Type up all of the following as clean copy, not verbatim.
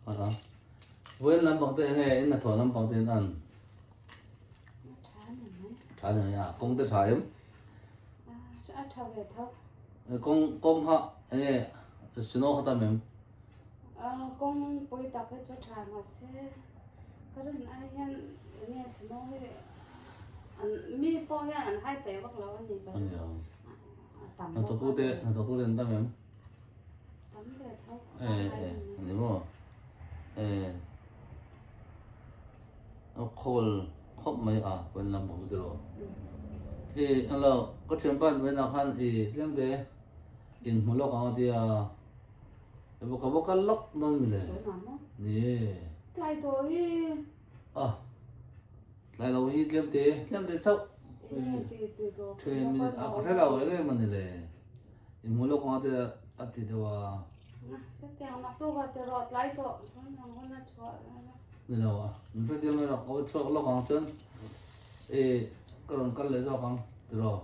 맞아. 왜 남방 때 해? 옛날 더 남방 때 난. 잘하냐? 공대 잘임? 공하 아니 신호하다면. Con bôi tắc cái chỗ trà mà xe cái lần ai hen nghe xin nói mi po hen anh hai bé bắt đầu anh gì đó 아니야. tắm 너 덕후 된다면? tắm về thôi 아니 뭐 콜 뭐야? 웬 남방 그대로. 알라 그 전반 왜 나간 lemde in mulo ka dia bokal lok non mile ni cái tối lai lo hi lemde chau thì rồi train ko thela wa le man le in mulo ka dia ati dewa sẽ theo nắp tô vào từ rót lại thôi không nó chua ni lo ni fa dia me ko cho lo ka chen 그런 깔래서 방 들어.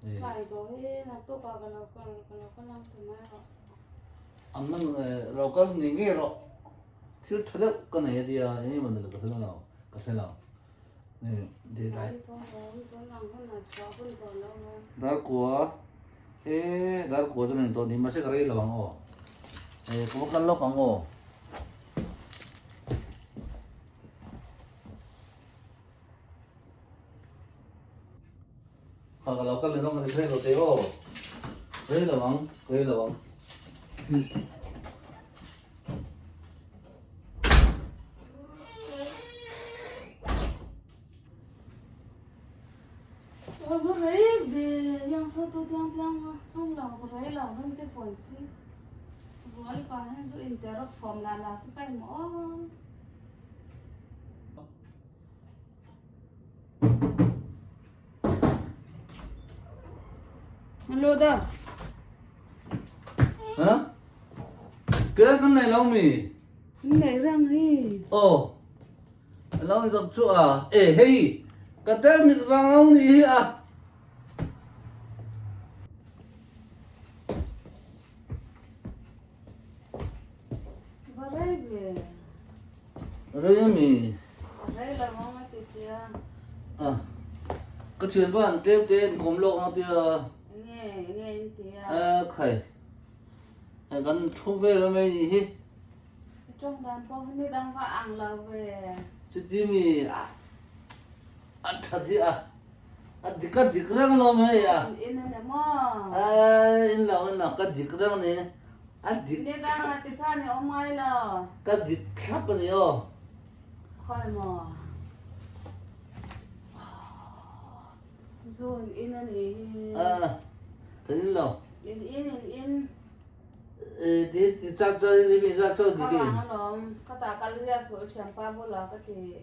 lại tối nắp tô vào cái nó làm từ mai rồi 안만 로컬 니게로 필 터득 거네 dia ini mana lo kata lo kata lo ni dia dai dar của cho nên tôi đi mà sẽ cái là bằng ô có cái lốc bằng ô hoặc là cái này nó cái này rồi thế ô đây là bằng bữa đấy về yang số tôi đang trong lòng bữa đấy là không cái quần gì bữa ấy bà hay rồi internet xóm là sẽ phải mở alo đó hả cái này lâu mì này răng hi lâu mì tập chỗ hey cái tên mình vang lâu gì bữa đấy về rồi mì bữa đấy là mong cái gì cái chuyện bạn tiếp đến cùng lộ nó thì nghe thì khởi gần thu về rồi mấy gì trong đàn po như đang vạng là về chứ mì thật thì cái gì cái nó mấy in này mà in là cái gì cái này đi đang là thì khai này ông ai là cái gì khác này khỏi mà rồi in này cái gì nào in thì chắc chơi thì mình ra chơi thì các bạn nó các ta cần ra số tiền pa bố là cái thì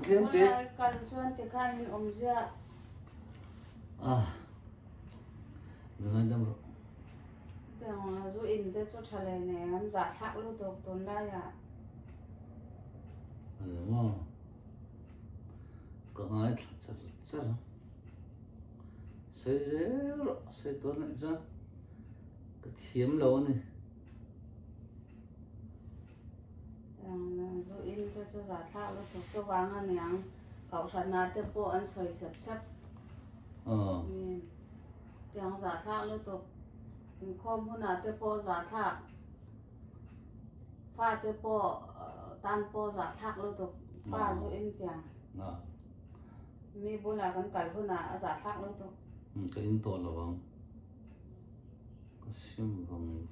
thêm tí cần xuân thì khai mình ông ra mình ăn đâu rồi tiếng rồi in để cho trả lời này em giả thác luôn được tuần đây đúng không có ai chắc sẽ tốt lại chứ cái chiếm lâu này rồi in để cho giả thác luôn được cho vàng anh nhang cậu sản na tiếp bộ anh soi sập sập tiếng giả thác luôn được không hôm nào tiếp bộ giả thác pha tiếp bộ tan bộ giả thác luôn được pha rồi in tiếng mi bố là con cải hôm nào giả thác luôn được cái in to là vâng có sim vòng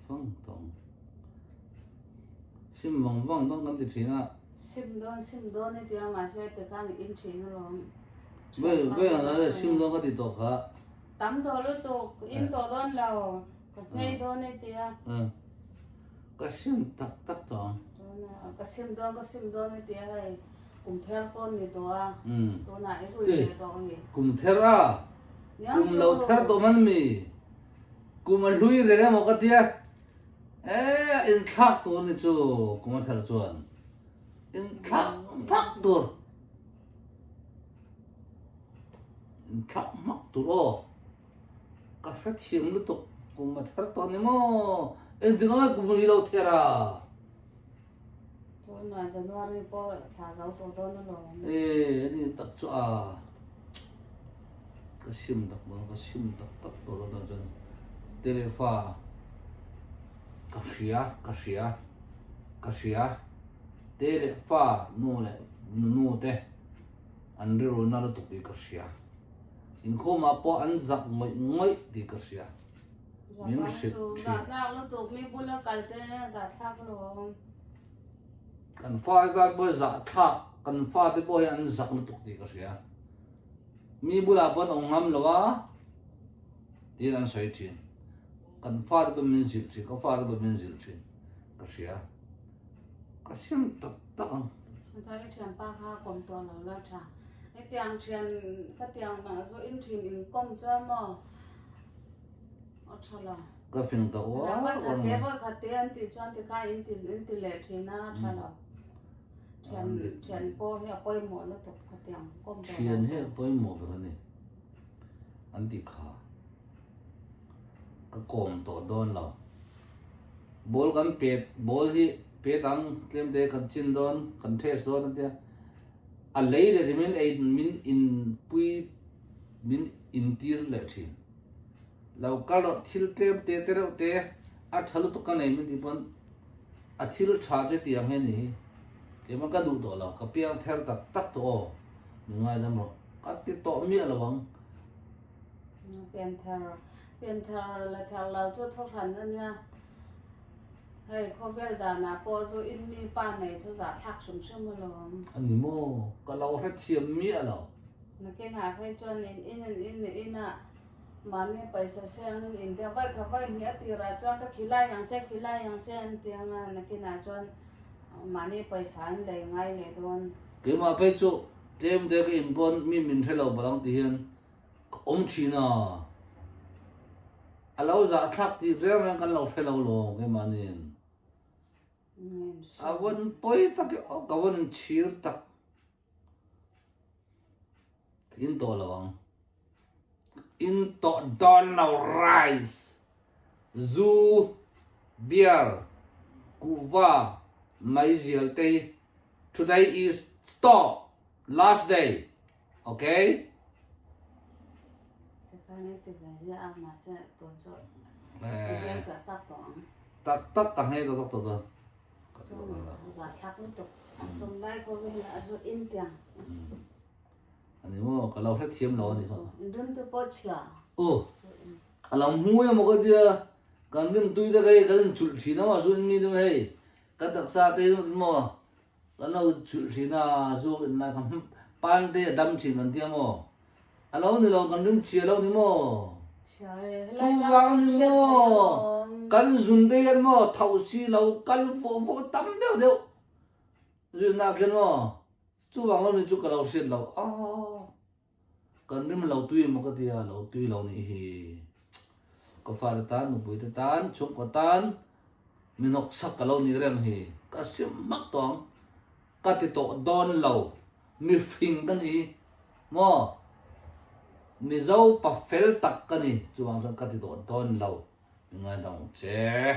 cái gì thế nào sim đôn này tiếng mà sẽ từ khang in chín rồi bây giờ là sim đôn cái gì to cả tắm đồ luôn tục in đồ đôn lầu ngay đôn này tiếng cái sim tắc to cái sim đôn này tiếng này cùng theo con này đó đồ này rồi Ê, để đồ gì cùng theo ra cùng lâu theo tổ mình mì cùng anh lui rồi một cái tia in khắc tổ này chú cùng anh theo chuan in khắc tổ in khắc mắc tổ cái phát thiêm lúc tục cùng mà thắt to này mò em đừng nói cùng đi đâu thế à cho nên January po khá giàu to to nó rồi ê anh tắc cho à cái sim tắc to đó cho telefa kasia telefa nu te andre rona lo tuk di kasia in khoma po an zak ngoi di kasia min shit giả thác nó tụt mi bula cài tên giả thác rồi kan fa ga bo za tha kan fa te bo an zak no tuk di kasia mi bula pon ong ham lowa ti an sai thin kan fa de min zil chi ka fa de min zil chi kasia kasim tak ang cho cái chuyện ba kha công to là cha cái tiếng chuyện cái tiếng mà rồi in chuyện in công cho mà ở chỗ là ka phim ta wa với khát tế anh thì cho anh thì khai in thì lệ thì na cha là chuyện po hay po mỏ nó tục cái tiếng công to chuyện he poi mo ba ni an ti kha ka kom to don lo bol kan pet bol hi pet ang tlem de kan chin don kan thes don tia a lei le min ei min in pui min in tir le thi lau ka lo thil tlem te ro te a thalu to kan ei min ti pon a thil tha je ti ang he ni ke ma ka du to lo ka piang ther tak to ni ngai lam ro ka ti to mi lo bang bên thờ là theo lâu cho thâu thành ra nha hay có vẻ là na po zo in mi pan này cho giả thác sum sum mà lo anh ni mo ka lo he thiam mi lo na cái nào phải cho nên in à mà nên paisa sang in dia vai kha vai ni ati ra cho ka khilai yang che an tiang na cái nào cho mà nên paisa an le ngai le don ke ma pe chu tem de ke in bon mi min thelo balang ti hian om china alo za thak ti rem kan lo thelo lo ke manin awan poi tak kawan chir tak in to lawang in to don now rice zu beer kuva mai zial te today is stop last day okay cái này thì phải ra mà sẽ tốn cho cái cả tak he to giả thác nó tục tông đây có cái là rồi in tiền ani mo ka lo thlet thiam lo ni tho đâm từ bớt chia alam huya mo ka dia kan nim tui da kai kan chul thi na ma su mi dum hei ka tak sa te mo kan lo chul thi na zu na kam pan te dam chin kan dia mo alo ni lo kan nim chia lo ni mo tu wang ni mo kan zun de yan mo thau chi lo kan fo tam deu zu na ken mo chu wang lo ni chu ka lo sit lo kan rim lo tui mo ka tia lo tui lo ni hi ko fa tan mu pui tan chung ko tan minok sak ka lo ni rem hi ka sim mak tong ka ti to don lo mi fing kan hi mo mi zo pa fel tak ka ni chuang ka ti to don lo ngai dong che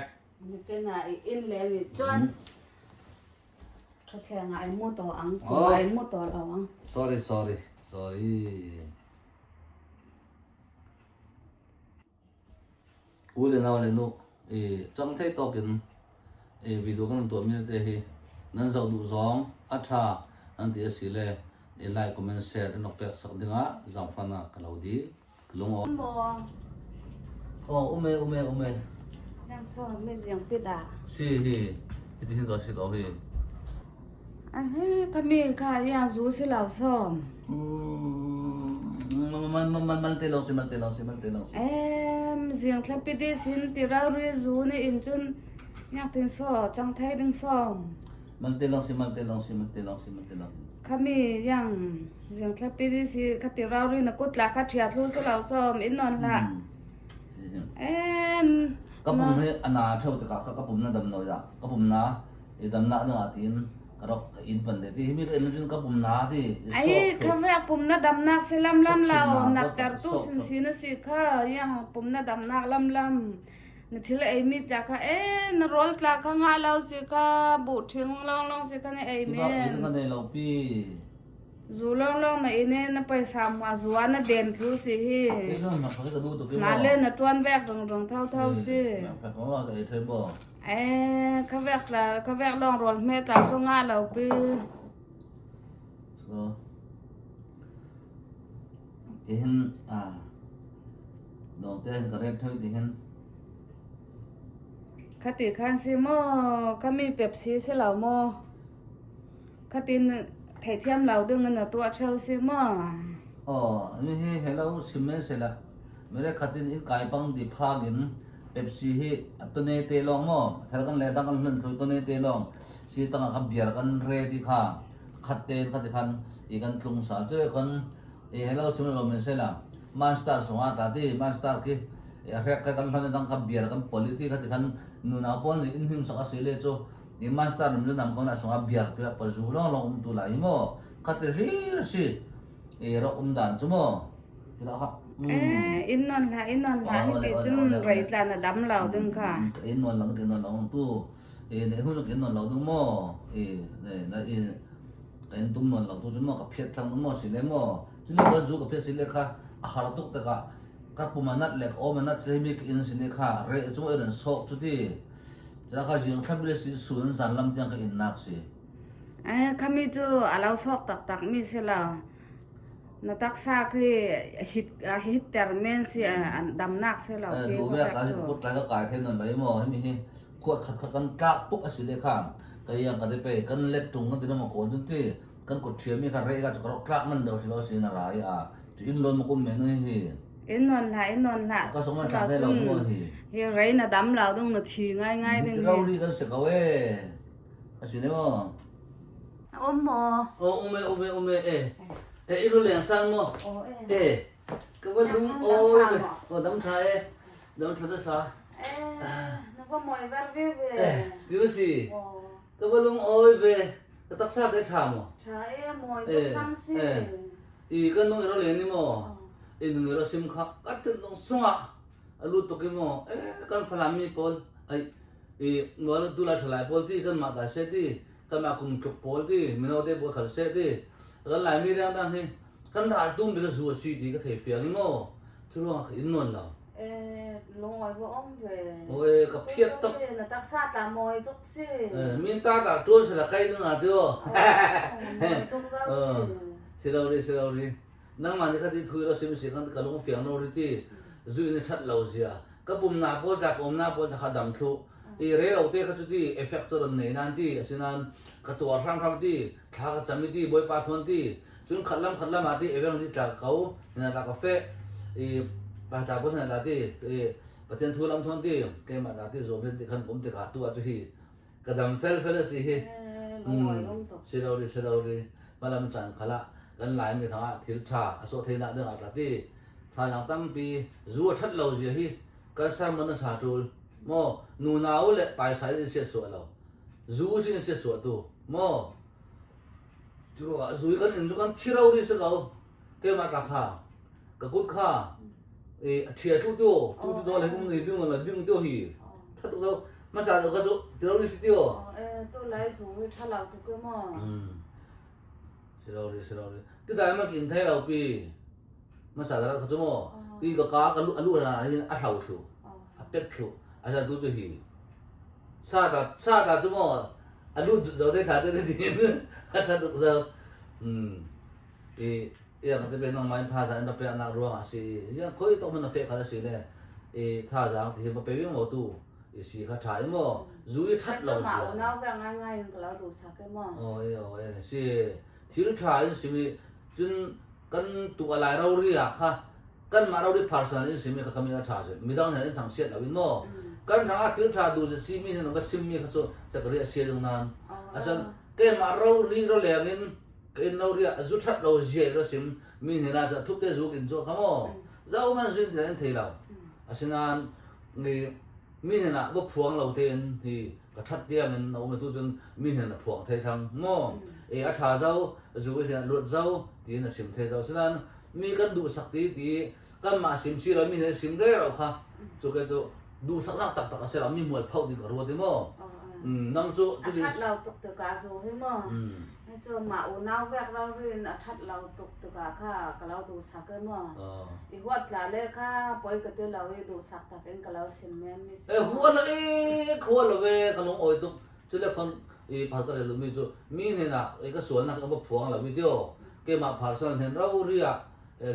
cái này in lên thì chọn cho thằng ai mua tổ ăn của ai mua tổ là ăn sorry ule nào lên nụ trong thấy to kiến video kan to mi te hi nan zau du zong atha an ti si le like comment share no pek sak dinga zang fana kalodi lungo ume xem so mấy giường tê đà si hi ti hin do si do hi hey kami kaya zu si lao som man te lo si em giường thla pi de sin ti rau ri zu ne in chun yak tin so chang thai ding som man te lo si kami yang giường thla pi de si ka ti rau ri na kut la kha thia thlu si lao som in non la em ka pum he ana thau te ka pum na dam no ya ka pum na dam na na tin karok in pan de ti mi ka in ka pum na ti ai ka ve pum na dam na selam lam lao na tar tu sin si na si kha yang pum na dam nak lam na thil ai mi ja kha na rol tla kha nga lau si kha bu thing long si kha ne ai Ki me ba in ka nei lo pi zu long na ine na paisa ma zuwa na den thu si hi ke no ma ka du to ke na le na tuan vek dong thau si ma pa ko ma dai thai bo kha vek long rol me tla cho nga lau pi so tin dong te ka re thoi tin khá tỷ khan si mò khá mi Pepsi si lau mò khá tin thầy thiam lau đừng ngân ở tua trâu si mò mi hi hello simen se la mere khatin in kai pang di phagin Pepsi hi atune te long mo thar kan le dang kan hlen thoi tone te long si tanga kha biar kan re di kha khatte khat khan i kan tlung sa che kan e hello simen lo men se la master songa ta di master ki e rek ka kan hlen dang kha biar kan politi khat khan nu na pon in him sa ka se le cho ni master num nam ko na songa biar ka pa zu long tu lai mo khatte ri si e ro dan chu mo ra ha in non la hi ti chun rei tla na dam lau đừng kha in non lang tu e ne hu ke non lang du mo e na e kan tum non lang tu chun mo ka phet thang mo si le mo chun ko ju ka phet si le kha a har tuk ta ka pu manat le o manat se mi in si ne kha re chu e ren sok chu ti ra kha jing khabile si sun zan lam tiang ka in nak si khá mi chu alau sok tak mi si lau na tak sa khi hit termen si dam nak si lau du ve ka si put la ka kai the non lai mo mi hi ko khat kan tak puk a si le kha ka yang ka de pe kan let tung kan ti mo ko jun ti kan ko thia mi kha re ga chu ka klak man do si lo si na ra ya chu in lon mo kum me ne hi in non la ka so ma ta de lo mo hi hi rei na dam lau đừng na thi ngay ni đừng ra ri kan se ka we a si ne mo ôm mò ome iro leng sang mo ka ba lung dam tha da sa nó có mồi vắt viu về still si ka ba lung oi ve ka tak sa de tha mo trái mồi cũng khăn si i kan nong iro leng ni mo i nong iro sim kha ka te nong sunga alu to ke mo kan falami pol ai i nol tu la thlai pol ti kan ma ta se ti kan ma kum chuk pol ti mino de bo khal se ti kan lai mi rang dang hi kan ra tum be zu si ti ka thei fiang mo chu ro ka in non la lôi vô ông về oi ka phiat tak là tác sát là mồi tốt si min ta ta tu se la kai nu na tio tốt rau se lo ri nang ma ni ka ti thui ro sim si kan ka long fiang no ri ti zu ni chat lo zia ka bum na pol ta kom na pol ta kha dam thu i re lo te ka chu ti effect cho nei nan ti asinan ka tu ram ti tha ka chami ti boy pa thon ti chun khalam ma ti evang ti ta kau na ta ka fe i pa ta bo na la ti e paten thu lam thon ti ke ma la ti zo ti khan kom ti ka tu a chu hi ka dam fel si hi lôi ông tốt se lo ri malam chan khala kan lai mi tha thil tha aso the na de ta ti tha yang tam pi zu that lo ji hi ka sam na sa tul mo nu nau le pai sai se so lo zu sin se so tu mo chu a zu kan in kan thirau ri se lo ke ma ta kha ka kut kha e thia tu tu do le kum ni dung la dung tu hi tha tu ma sa ka chu tirau ri si ti o tôi lấy xuống thà lau tôi cơ mà se lo ri ti dai ma kin thai lo pi ma sa da ka chu mo ti ka alu la hi a thau thu a pek thu a sa tu chu hi sa da chu mo alu zo de tha de di a tha tu zo ya ka te be nang mai tha sa na pe na ro a si ya khoi to man fe kha si le tha za ti ma pe wi mo tu si kha thai mo zu i that lo mà nó vàng ngay ngay cái lão đủ sạc cái mà si thil thai si mi chun kan tu ala ro ri a kha kan ma ro ri personal si mi ka khami a tha se mi dang ne thang set la win mo kan thang a thil tha du si mi ne no ka sim mi kha cho sa ka ri a se dang nan asan ke ma ro ri ro le ngin ke no ri a zu that lo je ro sim mi ne na za thuk te zu kin cho khamo zau man zin te thei lo asinan ni mi ne na bo phuang lo ten thì ka that tia men no me tu chun mi ne na phuang thei thang mo a tha zau zu se lut zau ti na sim thei zau sinan มีกันดูสักตีกันมาสิมชีเรามีเนี่ยสิมเร่เราค่ะจุกันจุดูสักนักตักเสร็จเรามีหมวดเผาดีกว่ารัวที่มั้งนั่งจุ อาชัดเราตกตึกอาสูให้มั้งนี่จุมาอุณาวแวกเราเรียนอาชัดเราตกตึกอาค่ะก็เราดูสักกันมั้งอีกวัดละเลยค่ะปอยก็เดี๋ยวเราดูสักตักเองก็เราสิแม่มีหัวละเว้ก็ลงอ้อยตุกจุเล็กคนพักกันเลยมีจุมีเนี่ยนะก็สวนนะก็มาพวงเราวิดีโอเกี่ยมาพาร์ซันเห็นเราเรีย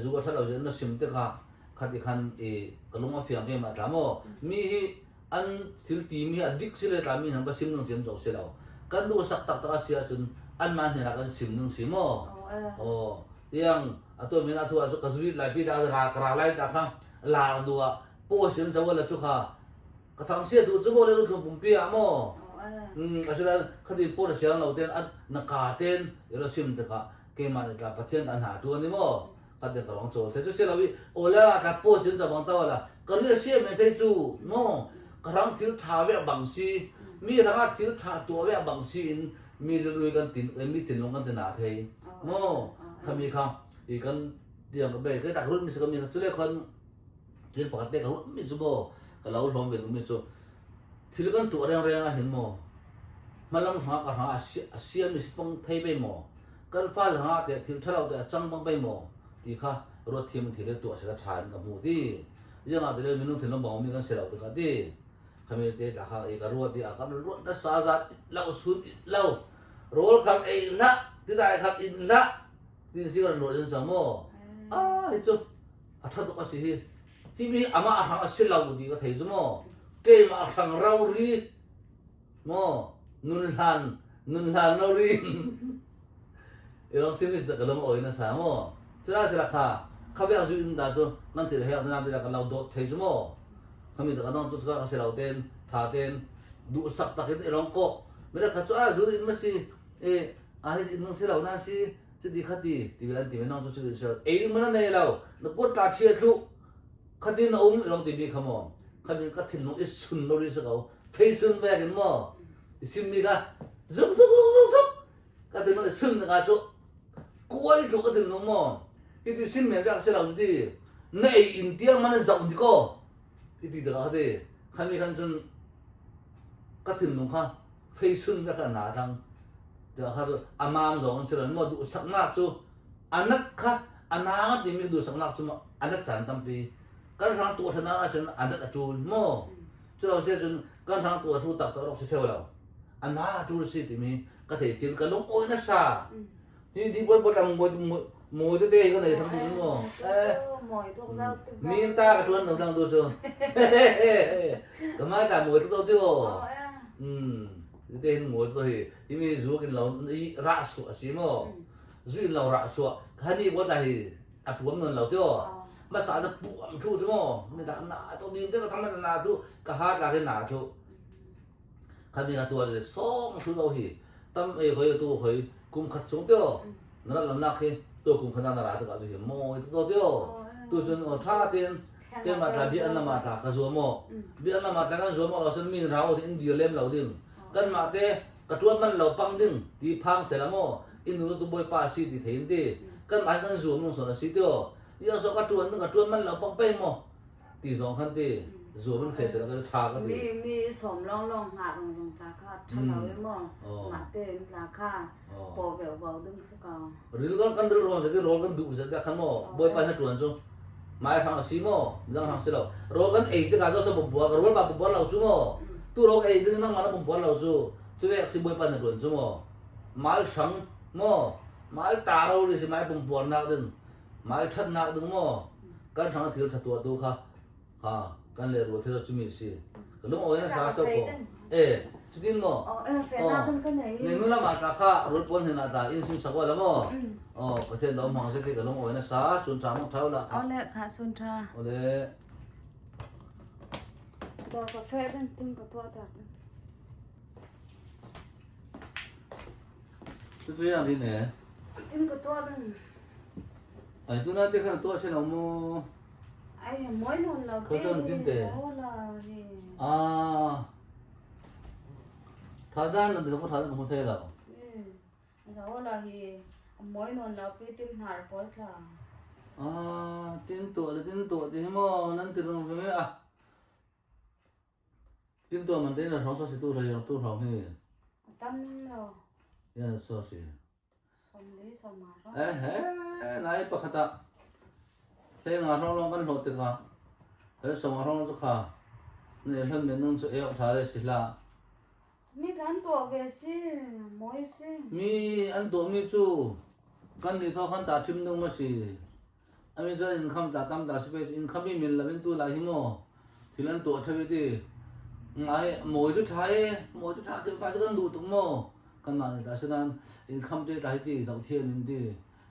จุก็ถ้าเราจะนั่งสิมเตค่ะขัดขันก็ลงมาเฟียงเกี่ยมาถามว่ามีอันสิลตีมีอดิกสิเลยตามมีทั้งก็สิมนึงสิมจบเสร็จแล้วกันดูสักตักเสียจนอันมันเนี่ยนะกันสิมนึงสิมยังตัวมีนะตัวจุกจุดไล่ปีดารากราไล่ตาข้างลาดูอ่ะโป้สิมจะว่าละจุกค่ะกระทั่งเสียตัวจุบเลยรู้ถึงปุ่มเปียมั้งอาศัยคดีโป้เสียงเราเต้นอันนักการเต้นเราสิมเตะเกี่ยมาเนี่ยประเทศอันหาตัวนี่มั้งก็เดินตลอดโจแต่จุเสียเราวิโอละกับโป้สิมจะบังตัวละก็เรียกเสียไม่ได้จูมั้งกระทั่งทิ้งชาเวบังซีมีระงับทิ้งชาตัวเวบังซีมีเรื่องกันตินมีตินลงกันตินหนาเทยมั้งคำนี้คำอีกกันเดี๋ยวกันไปก็ตักรุ่นมีสักมีจุเล็กคนที่ปกติกันมีจุโบก็เราลองไปดูมีจุที่เรื่องตัวเรื่องเห็นมั้งมันลำหักกันหาเสียมีสิบปังไทยไปมั้งกันฟ้าหาแต่ที่เราแต่จังบังไปมั้งที่ข้ารถทีมที่เรื่องตัวเสียชายกับมูดียังอาจจะเรื่องมีนุ่งที่เราบอกมีกันเสียเราตัวกันดีคำนี้ที่ราคาเอกรัวที่อาการรัวนั่นสาจัดเราสุดเราโรลขับเองละที่ได้ขับอินละที่สิ่งนั้นโรลจนสมอจุอัฐตุกสิที่มีอามาทางเสียเราดีก็เที่ยวมั้งเกี่ยมาทางเรารีมั้งนุนหันเรารีลองสิ่งนี้จะกระลงอ้อยนะสามมั้งจุดนั้นสิราคาข้าพเจ้าสุดนั่นจุนั่นที่เราเห็นนั่นที่เราโดดเที่ยวมั้งคำนี้แต่ก็ต้องจุดก็เสียเราเต้นท่าเต้นดูสักตะกี้ลองก็ไม่ได้ขัดจ้าจุดนี้มันสิอะไรที่น้องเสียเรานั่นสิจุดที่ขัดที่เป็นที่เป็นน้องจุดที่เสียมันนั่นเองเรานักกดตาเชียร์ทุกขัดที่น้องลองที่มีคำว่าขัดที่ขัดที่น้องอิสุนเราดิสักเอาเฟซซุนแวกันมั้งซิมมีก็ซุบขัดที่น้องอิสุนนะก็จุกล้วยจุขัดที่น้องมั้งที่ซิมมีก็เสียเราจุดที่ในอินเดียมันจะอุ่นดีก็ที่เด็กเขาเด็กขันมีขันจนก็ถึงนุ่งข้าเฟซซุนก็ขนาดทั้งเดี๋ยวเขาอามามสองเสร็จแล้วมาดูสักนักจูอันนั้นค่ะอันนั้นที่มีดูสักนักจูอันนั้นจันทำปีการทางตัวธนาคารอันนั้นจูนโม่จูเราเสียจนการทางตัวทูตักตัวเราเสียเท่าเราอันนั้นจูสิที่มีก็เทียนกันลงโอ้ยนักษาที่บนทำมวยเต้ก็เลยทำดูโม่มีตากระชวนทางดูสิก็มาแต่มวยตัวเดียวเต้นมวยตัวที่มีจูกินเรารักสัวสิโม่จูกินเรารักสัวคันนี้ว่าอะไรอ่ะปวดเงินเราเดียวมาสาจะปวดทุกสิโม่ไม่ได้หนาตัวนี้เต้ก็ทำให้หนาทุกก็หาอะไรหนาทุกคันนี้ก็ตัวเลยสองชุดเราหีตั้มเคยตัวเคยกุมขัดสงเดียวนั่นแหละนักเหตัวกุมขนาดนั้นตัวก็จะโม่ตัวเดียวตัวจนท่าเต้นเต้นมาถ้าเบียนละมาถ้าก็ชัวโม่เบียนละมาแต่กันชัวโม่เราฉันมีเราที่อินเดียเล่มเราดึงกันมาเต้กระตุ้นมันเราปังดึงที่พังเสร็จแล้วโม่อินดูตัวบอยป้าสิที่เห็นดีกันมากันชัวโม่ส่วนสิเดียวยังสกัดตุ้นมันเราปังไปโม่ที่สองขั้นที่ชัวมันเฟสแล้วก็ชากันดีมีสมลองหาลงตาคาถ้าเราไม่โม่มาเต้นราคาโปรเวลเบาดึงสกอหรือกันดูร้อนจะก็ร้อนกันดูจะจะขันโม่บอยป้าให้ตุ้นจูมาทางสีโม่ดังทางสีเราร้อนกันเองที่การจะสมบูรณ์ร้อนแบบบุบเราจูโม่ตัวเราเองดึงนั่งมาแล้วบุบเราจูตัวเอกสิบอยป้าให้ตุ้นจูโม่มาสังโม่มาตาเราดิสิมาบุบนักดึงมาชัดนักดึงโม่กันทางที่เราตัวดูค่ะกันเลยรู้ที่เราจะมีสิก็ลงเอาไว้ในสาสกุลจุดนี้โม่เฟน่าตึงกันไหนเนี่ยนู้นละมาตาค่ะรถปนเห็นอะไรอินซิมสักวันละโม่ประเทศเรามองสิที่ก็ลงเอาไว้ในสาส่วนสามของเท่าละเอาเลยค่ะสุนทราเอาเลยดอกกาแฟตึงกับตัวตัดตัวอย่างที่เนี่ยตึงกับตัวตึงไอ้ตัวนั้นที่ข้างตัวเช่นเอาโม่ไอ้หมวยนนเราเขาส่งจิ้มเตะท่าด้านนั่นเดี๋ยวเขาท่าด้านของเทเราเราเราเฮหมวยนนเราไปติ้งหาร์ปอลค่ะ tin tuổi thì mà nên từ trong cái tin tuổi mình thấy là nó sẽ tu rồi thì tâm rồi ya so si xong lý xong mà đó nai pakhata thế ngà rong long kan hot te ka thế song rong chu kha ne hlan men nung chu eo thare sila mi thán tuổi về xí mỗi xí mi an to mi chu kan ni tho khan ta thim nung ma si ami cho income ta tam ta space income mi min la min tu la hi mo thilan to thawi ti ngai moi chu tha te fa chu kan du tu mo kan ma ni ta sanan income te ta hi ti zau thian min ti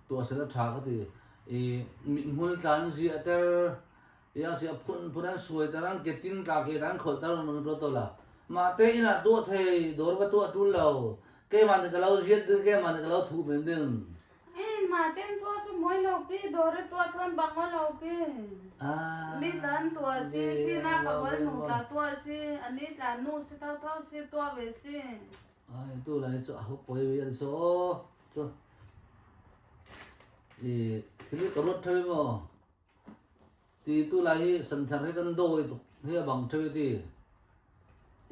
to sa la tha ka ti e mi mul tan si ater ya si phun phunan suai tarang ke tin ta ke ran khol tar mon ro to la ma te ina do thei dor ba to tu lo ke man ka lo jiet din ke man ka lo thu men din mà tên tua cho mỗi lâu pi đồ rồi tua thon bằng mỗi lâu pi mi tan tua si pi na bằng mỗi nụ cả tua si anh ấy là nụ si tao tao si tua về si ai tu lại cho học bồi về số cho thì biết có rốt thôi mà thì tu lại sẵn sàng cái cân đôi tu hay bằng chơi thì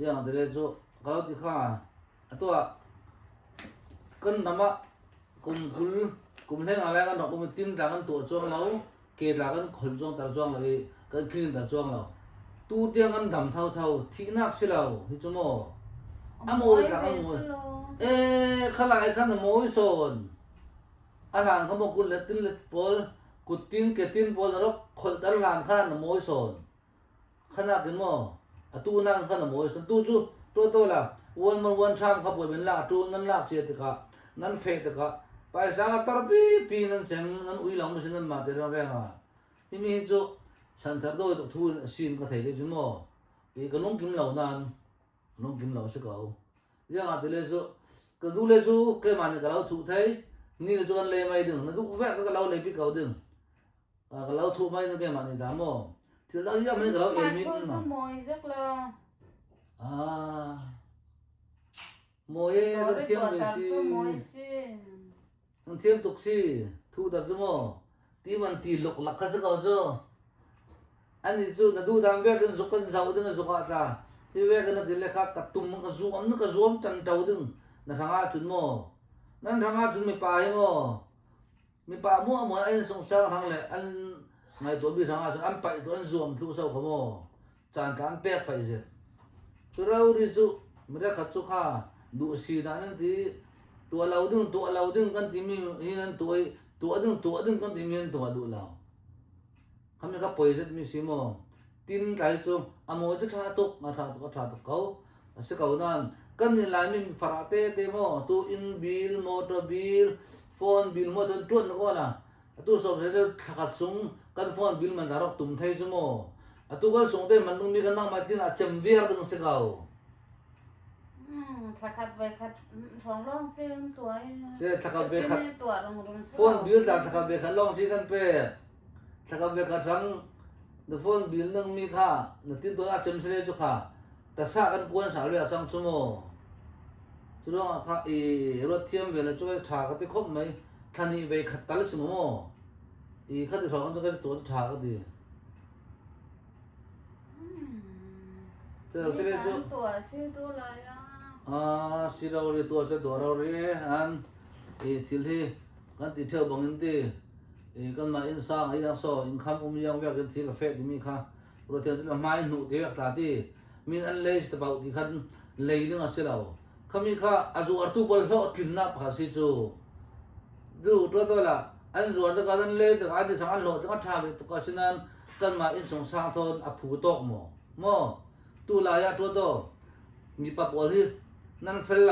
yang thế cho kalau thì khá tu cân nằm á cùng thấy ngài cái nó cũng tin rằng cái tổ chuông lâu kể ra cái khẩn chuông tờ chuông là cái kinh tờ chuông lâu tu tiếng cái đầm thâu thâu thị nát xí lâu thì cho mò mồi cả cái mồi khá lại khá là mồi sồn làm không một cú lết tin lết bol cú tin cái tin bol đó khẩn tờ làm khá là mồi sồn khá là cái mò tu năng khá là mồi sồn tu chú tôi là one time khắp buổi mình là tu năng lạc chết cả năng phê cả phải sao tar pi nan chem nan ui long sin nan ma te ra nga ti mi chu san thar do to thu sin ka thei le chu mo e ka long kim lo se ko ya nga te le chu ka du le chu ke man ka lo thu thei ni le chu kan le mai ding na du ve ka lo le pi ka ding ka lo thu mai na ke man ni da mo ti lo ya mai ka lo e mi na mồi rất là mồi cái thiêm về si thằng thiêm tục si thu đặt cho mò tí mình tì lục lạc cái sao cho anh ấy chú là đu đang về cái dục cái giàu đừng dục à thì về cái nó thì lại khác cắt tum nó cái zoom chân trâu đừng là thằng A chun mò nên thằng A chun mi pa mua anh sống sao thằng lại anh ngày tuổi bị thằng A chun anh phải tuổi anh zoom thu sao không mò chán cái anh bẹt phải gì tôi đâu đi chú mình đã khát chú kha đủ xì đã nên thì tua lâu đừng con tìm mình hiện tua đừng con tìm mình tua đủ lâu không có bồi rất mi xí mò tin cái chung mỗi chút thà tục mà thà tục câu sẽ câu nan cần thì lại mình phá tê mò tu in bill motor bill phone bill motor tuột nó coi là tu sớm sẽ được khát súng cần phone bill mình đã đọc tụm thay chứ mò tu có súng đây mình tung mi cái năng mà tin là chấm việc đừng sẽ câu khát về khát rong rong xem tuổi khát về khát tuổi rong phone bill là khát về khát long xíกันpe khát về khát răng the phone bill nang mi kha na tin to a chem sele chu kha ta sa kan kuan sa le chang chumo churo kha e ro thiam ve la chu tha ka ti khop mai thani ve khat tal chu mo e khat ro kan chu ka to tha ka di te sele chu tuổi si tu lại si ro ri to chu do ro ri an e thil hi kan ti theu bang in ti kan ma in sang ai yang so income yang ve kan thil fe di mi kha ro te chu mai nu te yak ta ti min an le st about di khan le ding a selo khami kha azu artu bol ho kin na pha si chu du to la an zuan da kan le ta a di thang an lo ta tha be to ka sinan kan ma in song sang thon a phu tok mo tu la ya to do mi pa pol hi nan fel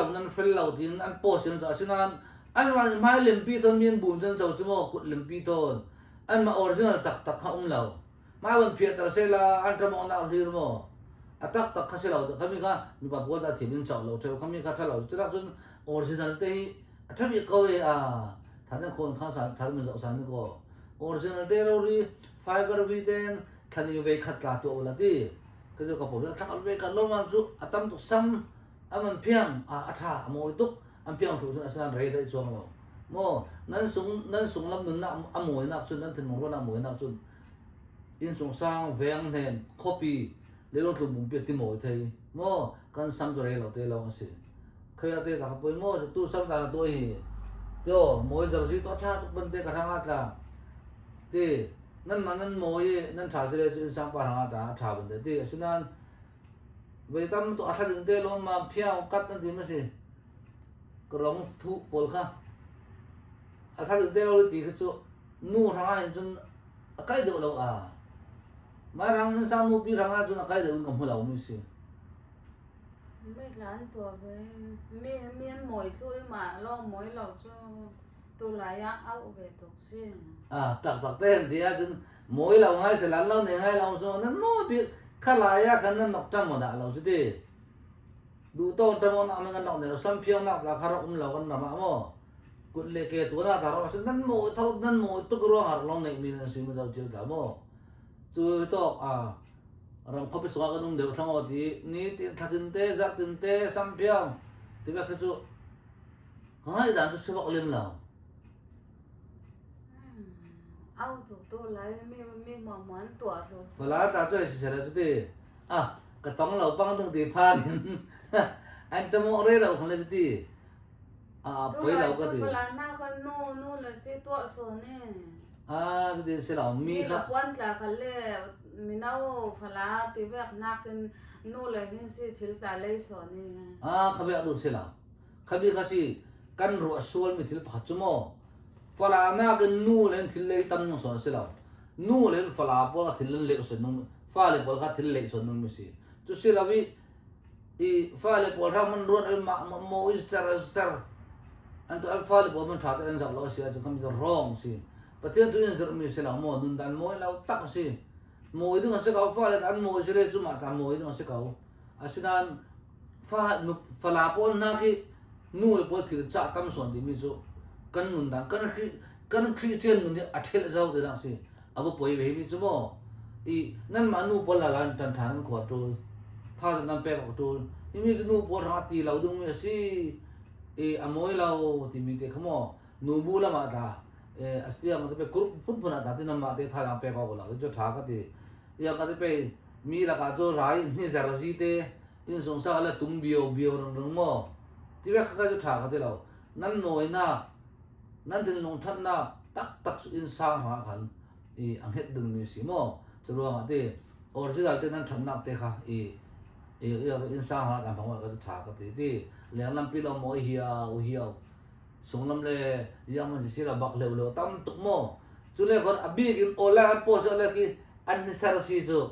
lau tin an po sin cha sinan anh mà mai liền pi thon miên bùn chân dầu chứ mà cụt liền pi thon anh mà original tak không lâu mai vẫn phiệt ta sẽ là anh trong ông nào gì mà tak khá sẽ lâu không biết cả mình bảo bố ta thì mình chọn lâu chơi không biết cả thay lâu chứ là chúng original thế thật biết câu ấy thằng này con khá sáng thằng mình giàu sáng nữa cô original thế rồi fiber vitamin thằng như vậy khát cả tổ là đi cái chỗ cái bộ thằng về cả lâu mà chú tâm tục xăm anh mình phiền thà mỗi tục anh phiền thủ cho anh rầy đấy chuông rồi mò nan sung lam nun na amoi nak chun nan thing ro na moi nak chun in sung sang veng nen copy le lo tu bung pe ti moi thei mò kan sam rồi lo te lo si khaya te ka poi mò tu sam ta to hi yo moi jar ji to cha tu ban te ka thang la te nan man nan moi nan cha se le chun sang pa ha ta cha ban te sinan về tâm tụ ăn đừng tê luôn mà phiao cắt nó thì mới gì cái lông thu bol kha ăn đừng tê luôn thì cái chỗ nu thằng anh chun cái được đâu à mà thằng sang nu pi thằng anh chun cái được không phải đâu mới gì mấy lần tuổi về miên mồi thôi mà lo mồi lâu cho tôi lại áo về tục xí à tắc tên thì chun mỗi lâu ngay sẽ lăn lâu này ngay lâu cho nó biết khá là ya khá nên nọc trăm mà đã lâu chứ đi đủ to trăm mà nằm ngang nọc này nó xăm phiêu nọc là khá rộng lâu con nằm mò cụt lệ kề tuổi nào ta rồi chứ nên mỗi thâu nên mỗi tôi có ruộng hạt long này mình là xin mà giàu chưa cả mò tôi to à rồi có biết số cái nông đều thằng họ thì ní thà tin tê giặc tin tê xăm phiêu thì bây giờ chú ngay đàn tôi sẽ bọc lên nào áo tụ tôi lại mi mà món tuổi rồi và lá ta cho sẽ là chút đi à cái tông lẩu băng từng tí phan anh tâm mong đấy đâu không là chút đi à bấy lẩu cái gì tôi là na con nu là sẽ tuổi số nè à chút đi sẽ lẩu mi là khác quan là cái lệ mình đâu phải là thì việc na cái nu là cái sẽ thiếu cả lấy số nè à không biết được sẽ lẩu không biết cái gì căn ruột xuân mình thiếu phát chút mò phải là na cái nu lên thiếu lấy tâm nó số sẽ lẩu nu lên phải là bao là thiếu lên lệ số nung phải là bao là thiếu lệ số nung mới gì chú sẽ là vì i phải là bao ra mình ruột mà mỗi star anh tụi anh phải là bao mình tháo cái anh giàu lo sẽ cho không bị wrong gì và thế tụi anh giật mình sẽ là mỗi nung đan mỗi lâu tắc gì mỗi đứa nó sẽ có phải là anh mỗi sẽ lấy chú mà ta mỗi đứa nó sẽ có à xin anh phải là bao na khi nu là bao thiếu chả tâm son thì mình chú cần nung đan cần khi trên nung à thế giàu thì làm gì à vô bồi về mình chú mò i nan mà nu bao là lan tan tan của tôi tha nan pe của tôi mình nu bao thằng tì lâu đúng không gì mỗi lâu thì mình thấy không mò nu bu là mà ta astia mà tôi group phun phun ta thì nan mà thấy tha nan pe của là cho thà cái thì ya cái pe mi là cái chỗ rai ni giờ gì thế in song sa là tum bio rong mò thì bây cái chỗ thà cái thì lâu nan nói na nan tin long thắt na tak in sang hóa khẩn ang hết đừng như xí mò cho luôn mà thì original tên nan chọn nạp thế cả in sang hóa làm bằng cái thà cái thì liền làm pi lo mỗi hiao sung làm le yang mình chỉ là bạc lều tâm tụng mò cho nên còn abi cái ola post ola cái anh sao xí chứ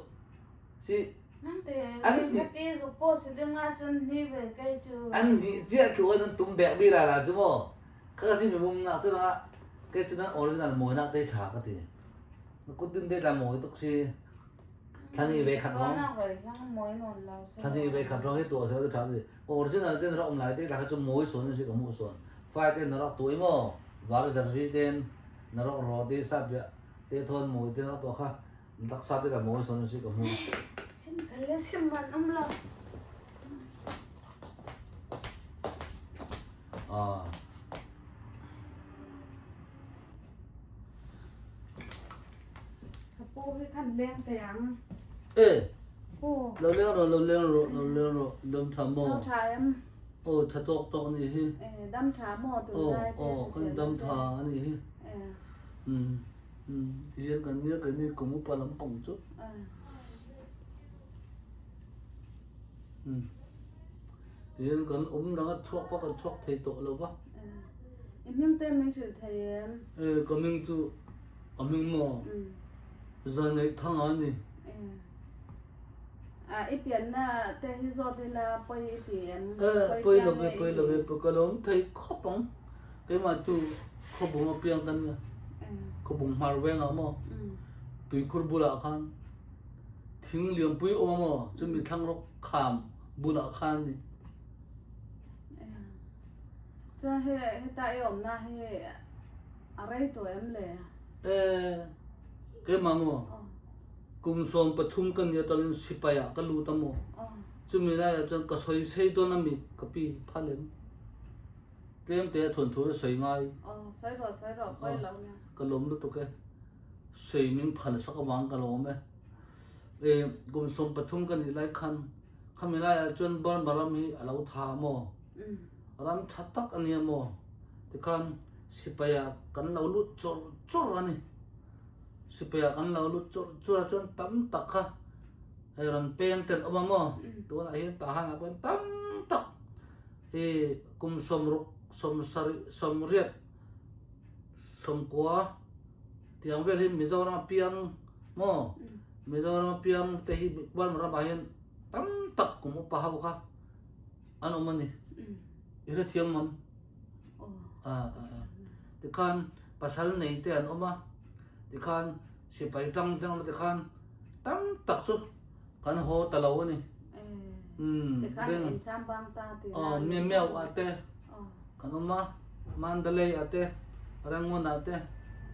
xí anh cái số post thì ngay chân đi về cái chú anh chỉ kiểu anh tụng bẹt bi là chứ mò cái gì mình muốn nào chứ là cái chỗนั้น original mỗi nào đây trả cái gì nó cũng tin đây là mỗi tục gì thằng gì về khát không thằng gì về khát rồi hết tuổi rồi trả gì original tên nó ông lại đây là cái chỗ mỗi số nó sẽ có mỗi số file tên nó tuổi mà và bây giờ gì tên nó rồi đây sao vậy tên thôn mỗi tên nó tuổi khác đặc sao đây là mỗi số nó sẽ có mỗi xin cái lấy xin bạn ông lo cô cái khăn đen tiếng ê cô lâu rồi đâm thầm mồ đâm trà em thật to này đâm trà mồ từ nay con đâm thà này thì cái này cũng một phần lắm bỏng chút thì còn nó thuốc bắt còn thuốc thầy tội lâu quá em nhưng tên mình xử thầy em còn mình tu mình mò giờ này thằng anh này ít tiền là tên do thì là quay tiền quay là về cái đó thấy khó bóng cái mà tu khó bóng ở piang tân nha khó bóng mar ven à mà tụi khur bula khan thing liam pui ôm mà cho mình thằng nó kham bula khan này cho hệ tại ôm na hệ ở đây tụi em lệ cái mà cùng xóm Pathum cái nhà tao sipaya cái lũ tao cho mình là cho cái soi xây đó là mình cái pi phá lên tem te thon thur soi ngai soi rồi quay lâu nè ka lom lu to ke sei min phal sak awang ka lom e gum som pathum kan ilai khan khamila ya chon ban baram hi alo tha mo ram thatak ani mo te khan sipaya kan lo lu chor chor ani sipaya kan lo lu chor chor chon tam tak kha ai ran pen ten oma mo to na hi ta han apan tam tak e kum som ruk som sari som riat som kwa tiang vel hi mizoram piang mo mizoram piang te hi ban ra bahen tam tak kum pa ha kha ano mani ira thiam mam te khan pasal nei te an oma te khan sipai tang tang te khan tam tak chu kan ho talo ni thì khá là em chăm băng ta thì mèo mèo ate kan oma mandalay ate rangun ate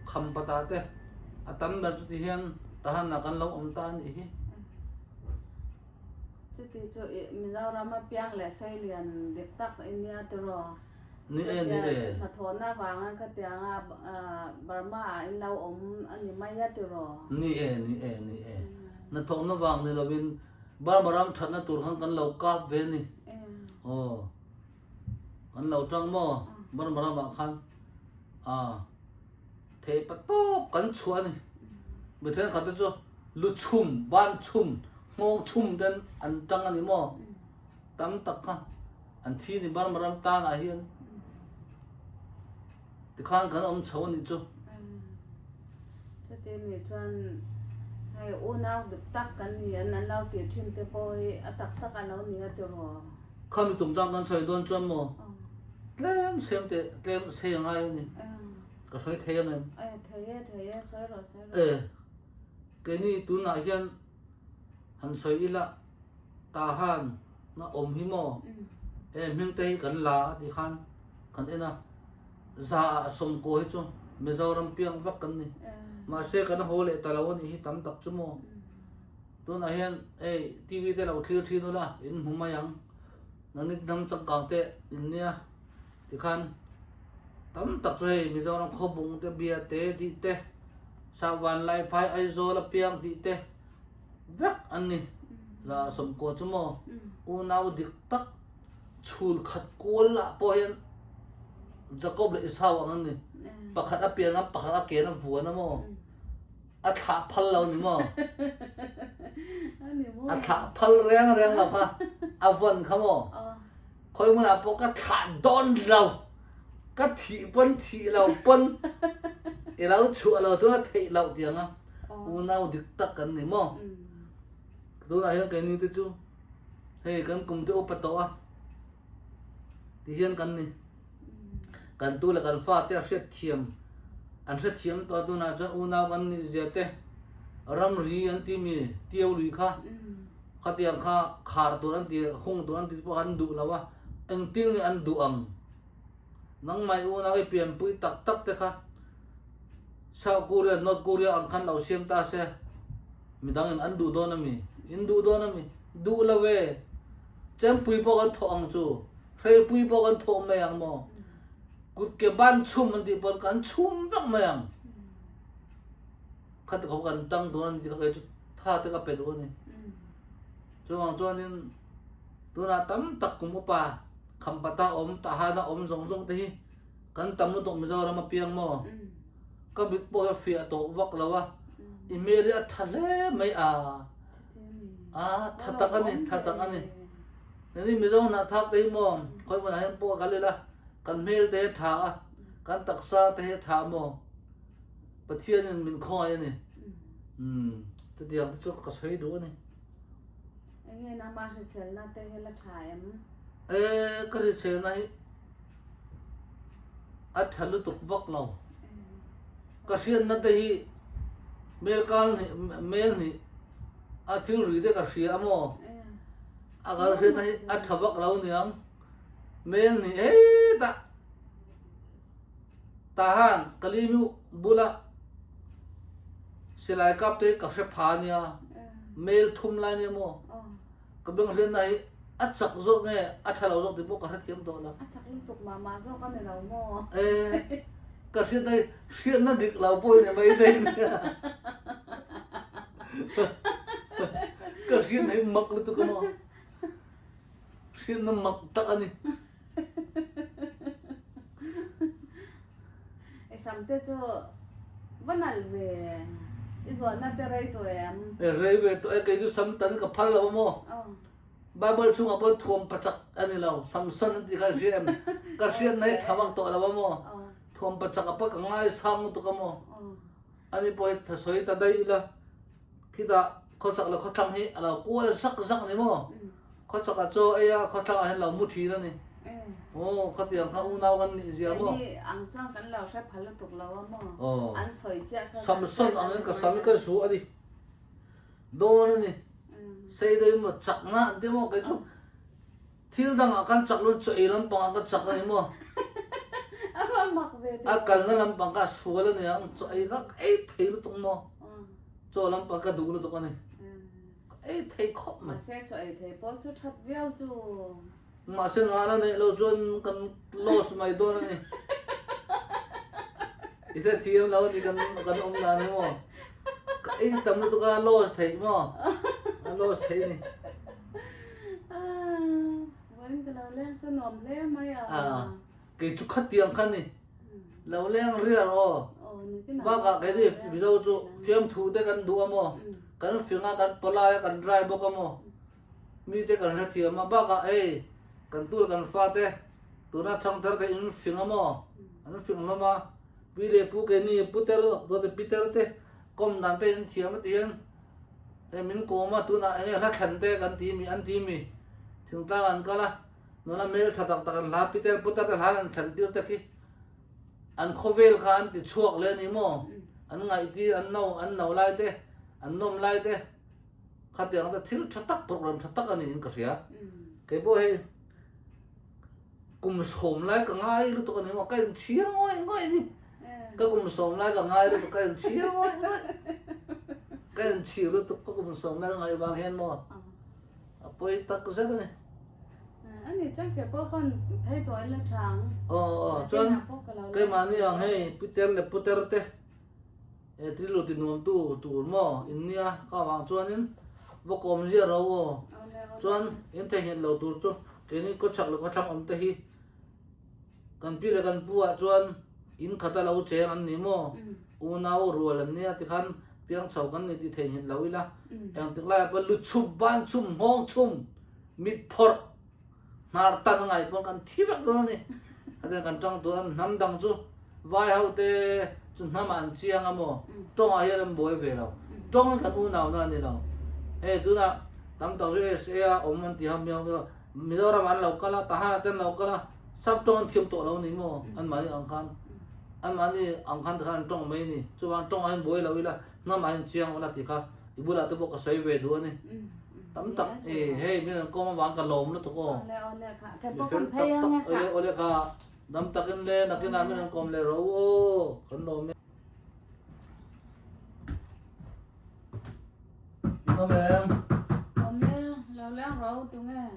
khampata ate atam dar chu ti hian tahan na kan lo om ta ni hi chứ thì cho Mizoram mà piang lệ xây liền đẹp tắc India từ rồi ni e mà thôn na vàng cái tiếng Burma anh lâu ông anh mai ra từ rồi ni e na thong na wang ni lovin barbaram thana tur khang kan lo ka ve ni kan lo chang mo barbaram ba khan the pato kan chua ni be then khat cho lu chum ban chum ngong chum den an tang ani mo tam tak kha an thi ni barbaram ta na hian ti khan kan om chho ni chu chứ thì này chuyên hay u nào được tắc cái gì anh lâu tiền chuyên tới bôi tắc anh lâu nhiều từ rồi khami tung chang kan choi don chom mo tlem sem ngai ni ka soi the ne thế soi rồi cái ni tu na hian han soi ila ta han na om hi mo ming te kan la di khan kan ena za som ko hi chu Mizoram piang vak kan ni ma se kan ho le talaw ni hi tam tak chu mo tu na hian tv te lo thlir thinu la in humayang nani dam chang kang te in nia ti khan tam tak chu hei Mizoram khobung te bia te ti te sa wan lai phai ai zo la piang ti te vak an ni la som ko chu mo u naw dik tak chul khat kol la po hian Jacob le isaw ang ni pakhat a piang a pakhat a ke na vuan na mo a tha phal lo ni mo a tha phal reng lo kha a von kha mo khoi mu la po ka tha don lo ka thi lo pon e lo chu lo to thei lo tiang a u nau dik tak kan ni mo tu la hian ke ni te chu hei kan kum te opato a ti hian kan ni kan tu la kan fa te set thiam an set thiam to tu na cha u na kan ni je te ram ri an ti mi tiau lui kha khatiang kha khar tu an ti hung tu an ti po han du lawa ang ting ni an du ang nang mai u na ai pian pui tak tak te kha South Korea North Korea ang khan lo siam ta se mi dang an du do na mi in du do na mi du la we chem pui po kan tho ang chu phei pui po kan tho me ang mo cút cái ban chum anh đi bọn cán chum vắc mày khát có cần tăng đồ anh thì cái chút tha tới cái đồ này cho hoàng cho nên tôi là tắm tắc cũng một bà khăm bát ta ôm ta hai ta ôm rong rong thế cán tắm nó tụng giờ là mà piang mò cái biết bao phía tổ vắc là wa email á thật lẽ mấy thật tắc anh này nên bây giờ nó thắc đấy mò coi mà hay bao cái là kan mel te tha kan taksa te tha mo pathian min khoi ni te diam chu ka sei do ni nghe na ma se sel na te la tha em ka ri se nai a thalu tuk vak lo ka sian na te hi mel ni a thil ri te ka sia mo a ka ri na a thavak lo ni ang mel ni tahan kalimu bula silai kap te ka se pha nia mel thum la ni mo ka beng ren nai chak zo nge thalau zo ti bo ka thiam to la chắc lúc tục mà do con này đâu mò ka sia dai sia na dik lau poi ne mai dai ka sia nei mak lu tu ka mo sia na mak tak ani sắm tết cho vẫn là về cái gió nó tê rây tụi em rei ve to e kai ju sam tan ka phal la mo Bible chung apa thuam pachak ani lau Samson ti ka jem ka sia nei thamak to la mo thuam pachak apa ka ngai sang to ka mo ani poi soi ta dai la kita kho chak la kho thang hi ala ko la sak sak ni mo kho chak a cho e ya kho thang a la mu thi la ni kho tiang ka u nau kan ni zia mo ni ang chang kan lau sai phal tục lau mo an soi cha ka Samson ang ka sam ka su ani do ni sei dai mo chak na de mo kai chu thil dang akan chak lun cho elam pang ka chak ni mo apa mak về akal na lam pang ka su la ni ang cho ai ka ai thei lu tung mo cho lam pang ka du lu to ka ni ai thei khop ma mà sẽ cho ấy thế bố chú thật véo chú ma se nga na ne lo chuan kan los mai do na ni ise thiam lo ni kan om na ni mo ka ai tam lu to ka los thei mo los thei ni vẫn cái lau lên cho nòm lên mấy cái chú khát tiền khăn này lâu lên riêng rồi ba cả cái gì ví dụ chú phim thu để cần đua mà cần phim à cần play cần drive bốc mà mi để cần rất nhiều mà ba cả ấy cần tu cần pha thế tu na thong thar cái in phim mà anh phim mà vì để pu cái này pu ter rồi để peter thế com đàn tên chiếm mất tiền em mình cố mà tu na ấy là khẩn thế cần tí mi ăn tí mi chúng ta ăn cái là nó là mail thật đặc đặc là Peter Potter là hắn thần tiêu tất cái anh khovel kha anh thì chuộc lên đi mò anh ngày đi anh nấu lại thế anh nôm lại thế khát tiếng ta thiếu thật tắc program thật tắc anh nhìn cái gì á cái bố hay cùng sớm lại cả ngày lúc tụi anh mà cái chia ngoi đi cái cùng sớm lại cả ngày lúc cái chia ngoi cái chia lúc tụi cùng sớm lại ngày bao hen mò bây tắc cái gì này anh ấy chắc cái bố con thấy tuổi là trắng chuan cái mà ni ang hei Peter te trilu ti nuam tu mo in nia ka wang chuan in bo kom zia ro wo chuan in te hin lo tur chu ke ni ko chak lo ka thang om te hi kan pi le kan pu a chuan in khata lo che an ni mo u na o rual an nia ti khan piang chau kan ni ti the hin lo ila ang tik la ba lu chum ban chum hong chum mit phor nar tan ngai pon kan thibak do ni ade kan tang to nam dang chu vai hau te chu nam an chiang amo tong a hian boi ve lo tong kan u nau na ni lo e tu na tam tang ju se a om man ti ham yo mi do ra man lo kala ta ha ten lo kala sab tong thiam to lo ni mo an ma ni ang khan khan tong mai ni chu wan tong an boi lo ila nam an chiang ona ti kha ibula te bo ka sai ve do ni tắm tắc hey mình có mà bán cả lồng nữa tụi cô cái bố con thấy nghe cả ole cả tắm tắc lên lên là cái nào mình còn lên rồi cái lồng mình không em hôm nay lâu lắm rồi tụi nghe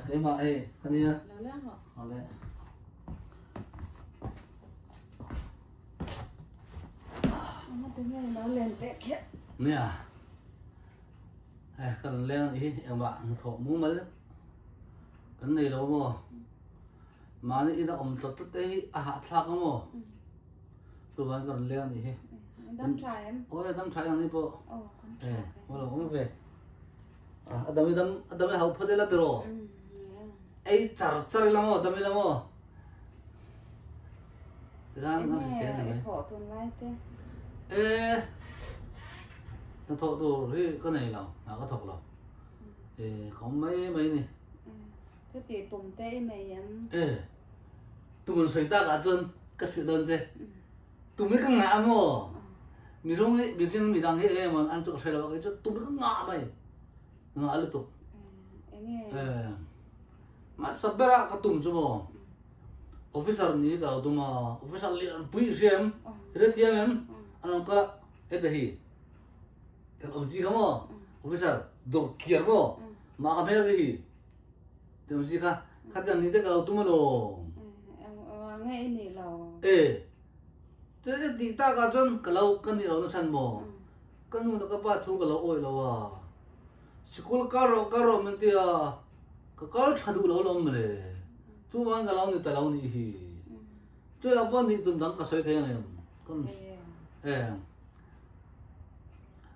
cái mà hey cái này lâu lắm rồi ole nó tụi nghe nó lên tệ kia nè cần lên thì em bạn thọ muốn mấy cái này đâu mà nó ít ẩm thật đấy hạ thác không tụi bạn cần lên thì đâm trai em ôi đâm trai anh đi bộ mà là không về đâm học phật là rồi ấy chả lắm đâm lắm cái đó nó phải xem này thọ tuần lai thế ê nó thọ đồ cái này là có thọ rồi thì có mấy này chứ thì tụm tê này em tụi mình xảy ra cả chân cái sự đơn chứ tụi mình không ngã mà mình không ấy mình đang ấy mà ăn chỗ xảy ra cái chỗ tụi mình không ngã mày ngã liên tục mà sắp ra cái tụm chứ mà officer ní cả tụi mà officer liền bùi xem thế thì em anh có cái gì cái ông gì không officer đồ kia mà cái mấy cái gì Tiệm gì cả khát tiền thì tất cả tụi mình rồi nghe ini lâu thế thì ta cả chân cái lâu cái gì nó chăn mò cái nó cái ba thu cái lâu ôi lâu à school caro mình thì cái chăn đủ lâu lắm rồi tu mang cái lâu này ta lâu này hi chơi lâu bao nhiêu tụi đang cái sợi thế này con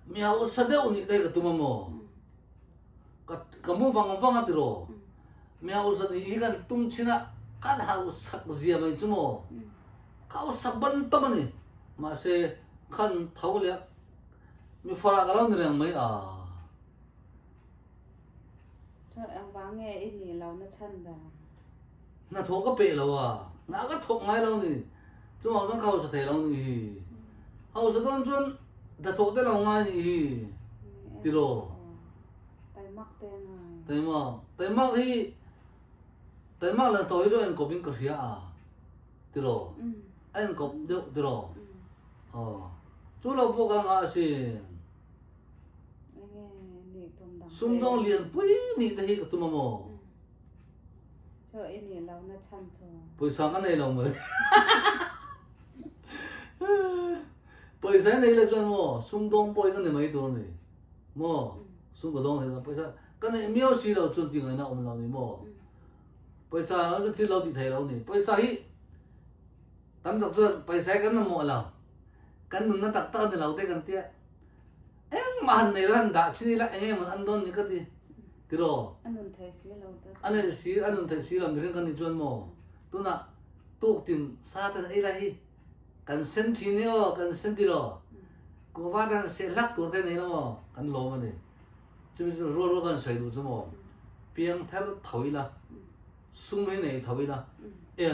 miao sao đâu này đây cái tụi mình mò cái mông vang cái đó miao sao này cái tụm china cái hao sắc gì mà chứ mò kau saban to mani masih kan tahu lihat mi fara kalau ni yang mai cho em vắng nghe ini lâu nó chân bà na thok ka pe lo na ka thok ngai lo ni chu ma kan kau sa thei lo ni hau sa don chun da thok te lo ngai ni ti ro tay mắc tên này tai mak là toi rồi anh có bin ka ria ti ro anh có được rồi, chú lâu bố càng ngã xin, sung đông liền bấy nị thấy cái tụi mamo, cho ini lâu nó chăn cho, bữa sáng cái này lòng mới, bữa sáng này là chuyện mò, sung đông bữa cái này mấy tuổi này, mò, sung cái đông này là bữa sáng, cái này miêu xí lâu chuyện tiếng người nào ông lâu này mò, bữa sáng nó chuyện lâu thì thấy lâu này, bữa sáng hi tắm giặt rồi, phải xe cái nó mò lòng, cái mình nó tắc tơ thì lâu tay cần tiếc, em mà hành này là đã chỉ là anh em mình ăn đòn như cái gì, thì rồi, anh đừng thấy xí lâu đó, anh đừng thấy xí làm việc cái này chuyên mò, tôi nè, tôi tìm xa tới đây là hi, cần sen chi nữa, cần sen đi rồi, cô vợ đang sẽ lắc tôi cái này là mò, cần lo mà này, chứ bây giờ rồi cần xây đủ chứ mò, biếng theo thổi là, sung mấy này thổi là,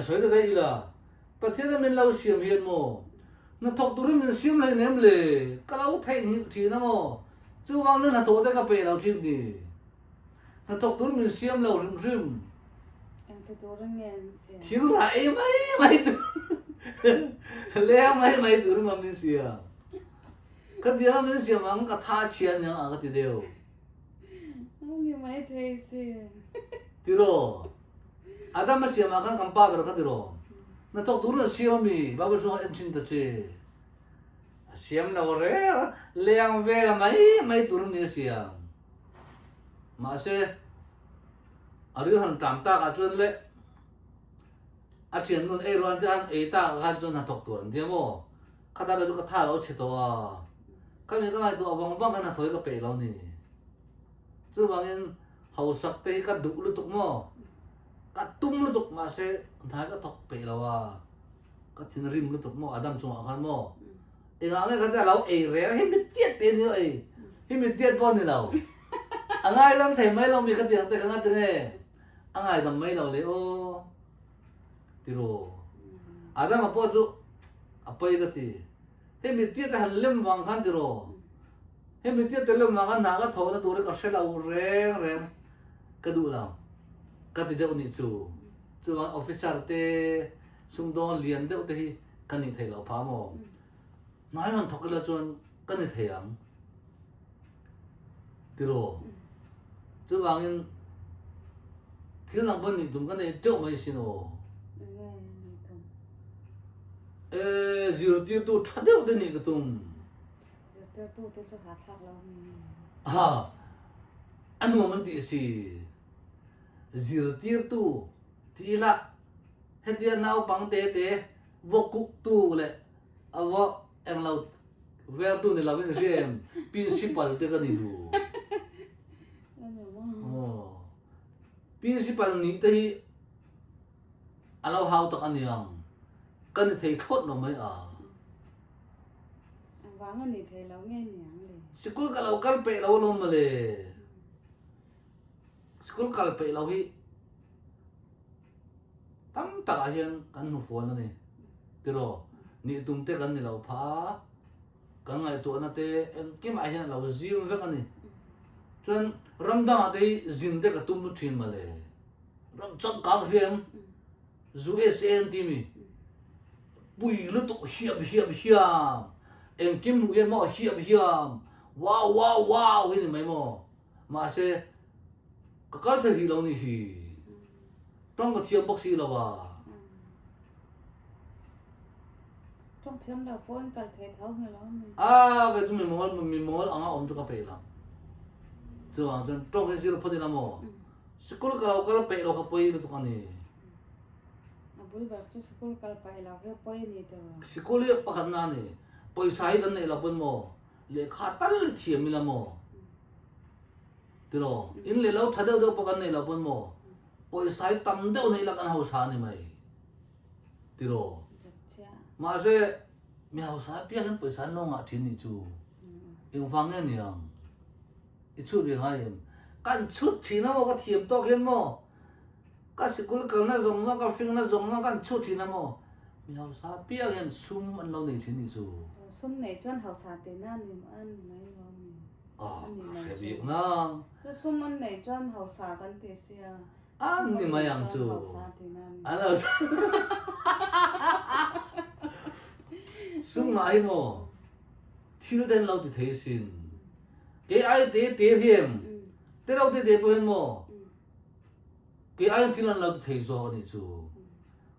xây được cái gì làประเทศมันเราเสียมเฮียนโมนั่นทกตัวนี้มันเสียมเลยเนี่ยเลยก็เราไทยนี่ทีนะโมจู่วางนั่นหัดตัวได้ก็เป็นเราทีนี่นั่นทกตัวนี้มันเสียมเราริม em thấy tôi rất nghe xí, ทีรู้ละไม่ตัวเลี้ยงไม่ตัวนี้มันเสียก็เดี๋ยวมันเสียมันก็ท่าเชียนยังก็ทีเดียว nghe mấy thấy xí, ทีรู้อาดัมมันเสียมันกันกำปั้นไปแล้วก็ทีรู้นั่นทกตัวนี้เสียมีบ้าบอลส่งเอ็นชินตัดเจเสียมเราเร่เลี้ยงเวลไม่ตัวนี้เสียมาเสอะไรหันตามตากันจนเละอาเจียนนุ่นร้อนจังตากันจนหันตกตัวเดียวมั้งข้าตาเราดูกระท่าเราเฉดตัวก็มีก็ไม่ตัววังกันหันถอยก็เปย์เรานี่จู่บางอย่างเขาสักเตะก็ดุลุตุกมั้งก็ตุ้มลุตุกมาเสท้ายก็ตกเปย์เราก็ทิ้งริมลุตุกมั้งอาดัมจงอาการมั้งอะไรก็จะเราเร่ให้ไม่เตี้ยเตี้ยนี่ให้ไม่เตี้ยป้อนนี่เราanh ai làm thầy mấy lâu mình cái tiền tay không ăn tiếng này anh ai làm mấy lâu lấy ô thì rồi à đó mà bao nhiêu à bao nhiêu cái thế mình tiếc cái hành lâm vàng khăn thì rồi thế mình tiếc cái lâm vàng khăn nào cái thầu nó tụi nó có sẽ lâu rèn cái đủ nào cái gì đâu nhỉ chú bằng officer te xung đột liền đâu te cái này thầy lão phá mò nói mình thọc cái là chuyện cái này thầy ăn thì rồi chú bằng những thiếu năng vấn đề tụi cái này chỗ mấy xin ô giờ tôi chắc đâu cái này cái tụm giờ tôi cho hạt lạc lâu anh muốn mình thì gì giờ tôi thì là hết tiền nào bằng tê vô cục tu lệ vô anh lâu về tu này là cái gì principal cái này đủ principal ni thì alo hao tak anh yang kan thầy thốt nó mới vắng anh thầy lâu nghe nhàngเลย school kalau kalpe lâu lo male school kalpe lâu hi tam tak ahian kan nu phone này tiro ni tum te kan ni lo pha kan ngai tu na te en kim ahian lo zim ve kan ni chuan ramdang ate zin te ka tum nu thin male ram cham kang hiam zu sen ti mi bui lu to hiam en kim mu yen mo hiam wow hi ni mai mo ma se ka ka the hi lo ni hi trong cái chiếc boxy là bà trong chiếm đầu phun cả thể thao người lắm cái tụi mình muốn ăn ôm cho cái bể lắm chứ à trong cái gì nó phải làm mò school cái bể nó cái bể nó tụi anh này bui bạc cho school cái bài là cái bài này thôi school ấy bắt hắn này bể sai cái này là bên mò lệ khát tắt lệ thiềm mình là mò rồi in lệ lâu thật đâu bắt hắn này là bên mò bể sai tầm đâu này là cái hậu sản này mày rồi mà sẽ mẹ hậu sản biết hắn bể sai nó ngã thiên này chú yêu vang nghe nhỉ ít chút việc hay cái chút thì nó có thiềm to lên mò cái sự cố cái nó dùng nó cái phim nó dùng nó cái chút thì nó mò mình học sao biết hiện sum anh lâu này thế này chú sum này chọn học sản tiền ăn thì ăn mấy lắm phải biết nó cái sum anh này chọn học sản cái tiền xia ăn thì mấy ăn chú ăn là sum lại mò thiếu đến lâu thì thấy xin cái ai té hiểm té đâu té bên mò cái ai thì lâu thì thấy rõ này chú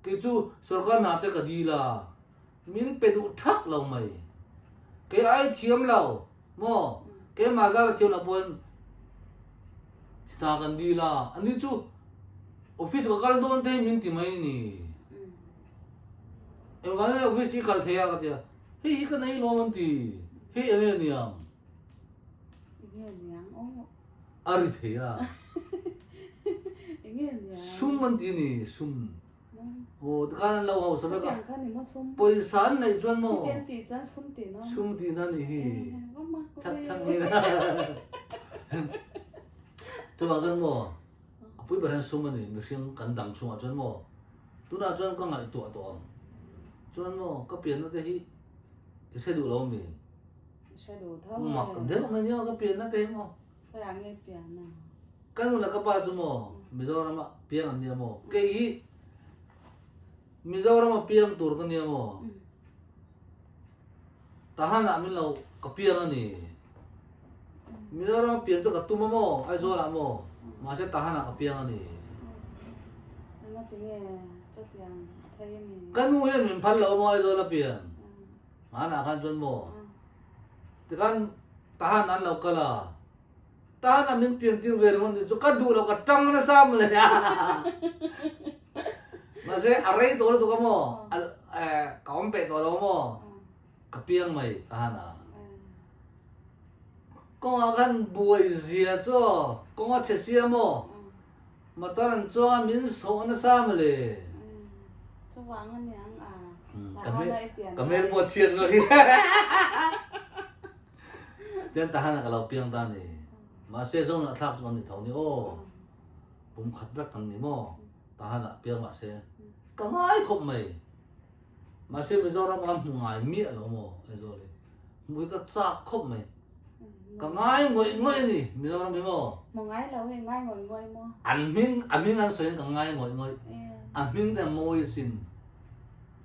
cái chú sở cái nào té cái đi là mình phải đủ thắc lòng mày cái ai chiếm lâu mò cái mà ra là chiếm là bên ta cần đi là anh đi chú office cái cái đó té mình thì mấy nè em cái này office cái thế à cái thế cái này lo mình thì thế này nè ari thế à sum mình thì nè sum cái lâu hậu sao cái bồi sản này chuyên mò sum thì nó nè thắc thắc như là cho bạn chuyên mò bồi bạn sum mình mình xem cần đầm chung chuyên mò tôi đã chuyên có ngày tuổi chuyên mò có biển nó thế sẽ đủ lâu mình mặc thế mà nhớ cái biển nó thế mà phải ăn cái biển nào cái là các bạn chú mò bây giờ nó mà biển ăn nhiều mò cái gì bây giờ nó mà biển tour cái nhiều mò tahan là mình lâu cái biển này bây giờ nó biển cho cái tôm mò ai cho làm mò mà sẽ tahan là cái biển này nó tiếng cho tiếng thấy mình cái nuôi mình phát lâu mà ai cho là biển mà nó ăn cho mò thì kan tahan an lo kala tahan amin pian tir ve ron jo ka du lo ka tang na sam le ya ma se array to to ka mo ka om pe to lo mo ka piang mai tahan a ko kan buai zia cho ko che sia mo ma taran cho min so na sam le cho vang anh nhang ka me po chien lo hi tiền tahan là cái lâu piang ta này mà xe giống là tháp cho này thầu này ô bùng khát rất thằng này mò tahan là piang mà xe cái ngay không mày mà xe bây giờ nó làm ngoài miệng rồi mò bây giờ này mũi cái chạc không mày cái ngay ngồi này bây giờ nó mới mò một ngay là ngay ngồi mò ăn miếng ăn sấy cái ngay ngồi ăn miếng thì môi xin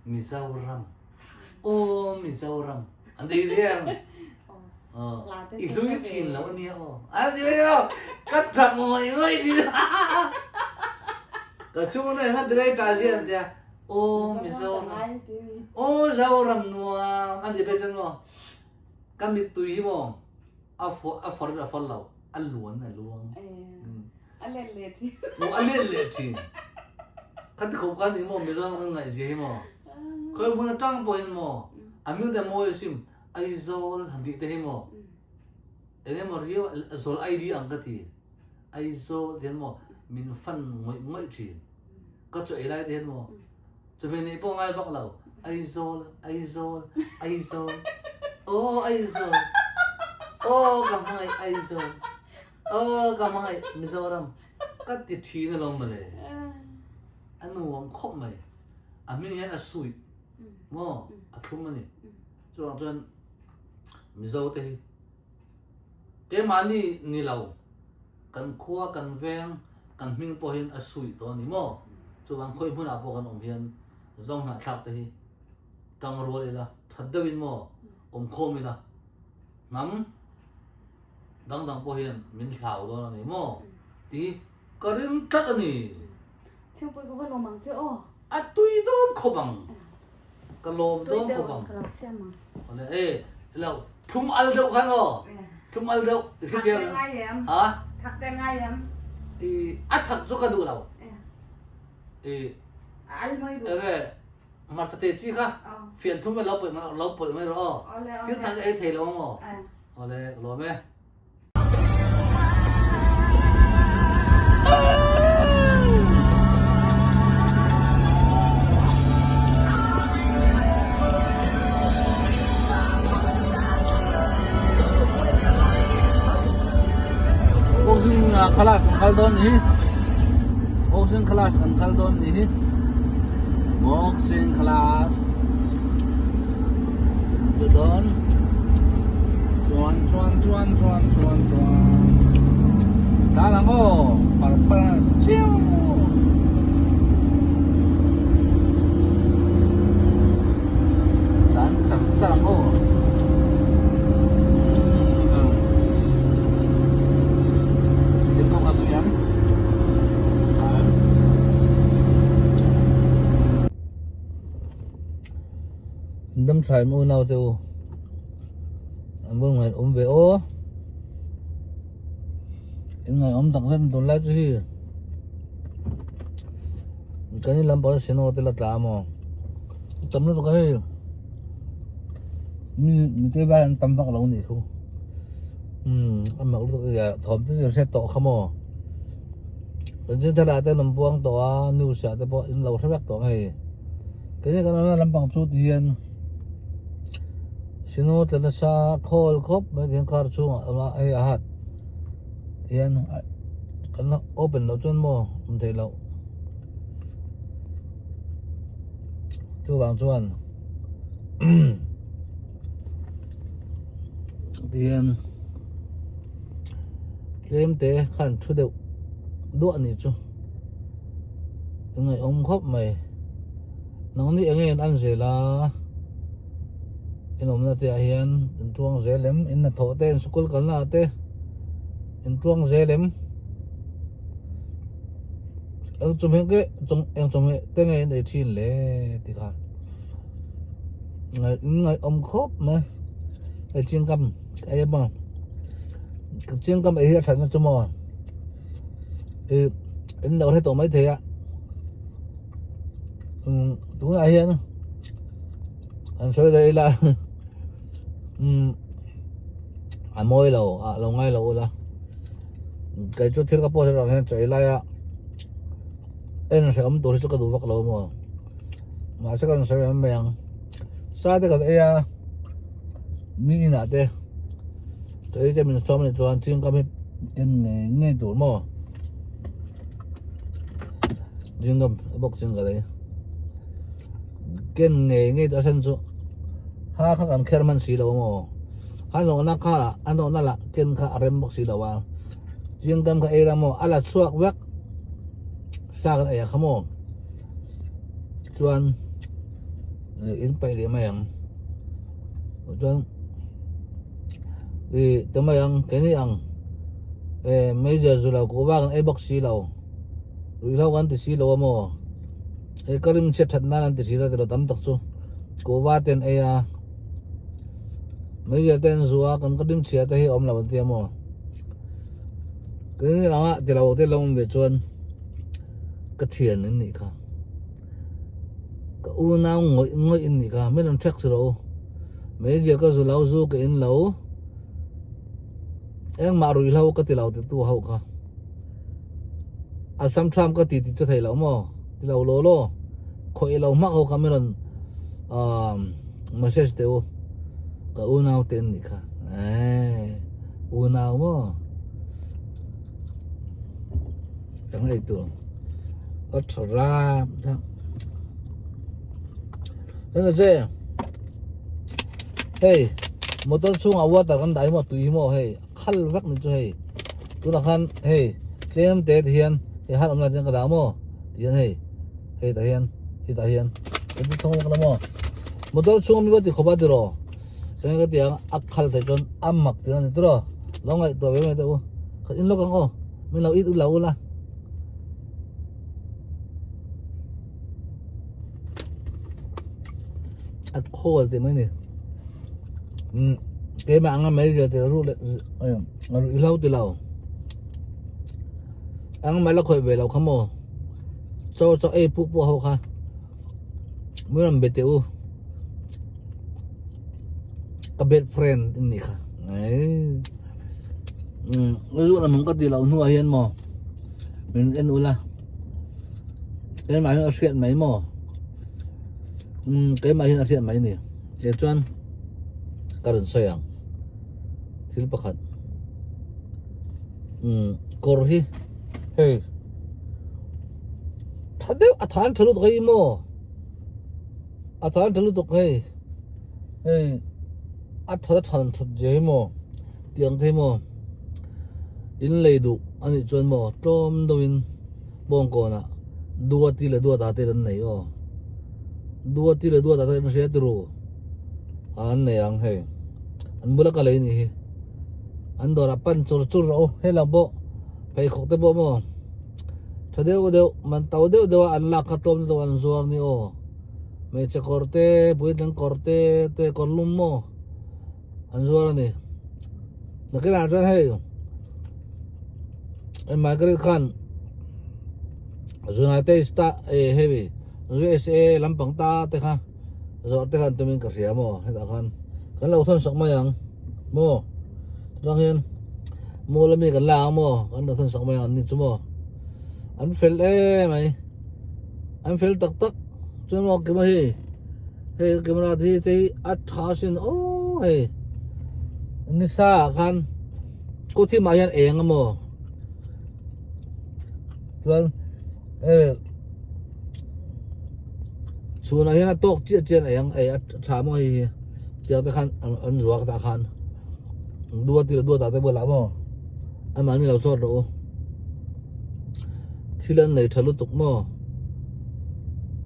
mì rau răm ô mì rau răm ăn đi đi em ít lúc chín là bao nhiêu anh thấy không cắt chặt mọi người đi cái chú này hết đây trả tiền thì ô mình rau răm nua anh đi bây giờ mà cái mít tùy hi mà phật là phật lâu ăn luôn anh lệ chứ anh lệ chứ cái không cái gì mà mình rau cái ngày gì mà cái muốn trăng bồi mà anh muốn đem mua sim ai zol handi thế mà em mà riêu zol ID ang cái gì ai zol thế mà mình phân ngồi chỉ có chỗ lại thế mà cho mình này bao ngày bắt đầu ai zol ô cảm ơn ai zol cảm ơn mình sao làm cái tiệt chi nó lòng mà này anh nuông khóc mày anh mình hiện là sweet mà không mà này cho nên mình giàu thế cái mà ni lâu cần khoa cần ven cần mình po hiện là sweet đó ni mà cho bạn khơi muốn áp cần ông hiện dòng hạt thạc thế tăng rồi là thật đấy mà ông khom mình là nắm đằng po hiện mình thảo đó ni mà thì cái rừng chắc anh chiang pui ko ba lo mang che o à tui đón khô bằng cái lồm tôi đón khô đều bằng ka la sia mang còn là ê là thum al đâu khăn rồi thum al đâu thì thak kia te ngai yam hả thak te ngai yam thì ắt thật cho cái đủ đâu thì al mai du cái mà thật tệ chi cả phiền thum lâu bự mới rồi ole phiền ole thằng ấy thấy lâu không à còn là lo mẹ boxing kelas Kaldon ni boxing kelas Kaldon ni boxing kelas Kaldon cuan dalam ko parang ciu dan sarang ko đâm phải mua nào tiêu ngày về ô ngày tặng lên tôi lấy chứ cái này làm bao nhiêu tiền là trả mà tấm nó cái mình tới bán tấm vác lâu này không ăn mặc lúc cái thòm tới sẽ to không mà còn trên thế là tới nằm buông to nhiều sợ tới bỏ in lâu sẽ bắt to này cái này nó làm bằng chút tiền xin lỗi tên là sa call cop mấy tiếng car chung là ai hát yên cái nó open lâu chân mò không thấy lâu chú bằng chuan tiền em té khăn chú đều đuộn gì chứ ngày ông khóc mày nó đi anh em ăn gì là in om na te hian in tuang zelem in na tho ten school kan la te in tuang zelem ang chum he ke chum he te ngai dei thin le ti kha ngai om khop ma ai chiang kam ai ba chiang kam ai than na chumo in đâu thấy tổ mấy thế ạ đúng là hiền anh nói đây là môi lẩu lẩu ngay lẩu là cái chỗ thiết cái bò rồi nên chạy lại ạ em sẽ ấm tối cho cái đồ vật lẩu mà sẽ còn sẽ làm bèn sao thế cái ấy mini nát thế tới cho mình cho mình cho anh chiên cơm em nghe chỗ mà chiên cơm bốc chiên cái đấy cái nghe tới sân chỗ ha khắc ăn khéo mình xí đâu mà hắn nói nó khá là anh nói nó là cái khá rem bốc xí đâu à riêng cơm cái ấy là mà ăn là suốt vắt sao cái ấy không mà chuan in phải để mày ăn chuan vì tụi mày ăn cái này ăn mấy giờ rồi là cô bác ăn ấy bốc xí đâu rồi lâu ăn thì xí đâu mà cái rim chết thật na ăn thì xí ra thì tắm tắc số cô bác tên ấy à mấy giờ tên rùa còn có điểm chia tới ông là vấn đề mà cái này là thì là một cái lông về chuan cái thiền này nị cả cái u nào ngồi in nị cả mấy lần check rồi mấy giờ có lâu dù cái in lâu em mà rồi lâu cái thì lâu thì tu hậu cả à sam cái tí cho thầy lâu mà thì lâu lố khôi lâu mắc hậu cả mấy lần mà sẽ tiêu cái u nào tên nị cả u nào mà chẳng hay tưởng ở trở ra thế là gì hey motor chung awa ta kan dai mo tui mo hey khal vak ni chu hey tu la khan hey tlem te hian he han om la jang ka da mo hian hey hey ta hian cái thong la mo motor chung mi ba ti khoba ti ro cái cái tiếng akhal te jon amak ti ni tro longai to ve me te u ka in lo kang o min lo it u la ăn khô thì mấy nè cái mà ăn mấy giờ thì rút lại rồi lâu từ lâu ăn mấy là khỏi về lâu không mò cho ai phụ phụ hậu ha mới làm bê tiêu cái best friend ini kah ấy ví dụ là mình có tiền là nuôi hiền mò mình ăn uống là cái máy nó chuyện mấy mò cái máy nó chuyện mấy nè cái chuyện karon sayang silpakat korhi hey thadeu athan thalu to kai mo athan thalu to kai hey atha than thad je mo tiang the mo in leidu ani chon mo tom doin bong ko na dua ti le dua ta te dan nei o dua ti le dua ta te no se tru an nei ang hey an bula ka lei ni hi an dora pan chur chur ro he la bo pai khok te bo mo thadeu deu man tau deu deu an la ka tom do an zuar ni o me che korte puitang korte te korlum mo an zuar ni na ke na he en Margaret Khan United States heavy USA lampang ta te kha rồi te khan tumin ka ria mo he ta khan kan lo thon sok ma yang mo rang hian mo la mi kan la mo kan lo thon sok ma yang ni chu mo an fel mai an fel tak tak chu mo ke ma hi he camera thi thi at thasin o he ni sa khan ko thi ma hian eng mo chuan chuna hian a tok chi chen eng tha mo hi tiang ta khan an zuak ta khan dua ta te bo la mo an ma ni lo so ro thilan nei thalu tuk mo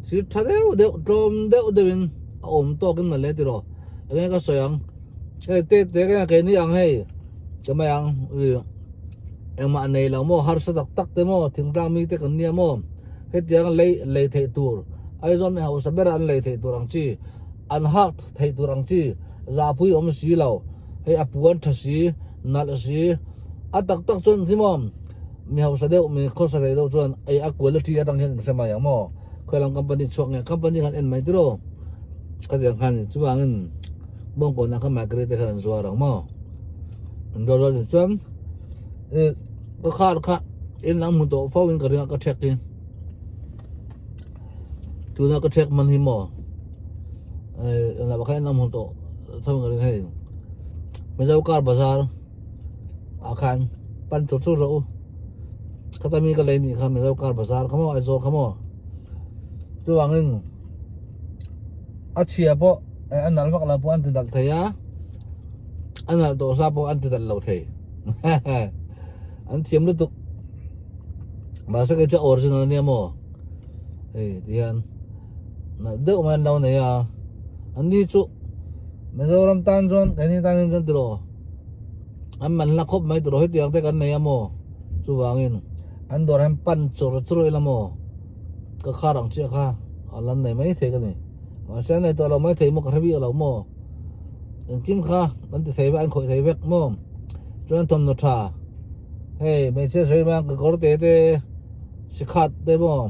si thadeu de tom deu devin om to kan ma le ti ro nge ka soyang te ke ni ang hei chama yang em mà này là mo har sa tak tak te mo thing tang mi te kan nia mo he tiang lei thei tur ai zom me hausa bera an lei thei tur ang chi an hak thei tur ang chi za pui om si lo he apuan thasi nal si a tak tak chon thi mom mi hausa deu mi khosa dei do chon ai a quality atang hen se ma yang mo khoilang company chuak nge company kan en mai tiro ka diang khan chuwangin bong ko na ka magre te khan zuarang mo ndo do chomก็คาดค่ะเอ็นน้ำมันโตฟ้าวินกระเรียงกระเทกดิตัวนั้นกระเทกมันหิมออะไรบ้างแค่น้ำมันโตทำกระเรียงให้ไม่ใช่การบาซาร์อาคารปั้นตัวเราเขาทำมีกันเลยนี่ครับไม่ใช่การบาซาร์เขาไม่ไอโซเขาไม่ตัววางนึงอาเชียพออันนั้นพวกเราพวกอันติดดักเทียอันนั้นตัวซาพวกอันติดดักเราเทียanh thiếm liên tục mà sao cái chợ original này mà thì anh là đỡ mà đâu này à anh đi chỗ bây giờ làm tan chọn cái này tan chọn từ đó anh mình là khóc mấy từ đó hết tiền tới cái này mà chú vàng anh đòi em pan chổi chổi làm mà cái khá rộng chưa khá lần này mấy thấy cái này mà sáng này tôi là mấy thấy một cái bị ở mà anh kim khá anh thấy anh khỏi thấy vết mà cho anh thầm nó thà hey mấy chiếc xe mang cái cổ tế tế xích khát tế bò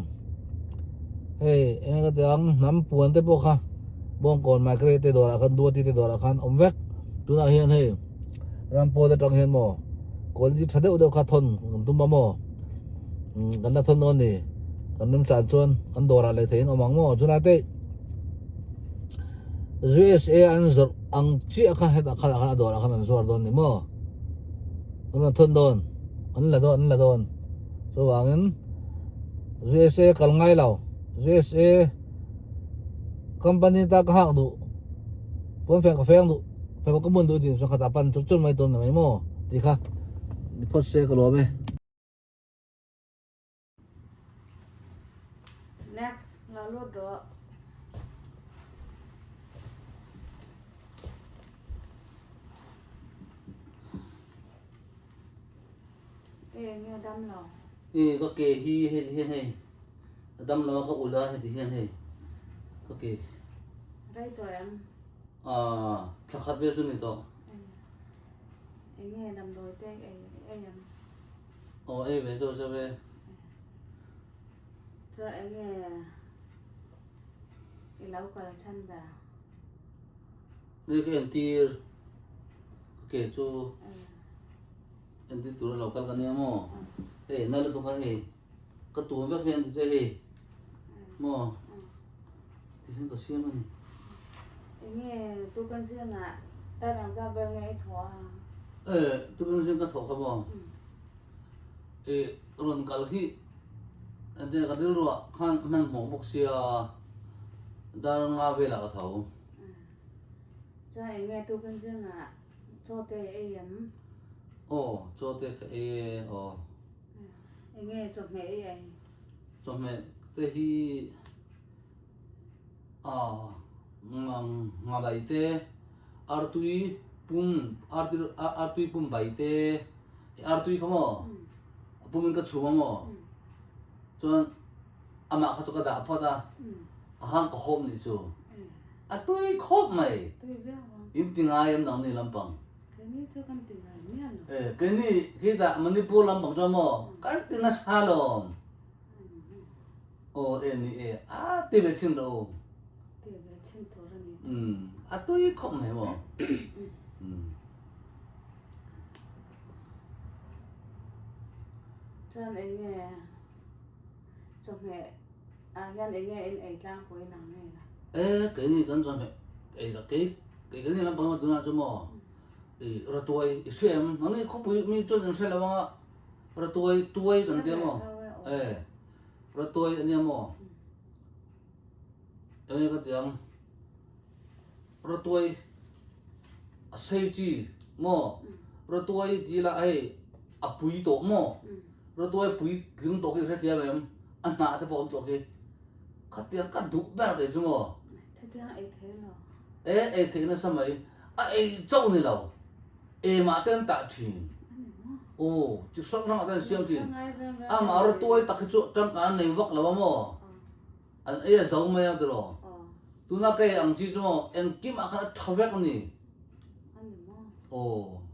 hey anh cái tiếng nắm buồn tế bò kha bông còn mai cái tế đồ là khăn đua tế đồ là khăn ống vét tu nào hiền hey ram po tế trong hiền mò còn gì thật đâu khát thôn tum bò mò cái là thôn non nè cái nấm sản chuan ăn đồ là lấy thấy nó mắng mò chỗ nào tế USA ăn rồi ăn chi khá hết khá đồ là khăn ăn rồi don nè mò nó là thôn don anh là don số vàng USA cần ngay lâu USA company ta có hàng đủ vẫn phải có phèn đủ phải có muốn đủ thì cho khát pan chút chút mấy tuần là mấy mò thì khác đi post xe cái lỗ呗next là lốt đó nghe đâm lòng có kề hi hay đâm là có ủi la hay thì hiền hay có kề đây tuổi em chắc khát biết chút này to anh nghe nằm đôi tay em ấy về cho về cho anh nghe cái lâu còn chân vào đây cái em tia kể cho em tia tụi nó lâu cái này mà nó là tụi cái tụi vắt hiện thì thế mà thì không có xem này anh nghe tôi con riêng ta đang ra về nghe thua tôi con riêng cái thọ không rồi cái khi anh thấy cái điều đó khăn mang một bốc xia đang ngã về là cái thầu cho anh nghe tôi con riêng cho tay em cho thế cái anh nghe chụp mẹ anh cho mẹ thế thì ngã bảy thế artui pum bảy thế artui không pumin cái chuông mà cho ama khát cái đạp phát à hàng có hộp này chứ tôi khóc mày tôi biết không in tiếng Ai em nói này làm bằng cái này cho con tiếng Ai nhá cái này khi ta Manipur làm bằng cho mà cái tiếng là sao lắm em này tiếp về chuyện đâu tiếp về chuyện thôi này tôi khóc mày mà cho anh nghe chụp mẹ hiện anh nghe anh ấy đang cuối năm này cái này cần cho mẹ cái này làm bằng mà tôi nói cho mà rồi tôi xem nó này không bị mi cho nên sẽ làm mà rồi tôi cần tiền mà rồi tôi anh em mà anh em cái tiếng rồi tôi xây chi mà rồi tôi chỉ là bùi tổ mà rồi tôi bùi tiếng tổ cái sẽ theo em anh nã thì bọn tổ cái tiếng cái đục bẹt cái chứ mà thế tiếng ấy thế nào thế nó sao mày châu này đâu mà tên tạ chìm chứ sắp nó tên xem chìm mà rồi tôi tắc cái chỗ trong cái này vắt là mà anh giống mày được rồi tôi nói cái anh chỉ cho em kiếm mà cái thao vét cái này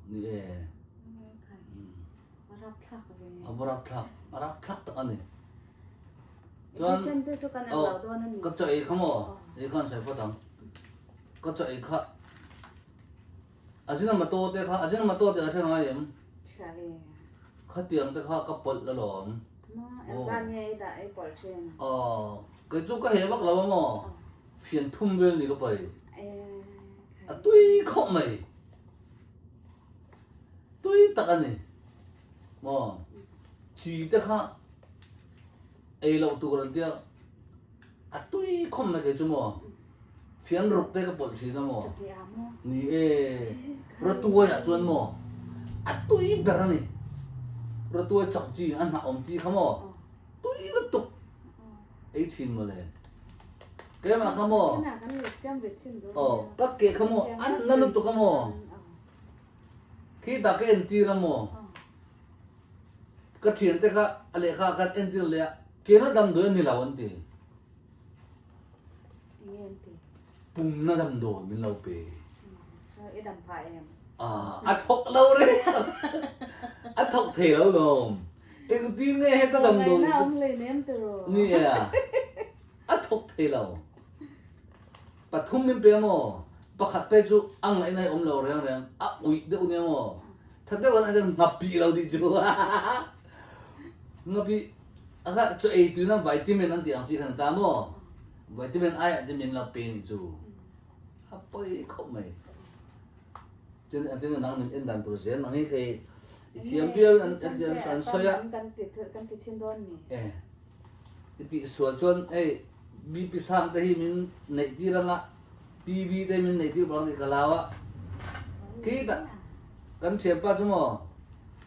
nè Arab thắc tắc anh này cho cái chỗ ấy không mà con sẽ phát động cái chỗ ấy khác mà to thế khác mà to thế khác ngay em khác tiếng thế khác cái bột là lỏng cái chỗ cái hệ bắc là mà phiền thum về gì cái vậy tôi không mày tôi tắc anh này mà chỉ thế khác lâu tu rồi tiếc tôi không mày cái chỗ mà phiền rục thế cái bột chỉ đó mà nè rồi tôi à chuẩn mà tôi bẻ này rồi tôi chọc chi ăn hạ ông chi không mà tôi nó tục ấy chín mà này cái mà không mà các cái không mà ăn nó tục không mà khi ta cái em chi là mà cái chuyện thế cả ale cả cái em chi là cái nó đâm đôi như là vấn đề bùng nó đâm đôi mình lâu bể cái đầm phải em thọc lâu đấy thọc thể lâu rồi em tin nghe hết cái đầm đôi ông lên em từ rồi nè thọc thể lâu bà thum mình bé mà bà khát bé chú ăn lại này ông lâu rồi ui đâu nè mà thật đấy còn anh ngập bị lâu đi chú ngập bị cho ấy tụi nó vitamin ăn tiếng gì thằng ta mà vitamin ai thì mình là bền chú bơi không mày cho nên anh nói mình đàn tổ chức nó cái chiếm biếng anh sản xuất á kan ti chin don mi ti sual chuan bp sang te hi min nei ti ranga tv te min nei ti bang ni kalawa ki ta kan chepa chumo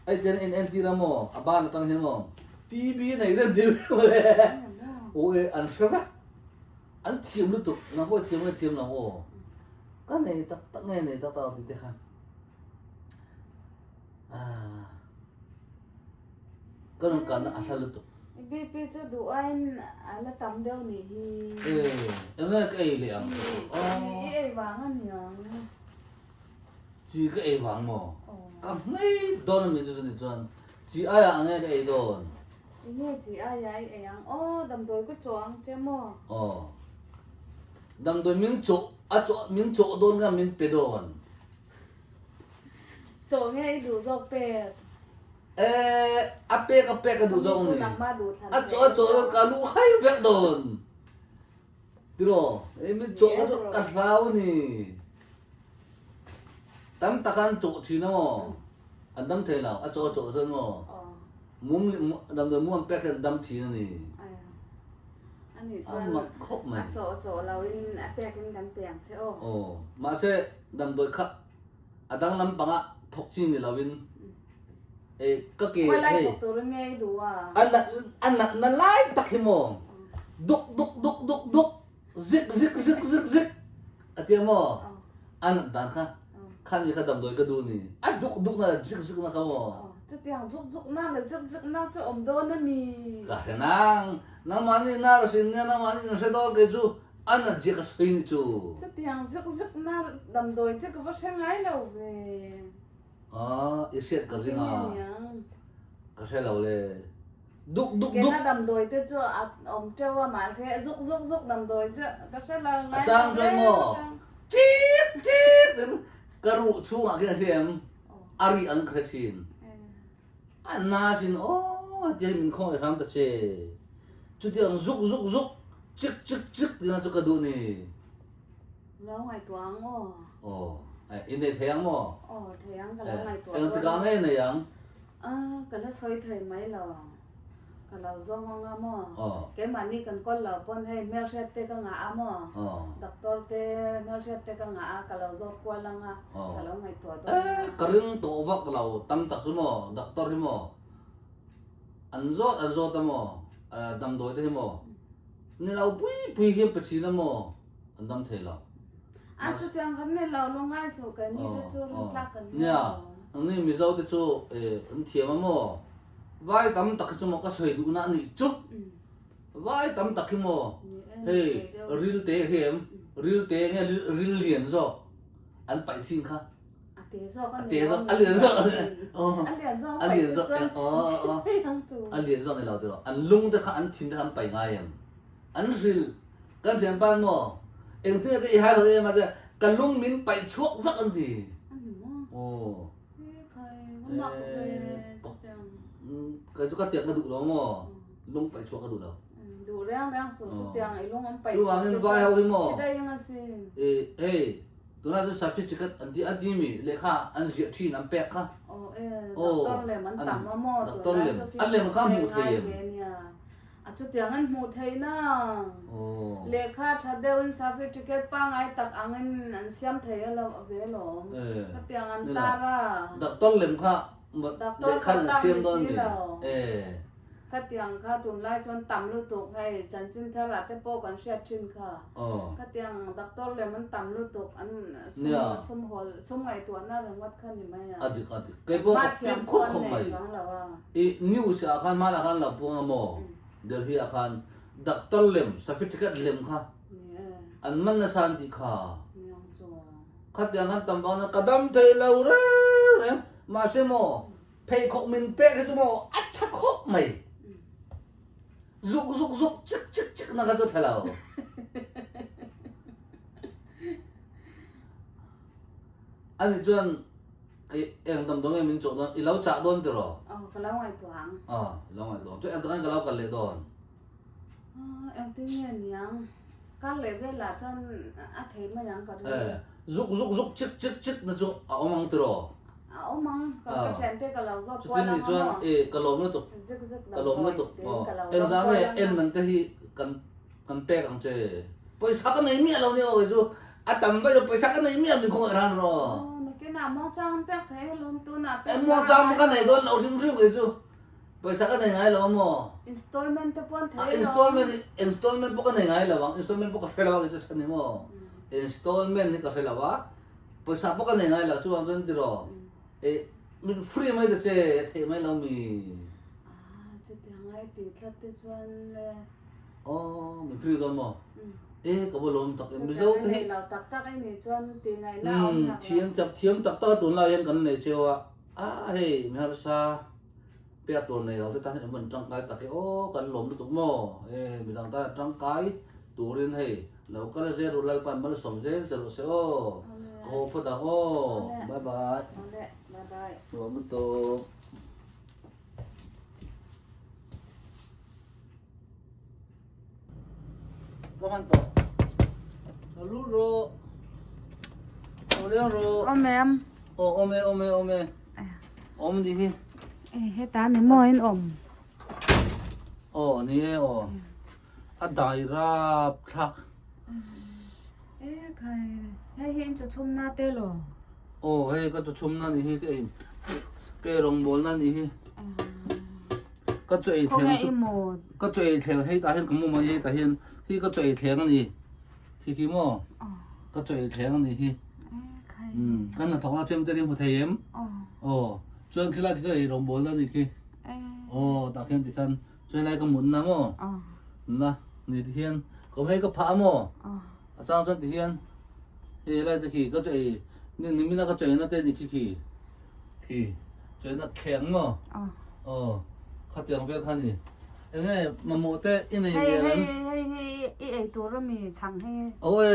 chen nmt ra mo aba na tang hin mo tv nei da diu an shaba an thiam lu tu na ho thiam na ho cái này tắc nghe này tao thì thế khác cái nó cần là sao được bi cho du anh là tắm đâu nè nghe cái liền chị ấy vàng anh nhỉ chỉ cái vàng mà ngay đó là mình cho nên chọn chỉ ai à nghe cái đó nghe chị ai ấy ăn đầm đôi có choáng chứ mà đầm đôi miếng chỗ đôn cái miếng bê đôn chỗ nghe đủ dọc bè apek cái đủ dòng này chỗ cả lũ hay vẹt đồn được mình chỗ cái rau này tắm takan chỗ chi nó anh đâm thế nào chỗ dân mà muốn đâm đôi muốn apek cái đâm chi này anh ấy cho chỗ là in apek cái đâm bèn chứ mà sẽ đâm đôi khắc đang làm bằng á thọc chi này là in cái quay lại phục tụi nghe đủ à anh nó lại tắc hiểm mồ đục zig tiêm mồ anh đàn khăn như cái đầm đôi cái đu này đục là zig nó không mồ chứ tiếng rục na là rục na chứ đô nó mì cái năng nó mà đi na rồi xin nó mà đi nó sẽ đo cái chú anh là chỉ cái xin chú chứ tiếng rục na đầm đôi chứ có phát ngay đâu về iset cái gì à cái xe lâu lệ đục cái nó đầm đôi chứ ông treo mà sẽ rục đầm đôi chứ cái xe là ngay trang cho mò chít cái rượu chú mà cái xem ari ăn cái xin anh na xin thì mình không phải làm được chứ chú tiếng rục chích thì nó cho cái đồ này lâu ngày tuang in đây thấy mà thấy ăn cái lâu ngày tuang em tự cảm thấy này ăn cái nó xoay thời mấy là cái là do ngon mà cái mà ni cần con là con hay mèo xét tê cái ngã mà doctor tê mèo xét tê cái ngã cái là do qua lăng cái lâu ngày tuang cái rừng tổ vắc là tâm tắc số mà doctor thì mà anh rốt tâm mà đâm đôi thế mà nên là bui hiệp bạch chi mà anh đâm thế là chú tiếng khăn này là nó ngay số cái này để cho nó lắc cái này anh này mình giàu để cho anh thiệp mà vai tắm tắc cho một cái sợi đủ nãy nị chút vai tắm tắc mà hey real tế hiểm real tế nghe real liền rồi anh phải xin khá tế do anh liền rồi anh liền rồi này là được anh lung được anh xin được anh phải ngay em anh real cái chuyện ban mà em thấy cái hai người mà cái lung mình phải chuốc vắt anh gì cái chỗ cái tiệc nó đủ đó mà lung phải chuốc cái đủ đâu đủ đang số chút tiền ấy lung anh phải chuốc anh vai hao mà chỉ đây anh xin tụi nó sẽ chỉ cái anh đi mi lệ kha anh dễ thi nắm bẹt kha doctor lem anh tắm mà mò doctor lem anh lem có một thời chút tiếng anh một thời na lệ kha thật đều anh certificate pa ngay tắc anh xem thấy là về lo cái tiếng anh ta ra doctor lem kha lệ kha là xem đó đi cái tiếng kha tụi lại chọn tắm lưu tục hay chân chân theo là cái bộ còn xét trên kha cái tiếng doctor lem anh tắm lưu tục anh sum ngày tuần na rồi mất khăn thì mày cái bộ cái phim khúc không mày news sẽ akan mà akan là buông mò được hi akan doctor lem certificate lem kha anh man là santi kha cái tiếng anh tắm bao nó kadam thấy lâu rồi mà xem mò pay khóc mình pay cái chỗ mò ắt thắc khóc mày rục chích nó cái chỗ thay lâu anh chọn em tầm đó mình chọn đó lâu chả đón được rồi cái lâu ngày tuang lâu ngày tuang cho em tụi anh cái lâu cái lệ đón em tự nhiên nhang các lệ về là cho thấy mà nhang có được rục chích nó chỗ ông mang từ rồi ông mang cái chuyện thế cái lâu do qua là cho cái lâu nó tụ cái lâu nó tụ em ra về em mình thấy cần pe càng chơi bây giờ cái này miệng lâu nhiều rồi chú tầm bây giờ bây giờ cái này miệng mình không phải làm rồi cái nào mua trang pe thấy luôn tu nào em mua trang cái này luôn lâu xíu rồi chú bây giờ cái này ngay là mà installment thì vẫn thấy installment bộ cái này ngay là vâng installment bộ cái phải là vâng cái chỗ này mà installment thì cái phải là vâng bây giờ bộ cái này ngay là chú anh dân thì rồi mình free mấy cái chơi thì mấy lâu mình chứ tiếng ให้ตีทัดที่ชวนเลย อ๋อมันฟรีกันมั้งเอ๊ะก็บ่ลมตักเอ็มไม่ จะ เจ้า ให้ เฮ้ เราตักตักไอ้นี่ชวนตีไงเล่าเนี่ย เทียมจับเทียมตักตาตุนเราเห็นกันในเจ้าเฮ้ยมีฮาร์ซาเปียตัวในเราที่ตั้งเหมือนจังไกตักโอ้กันลมตุกหม้อมีต่างตาจังไกตัวเรียนให้เราก็เลยรู้แล้วปันมันสมเจจะรู้เสียโอ้โคพุทธะโอ้บายบาย เอาละบ๊ายบาย ตัวมันโตก็มันโตเรารู้รู้เราเรียนรู้ โอ้แม่ม โอ้โอเมอมดีที่ ให้ตาในหม้อให้อม โอ้นี่โอ้อันใดรับทัก ใครให้เห็นจะชุ่มหน้าเต้หรอ โอ้เฮ้ยก็จะชุ่มนั่นนี่เกลงบอลนั่นนี่ก็จะไอ เขา เทียง ไงอีโมด ก็จะไอเทียงให้ตาเห็นกับมุมมาให้ตาเห็นที่ก็จะไอเทียงนี่ที่กี่โมก็จะไอเทียงนี่ที่ ใคร กันน่ะท้องเราเชื่อมจะเรียนหัวเทียมโอ้จนคือไรที่ก็ไอลงบอลนั่นนี่ที่โอ้ตาเห็นที่กันช่วยไรก็หมุนนะโมนะนี่ที่เห็นก็ให้ก็พาโมอาจารย์จนที่เห็นเฮ้ยไรจะขี่ก็จะไอนี่มีน่าก็จะไอน่าเต้นนี่ขี่จะไอน่าแข็งโมข้าเตียงเวทขันนี่ยังไงมาโมเตอินใน ให้ เรื่อง ไอตัวเรามีช่างให้ โอ้ย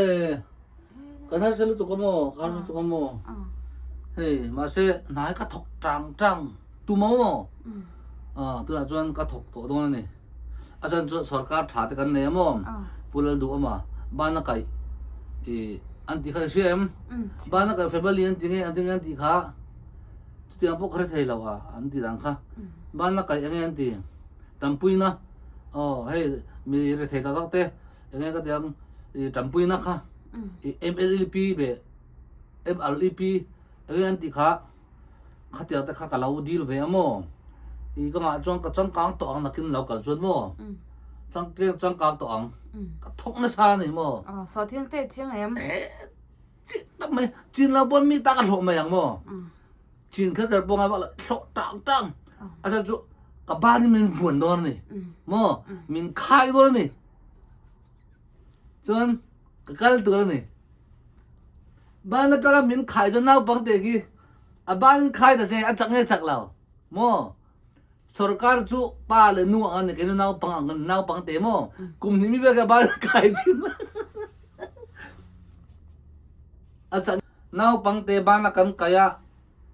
กันท่านเสลุตุกโมกันตุกโมเฮ้ยมาเสนายก็ถกจังตูโมตัวนั้นจวนก็ถกตัวตรงนั้นนี่อาจารย์สรการถาดกันเนี่ยโมพูดแล้วดูมาบ้านนักไก่อันที่เขาเชื่อมบ้านนักไก่เฟเบอร์ลีอันที่ไงอันที่งั้นที่ข้าที่อันพวกเขาเทแล้วอันที่ดังข้าบ้านนักไก่ยังไงอันที่ตัมปุยนะเฮ้ยมีเรื่องเทตาตักเตยังไงก็ยังตัมปุยนะข้าMLP เบ MLP ยังไงอันที่ข้าเตียงแต่ข้ากับเราดีลเวียโมก็มาจ้องกับจ้องกลางตัวนักกินเรากับชวนโมจ้องเกี่ยวจ้องกลางตัวก็ทุกนักซานี่โมสอดเที่ยงเต้เที่ยงแอมทำไมจีนเราบนมีตากันหลงมาอย่างโมจีนแค่เกิดปงอะไรบ้างละโลจังอาจจะจุกับบ้านนี่มันฝุ่นตัวนี่โมมันคายตัวนี่จนก็การตัวนี่บ้านนั้นก็มันคายจนน่าบังเตกี้บ้านคายแต่เสียจังเงี้ยจักเราโมสรการจุป้าเลยนัวอันนี้ก็น่าบังเตโมกุมนี่มีแบบบ้านคายจริงอาจารย์น่าบังเตบ้านนักกันกาย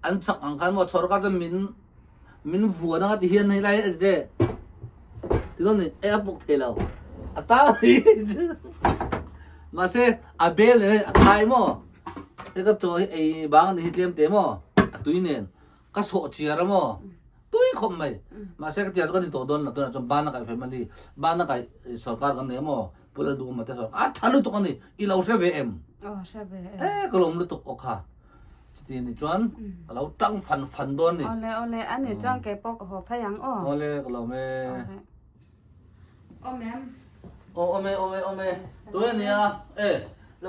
อันสักอันกันว่าสรการจะมินวัวนะครับที่เห็นให้ไรเจ๊ที่ตรงนี้บุกเทลเอาตาดิมาเสอาเบลเลยไทยมั้งก็จอยบางที่เตรียมเต็มมั้งตุยเนี่ยก็โสดเชียร์มั้งตุยคมไหมมาเสก็เดี๋ยวก็ที่ตัวโดนตัวนั้นจนบ้านนักไอ้แฟมิลี่บ้านนักไอ้สรการกันเนี่ยมั้งพูดแล้วดูมาแต่สรการทันลุตัวกันนี่อีเราเชื่อ VM ใช่ไหมก็ลงลุตุกออกค่ะทีนี้จวนเราตั้งฟันโดนนี่เอาเลยอันนี้จ้างแกปอกหัวพยังเอาเลยก็เราไม่แม่โอ้เมตัวนี้เรา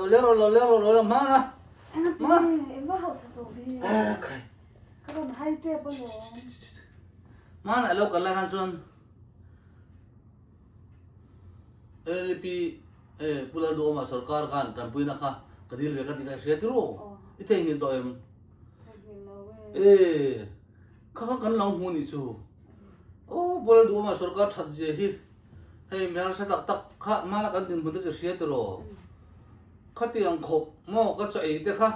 มานะมาว่าเขาสตูดิก็ต้องให้เจ็บปะมาไหนเรากันแล้วกันจวนปีพูดแล้วดูมาสรการกันทำปุยนะคะกระดิ่งเวกันที่ไหนเสียที่รู้อีเท่านี้ตัวข้ากันลองหูนี่ชูโอ้พูดแล้วดูมาสรการทัดเจฮีเฮ้ยแม่เราสักตักข้ามาแล้วกันดึงบุญจะเสียที่รู้ข้าที่ยังขบโม่ก็จะเอเตค่ะ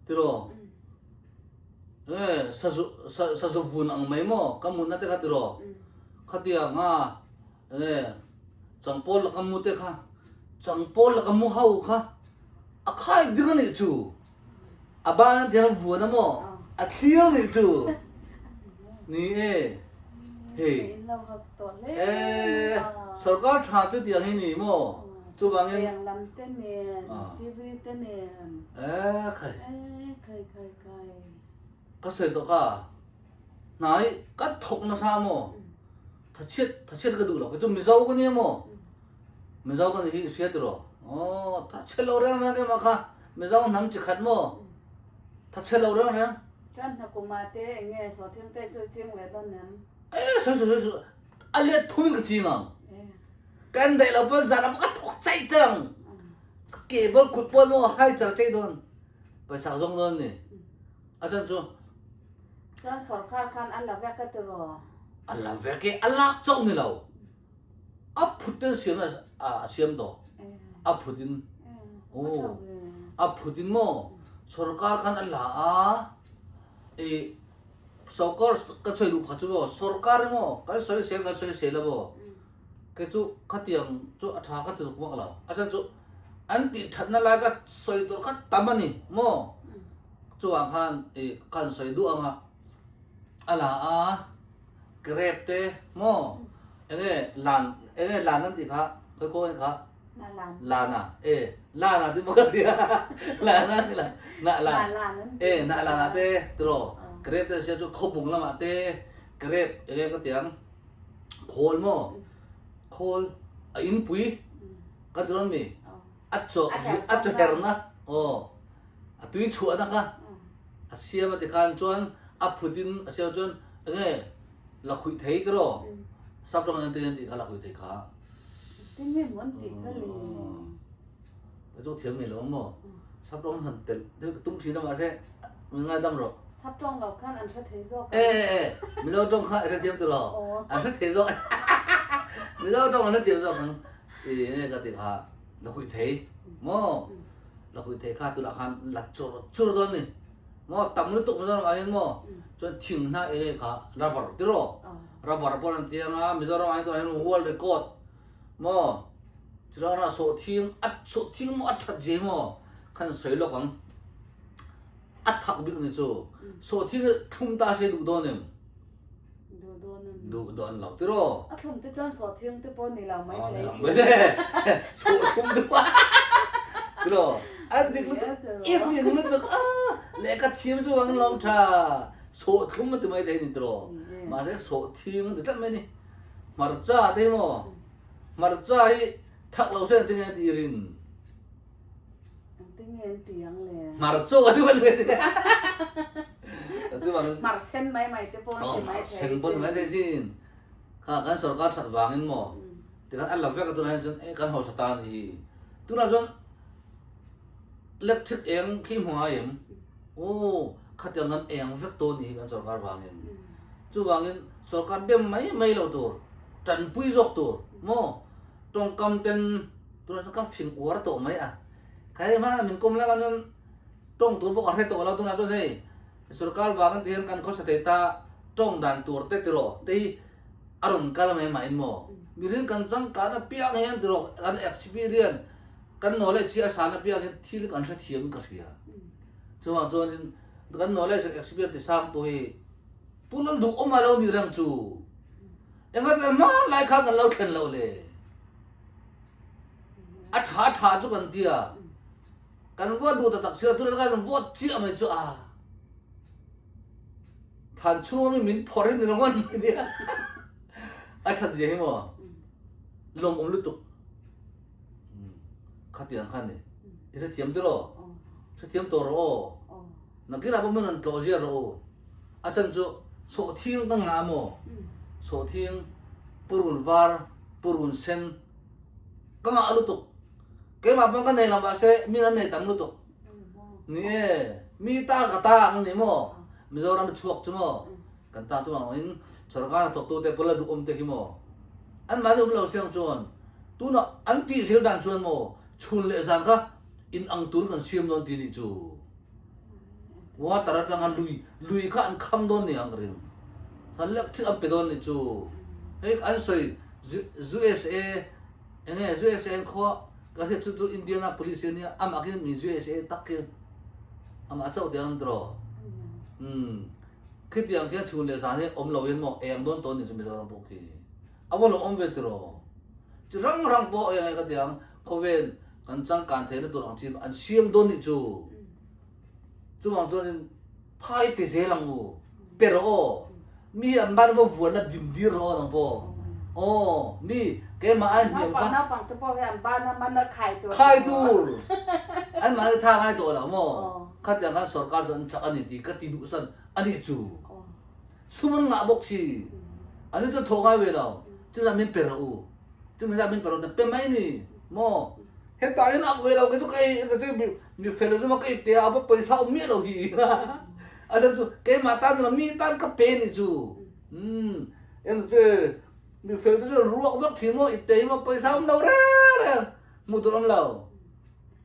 ที่รู้สับบุญอังไม่โม่ก็มุนนั่นเตค่ะที่รู้ข้าที่ยังจังปอลแล้วก็มุเตค่ะจังปอลแล้วก็มุเฮาค่ะข้าอีกดึงนี่ชูบ้านที่เราบัวนะโม่เที่ยวนี่ชูนี่เฮ้สรการชาติเดียงให้นี่โม่จูบางเงี้ยลำเต้นเนี่ยทีวีเต้นเนี่ยใครก็เสร็จตัวก็ไหนก็ถกนะซาโม่ถ้าเช็ดก็ดูหรอกก็จะไม่เจ้ากันเนี่ยโม่ไม่เจ้ากันที่เสียตัวถ้าเช็ดเราเรื่องนั้นเนี่ยมาค่ะไม่เจ้าน้ำจิขัดโม่ถ้าเช็ดเราเรื่องนี้จนถ้ากูมาเตะเงี้ยสอดทิ้งเตะช่วยจิ้มไว้ตอนนั้นสวย อันเลี้ยทุ่มก็จริงอ่ะกันได้เราเป็นสารพัดทุกใจจังเก็บบอลขุดบอลมั่วให้จังใจโดนไปสาวจงโดนนี่อาจารย์จู จนสรการคันอันละแวกก็ตัว อัลลาเวกอัลลาจงนี่เราอับพุดดินเสียงเสียงต่ออับพุดินโอ้อับพุดินมั่วสรการคันอัลลาสกอร์ก็ช่วยดูพัชบ่สรการมั่วก็ช่วยเสียงก็ช่วยเสียแล้วบ่ก็จูขัดยังจูอัฐาขัดตัวพวกเราอาจารย์จูอันที่ทันนั่นแหละก็ช่วยตัวขัดตามมันนี่มั่วจูอ่างคันคันช่วยดูอ่ะอัลลาเกรบเต้โม่ลานนั่นดิค่ะก็โก้ค่ะลานาลานาที่มันก็เดียลานาที่ละน่ะลาน่ะลานาเต้ตรอเกรบเต้เสียจุขบุงละมาเต้เกรบก็เตียงโคลโม่โคลอินปุยก็ตรอนมีอัจฉเฮร์นะโอ้ตุยชัวนะคะเสียมาติการจวนอัพพุดินเสียจวนลักหุยเทยก็รอสับตรงนั้นเตียนตีก็ลักหุยเทยค่ะที่นี่เหมือนตีก็เลยแล้วจุดเทียมไม่รู้มั้งสับตรงนั้นเตียนที่ตุ้มชีน้ำมาเซ่มึงง่ายดำหรอสับตรงเราขั้นอันชัดเทโซไม่รู้ตรงข้าเทียมตัวหรออันชัดเทโซไม่รู้ตรงอันชัดเทียมตัวนั้นนี่ก็ตีค่ะลักหุยเทยมั้งลักหุยเทยค่ะตัวละคันลักจุดตัวนี้มั้งตั้มนึกตุกมันจะมาเห็นมั้งจนทิ้งหน้าค่ะรับบัตรตีรอรับบัตรพอนั่นเตียงมิจฉาเราไอ้ตัวเห็นวัวเลยกดมั้งจะเราหน้าโสทิ้งมั้งอัดทัดเจมั้งขันสวยหรอกมั้งอัดทักบิ๊กนี่จู่โสทิ้งทุ่มตาเสียดูโดนเนี่ยดูโดนเราตีรอทุ่มที่จนโสทิ้งที่ปนนี่เราไม่ได้โสทุ่มตัวตีรออันนี้ก็อีกอย่างนึงตัวเล็กก็ทีมจู่วังลองชาโสทุ่มมันตัวไม่ได้นี่ตีรอมาได้โสทิ้งเดี๋ยวทำไมนี่มาร์จ้าได้มั้งมาร์จ้าให้ทักเราเส้นตีเงี้ยตีรินตีเงี้ยตียังเลยมาร์จ้าที่มันเลยที่มันมาร์เซนไม่ที่ปนที่ไม่เซนปนไม่ได้สิข้ากันสรการสัตว์วางเงินมั้งแต่กันอันหลังเฟกตัวนั้นจนกันหัวสตาร์นี่ตัวนั้นจนเล็กชิดเองขี้หัวเองโอ้ขัดยังกันเองเฟกตัวนี้กันสรการวางเงินจู่วางเงินสรการเดิมไม่เราตัวจันปุยจกตัวมั้งตรงกำเต็นตัวนั้นก็ฟิงอัวตัวไหมอ่ะใครมาหนึ่งกลมแล้วกันตรงตัวพวกอะไรตัวเราตัวนั้นตัวนี้สรการวางเงินเตียนกันเขาสเตต้าตรงดันตัวเตติโรที่อารมณ์กันไม่มาอินมั้งมีเรื่องกันจังการเปียกเงี้ยติโรกันเอ็กซ์เพรียนกันโนเลชีอาสาเปียกเงี้ยที่เรื่องกันเสียมันก็เสียจู่ว่าจู่นี่กันโนเลชีเอ็กซ์เพรียนที่สร้างตัวปุ่นเราดูออกมาเรามีเรื่องจู่ยังไงแต่มาไล่ข้างกันเราเข็นเราเลยอัฐาจู่กันเดียกันว่าดูแต่ตักเสือตัวนั้นกันว่าเจี๊ยบไม่จู่ท่านช่วงนี้มิ้นพอเรื่องนี้เราว่าเนี่ยอัฐาเจี๊ยบมั้งลงองค์ลุตุขัดยังขันนี่อีสักเทียมตัวรอสักเทียมตัวรอนักกีฬาพวกมันตัวเจียรออาจารย์จู่โสทิ้งตั้งงามอ่ะโสทิ้งปูรุนวาร์ปูรุนเซนก็งาลุตุกเกี่ยวกับมันในลำบากเสมีอันไหนตั้งลุตุกนี่มีตากระตาอันนี้มั้งมิจฉาเราไม่ช่วยจุ๊มั้งกันตาตัวนั้นสรการตกตัวเด็กพลดูอมเตกิมั้งอันมาดูเราเสียงจวนตัวน่ะอันที่เสียงดังจวนมั้งชุนเลสังก็อินอังตุนกันเสียงโดนตีนี่จู่ว่าตระจังกันลุยก็อันคำโดนนี่อังกฤษท่านเล็กที่อันเป็นโดนนี่จู่เฮ้ยอันสวย USA เนี่ย USA เขาก็เรียกจุดอินเดียนา police เนี่ยอามากินมี USA ตักกินอามาเจ้าเดียนตรอคิดอย่างแค่ชุนเลยสารเนี่ยอมเราเห็นหมอกเอ็มโดนตัวนี่จะไม่ต้องบอกที่เอาว่าเราอมเวทรอจะรังโปยังไงก็เดียงเขาเวนกันจังการเทนตัวหลังจีนอันเสียมโดนนี่จู่จู่บางตัวนี่พายไปเสียหลังอูเปรโอมีอันบ้านว่าวัวน่ะดิมดีรอหลังโปโอ้นี่แกมาอันเดียวกันน้าปังที่พ่อให้อันบ้านมันน่ะขายตัวอันมาได้ท่าขายตัวแล้วมั้งขัดอย่างกันสรการจนจักอันนี้ดีก็ตีดุสันอันนี้จู่สมันงาบอกชีอันนี้จะโทรให้เวลา chứ là mình bèn u chứ mình ra mình bèn được bèn mấy nè mò hiện tại nó về đâu cái chỗ cái mình phải là cái tiền à bây giờ ông biết đâu gì à chứ cái mà tan là mi tan cái bèn này chú em chứ mình phải là ruộng vắt thì mà ít tiền mà bây giờ ông đâu ra mua tụi ông lâu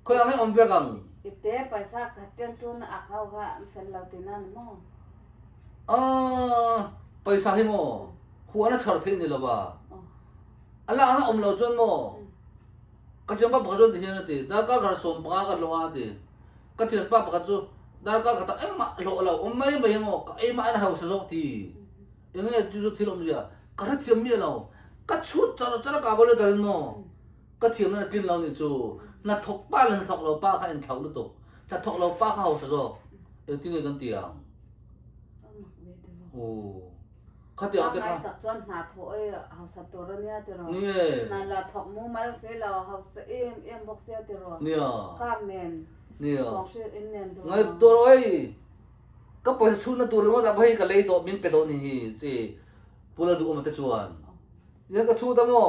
coi ông ấy ông về gần ite paisa khaten tu na akhau ha fel lau tinan mo paisa hi mo huana chhar the ni lova ala ana om lo chon mo ka chen pa ba chon thi na ti da ka gar som pa ka lo a ti ka chen pa ba chu da ka ta em ma lo lo om mai ba mo ka em ma na ha so ti ene ju ju thi lo ya ka ra thiam mi lo ka chu cha cha ka bo le da no ka thiam na tin lo ni chu na thok pa là thok lo pa kha in thau lu to na thok lo pa kha ho so e tin ngai kan tiang o kha tiang te kha tak chon na tho e hau sa to ro nia te ro ni na la thok mu mal se la hau se em bok se te ro ni ka men ni bok se in nen do ngai to roi ka pa chu na to ro da bhai ka lei to min pe do ni hi ti pula du ma te chuan ya ka chu da mo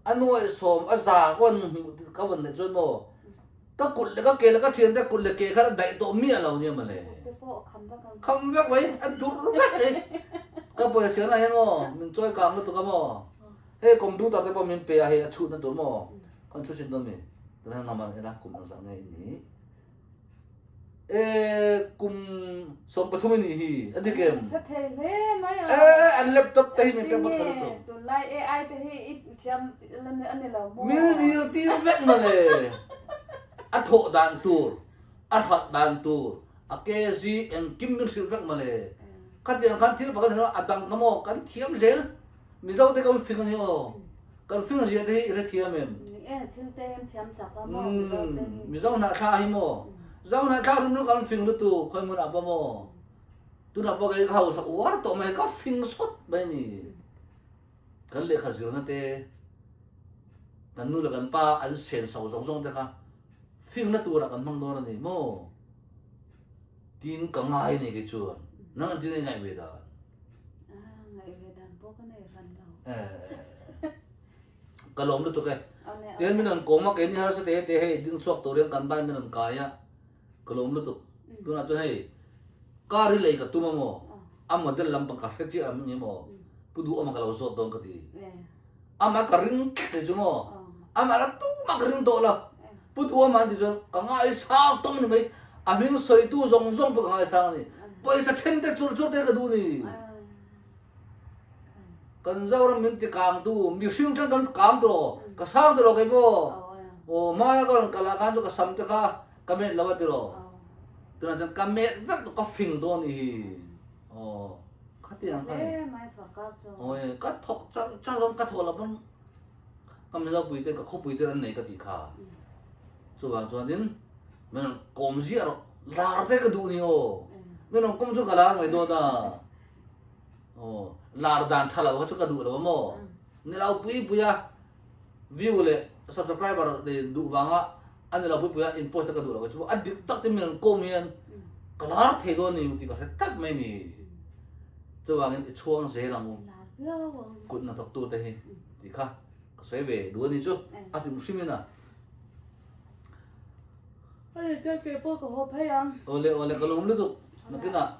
anu ai som a za kon ka ban ne chon mo ka kul le ka ke le ka chen da kul le ke kha dai to mi alo ni ma le te po kam không biết vậy anh thua rất đấy các bây giờ này mo mình chơi càng nó tụi cái mo hey cùng đu tao cái bọn mình bè hay chụp nó tụi mo con chụp xin tụi mình tụi nó nằm ở đây cùng nó sang này nhỉ ê cùng sống bắt thùng này hi anh đi kèm se the le mai ê anh laptop tay mình cái bắt thùng đó tu lai ai te hi cham lan an la mo mình gì rồi tiêu vét mà nè anh thọ đàn tour anh hoạt đàn tour cái gì anh kim mình siêu vét mà nè kan dia kan til bagan ha adang kamo kan thiam zel mi zau te kam film ni o kan film ji te re thiam em e til te em thiam chak mo zau te mi zau na tha hi mo zau na tha rum kan film lu tu khoi mun apa mo tu na ba ga hau sa war to mai ka film sot bai ni kan le kha zir na te kan nu la kan pa an sen sau zong zong te kha film na tu ra kan mang do na ni mo tin ka ngai ni ke chuan nó đi ngay về đó ngày về đàn bố cái này rần đầu cái lồng đó tụi cái tiền mình còn có mà cái này sẽ thế hay đừng suốt tối đêm căn bản mình cái á cái lồng đó tụi nó cho hay cá đi lấy cái tụi mà mà đến làm bằng cái gì mà như mà bữa đó mà cái lồng suốt đông cái gì mà cái ring cái chứ mà là tụi mà cái ring đó là bữa đó mà đi cho cái ngày sau tụi mình mới mình soi tu rong rong bữa ngày sau này bây giờ thêm cái chút chút cái đồ này cần giàu là mình thì càng tu mình sinh trong cái càng tu cái sáng tu cái bộ mà nó còn cái là cái cái sắm cái cái mẹ làm cái đó từ đó cái mẹ rất có phình đó này cái tiền cái cái thọc chắc giống cái thọ là vẫn cái mình giao bùi tên cái khúc bùi tên này cái gì cả cho nên mình còn gì rồi là cái đồ này mình không có chút cái nào mà đồ na là đàn thà là có chút cái đồ đó mà nên là bùi bùi à view le subscriber để đủ vàng á anh là bùi bùi à import cái đồ đó chứ anh được tắt thì mình có miền cái là thế đó này thì có thể tắt mấy này cho vàng cái chuông dễ lắm cụt nó tóc tu thế thì khác sẽ về đuổi đi chứ anh thì muốn xin à ơi chơi cái bộ của họ phải không ole cái lồng nước nó cái nào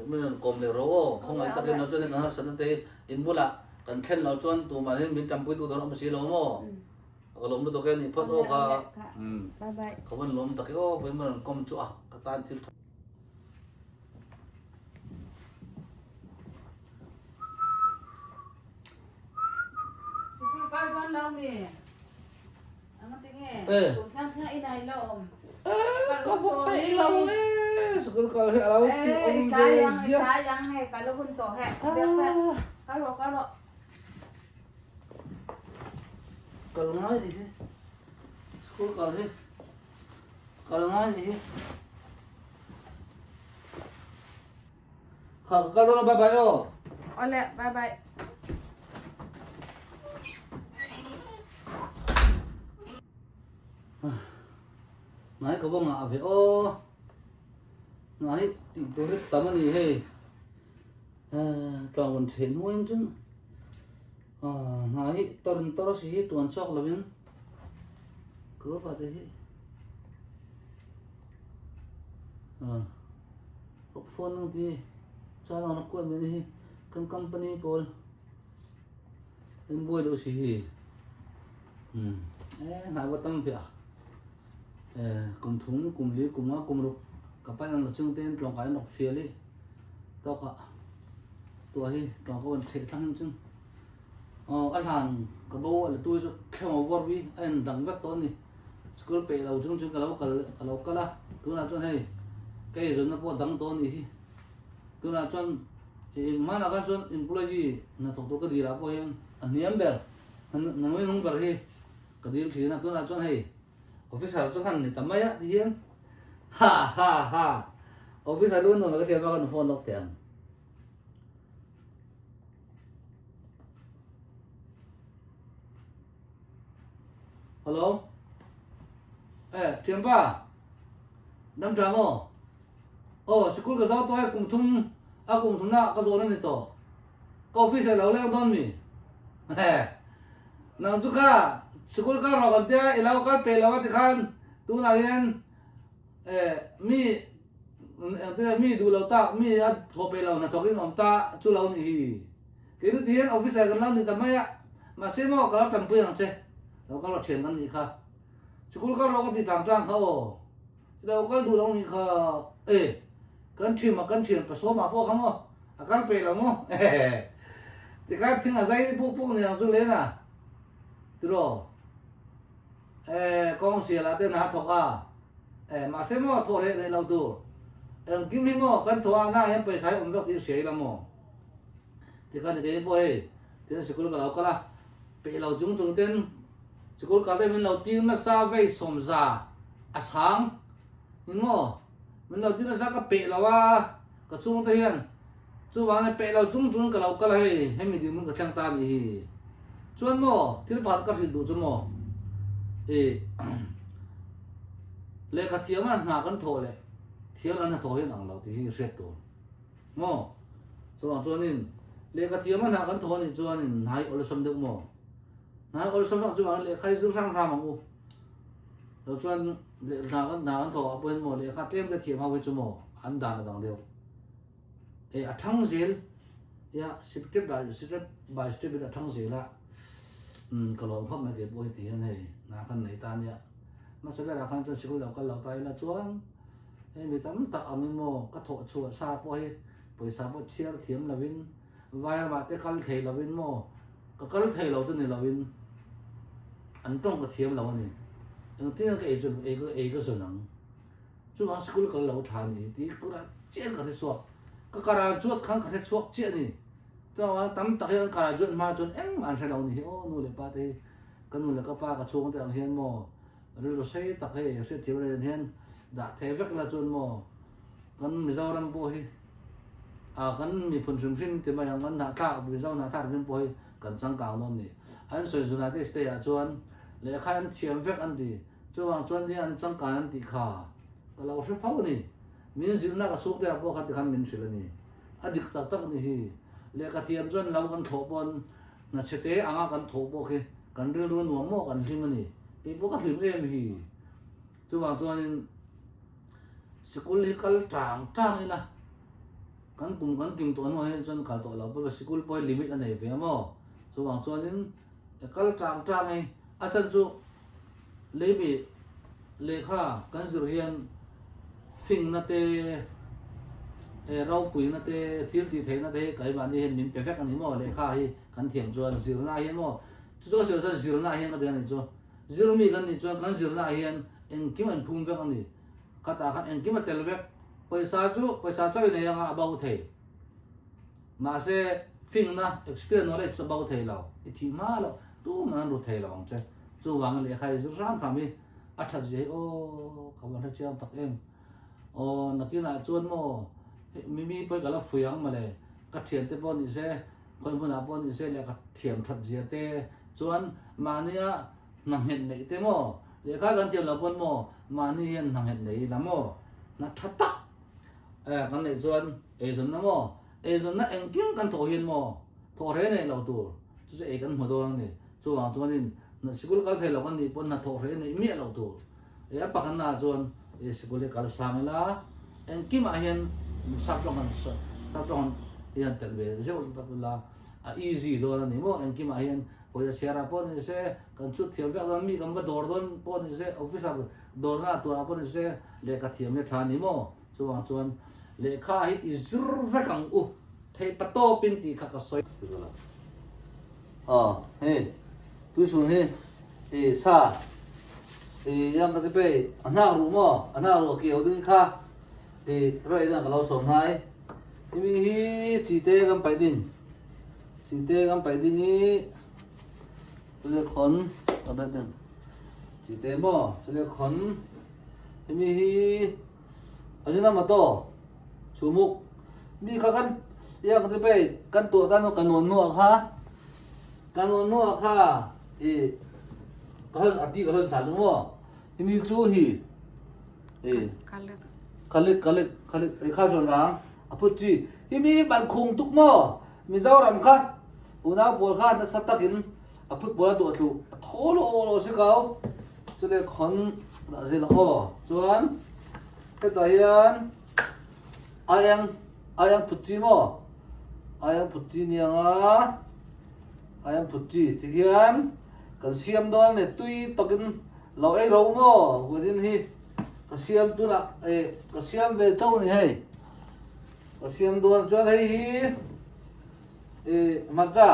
mình còn để rồi không ai ta cái nó cho nên nó sẽ thế in bula kan khen nó cho tụi mà nên mình chăm quý tụi nó mà xí lắm mà cái lồng nước cái này phát ô cả bye bye không mình lồng ta cái ô với mình công chúa cái tan thiếu school card one lâu nè anh tiếng nghe tụi thang thang in này lâu có một tay lâu đấy school card lâu cái yang hay cái lâu hơn tổ hệ cái rồi kalau nói gì thế school card thế kalau nói gì thế kalau nó bye bye ô ole bye bye nãy có bông ngã về ô nãy thì tôi rất tấm anh gì hết toàn còn chuyện nguyên chứ hi toro si hi tuan chok lovin kro pa te hi phone nang ti cha na ko me hi kan company pol in boy do si hi na wa tam pia kum thum kum li kum ma kum ru ka pa yang chung ten tlong kai nok fe li to ka to hi to ko the thang chung anh hàng cái bố là tôi cho theo một vợ vi anh đằng vắt to này school pe lâu chung chung cái lâu cái là tôi là cho hay cái rồi nó có đằng to này tôi là cho mà là cái cho employee là thuộc tôi cái gì là có hiện anh em bè anh mới không bè hi cái điều gì là tôi là cho hay officer cho hàng này tầm mấy á thì hiện ha officer luôn rồi cái tiền bao nhiêu phone đọc tiền hello tiền ba năm trăm school cái giáo tôi cùng thùng na cái rồi này to office là lâu đón mi nang chú cả school cái rồi còn tia ilau cái pe lawa thì khan tu là hiện mi du lâu ta mi thọ pe lâu na thọ cái ông ta chú lâu này cái thứ thiệt office cái lâu này tầm mấy á mà xem mà cái tầm bữa hàng chơiเราก็เราเชียนกันนี่ค่ะสกุลก็เราก็ติดตามจ้างเขาเราก็ดูตรงนี้ค่ะกันเชียนมากันเชียนผสมมาพวกเขามั้งอาการเปรี้ยวมั้งแต่การถึงอะไรพวกเนี่ยจุดเล่นน่ะดูหรอกองเสียละเต้นหาถกมาเสมอโทรให้เราดูกินที่มั้งกันทัวร์หน้ายังไปใช้ผมก็ตีเสียละมั้งแต่การเด็กๆพวกเต้นสกุลก็เราก็ละไปเราจุงเต้นสกุลการเต้นมันเราตีนักสาวไปสมซาอาสังนี่มั้งมันเราตีนักสาวก็เปะเราว่าก็จุงเต้นจุงวันนี้เปะเราจุงก็เราก็เลยให้มีดีมันก็ช่างตานี่จวนมั้งที่ผ่านก็ฟิลดูจมั้งเลขาเทียมันหากันโทรเลยเทียมันโทรให้หนังเราที่เสร็จตัวมั้งส่วนจวนนี่เลขาเทียมันหากันโทรนี่จวนนี่นายอลสมดึกมั้งนายอลสมดึกจวนเลขาซื้อสร้างรามังอูเราจวนหากันโทรเป็นมั้งเลขาเทียมจะเทียมเอาไว้จมั้งอันด่านดังเดียวทั้งเสียสิบเจ็ดใบสิบเจ็ดทั้งเสียละก็ลองพักมาเก็บไว้ที่นี่นาคันไหนตาเนี่ยมาช่วยเราคันจนสิกุลเราก็เราตายละจวนมีตั้มตักอามิโมก็โถชัวซาปอยซาปอยเชียร์เทียมเราวินวายมาเตะกัลเทเราวินโมก็กัลเทเราจนนี่เราวินอันตรงกับเทียมเราเนี่ยที่นั่นก็จนก็ส่วนหนึ่งจนว่าสิกุลก็เราทานนี่ที่ก็เจ้ากันที่สวกก็การจวดขังกันที่สวกเจ้านี่แต่ว่าตั้มตักยังการจวดมาจนมันใช่เรานี่โอ้นู่นเลยป้าที่ก็นู่นเลยก็ป้าก็ชงแต่เฮียนโมหรือเราใช้ตักให้ใช้เทียมเลยเฮียนด่าเทวกละจนโมกันมีเจ้ารำโพยกันมีผลชุมชินที่มาอย่างกันหน้าตามีเจ้าหน้าตาเป็นโพยกันสังกัดนั่นนี่อันส่วนสุนัขที่สเตย์จวนเลยข้าอันเทียมเวกอันดีจวนจวนที่อันสังกัดอันดีข้าก็เราใช้ฟ้านี่มีสิ่งนักสุขเดียวพวกเขาที่ขันมินสิลนี่อดีตตักนี่เลยก็เทียมจวนเรากันถบนนัดเชตอ่างกันถบโอเคกันเรื่องหัวโมกันที่มันนี่ที่พวกเขาถึงฮีจวนสกุลที่เขาจ้างนี่นะกันกลุ่มกันกิมตัวน้อยจนขาดตัวเราเพราะสกุลพอยลิมิตอันไหนเพียงมั้งจวนนี้เขาจ้างไงอาจารย์จูเลขากันสุริยันฟิงนั่นเตเราปุ๋ยนั่นเตที่ตีเทนั่นเตไก่บ้านนี่เห็นมินเป็นแฟกันนี่มั้งเลขาที่กันเถียงจวนสิรนาเห็นมั้งจู่ๆเสียจนสิรนาเห็นก็เดี๋ยวนี่จู่สิรมีกันนี่จวนกันสิรนาเห็นกิมันพุ่งแฟกันนี่ข้าตาขันกิมันเตลเวกपैसा चा नहीं यहाँ अबाउ थे माँ से फिंग ना experience knowledge about थे लाओ इतनी माँ लाओ तू मन रो थे लाओ चे जो वांग ले खाई जो राम फामी अच्छा जे ओ कब ना चे तक एम ओ नकी ना चोन मो मिमी पे गला फुयांग मले कठियन ते पौन इसे कोई पुना पौन इसे ले कठियम ठग जे ते चोन मानिया नंगेन नहीं ते मो ले खा गन चे ला पौन मो मानिया नंगेन नहीं ला मो ना ठताกันเลยจวนจนนะมั้งจนนะเอ็งกิ้งกันโถเห็นมั้งโถเห็นเนี่ยเราตัวจ จะเอกันหัวโดนนี่จวงจวนนี่สกุลกัลเทลกันนี่ปนนัดทอกเรนี่มีเราตัวปักหน้าจวนสกุลกัลสามิลาเอ็งกิมาเห็นสับตรงยันเตลเวเจ้าตะกุลาeasy โดนนี่มั้งเอ็งกิมาเห็นพอจะเชียร์ปนนี่เสกันชุดเทียมแบบนั้นมีกันมาโดนปนนี่เสออฟฟิศโดนหน้าตัวปนนี่เสเลขาเทียมเนี่ยทานนี่มั้งจวงจวนเลขาฮิอิซร์เวกังเทปโตปินตีขักสอยเฮ้ตุยสุนเฮ้ซายังก็จะไปอันน่ารู้มั้งอันน่ารู้เกี่ยวดึงข้าเรื่องนั้นก็เราส่งให้มีจีเต้กันไปดินจีเต้กันไปดินนี้จะเรียกคนอะไรดินจีเต้มั้งจะเรียกคนมีอันนี้น่ามาโตชูมุกมีข้ากันยังก็จะไปกันตัวกันกันนวลนัวค่ะกันนวลนัวค่ะก็เรื่องอดีตก็เรื่องสารนึงมั้งมีจูฮีkalitข้าชนรังอพุจีที่มีบันคงทุกหม้อมีเจ้ารำค่ะอุณาปวดข้านัสตักินอพุปวดตัวถูกโถโลสิเขาจะเลยคนจะเลยข้อจวนไอ้ตัวยันอายังพุจีหม้ออายังพุจีเนี่ยอายังพุจีที่ยันกันเสียมโดนเนี่ยตุยตกินเราเราหม้อวันนี้ก็เสียมตัวน่ะก็เสียมเวเจ้านี่ให้ก็เสียมตัวจวนให้มาจ้า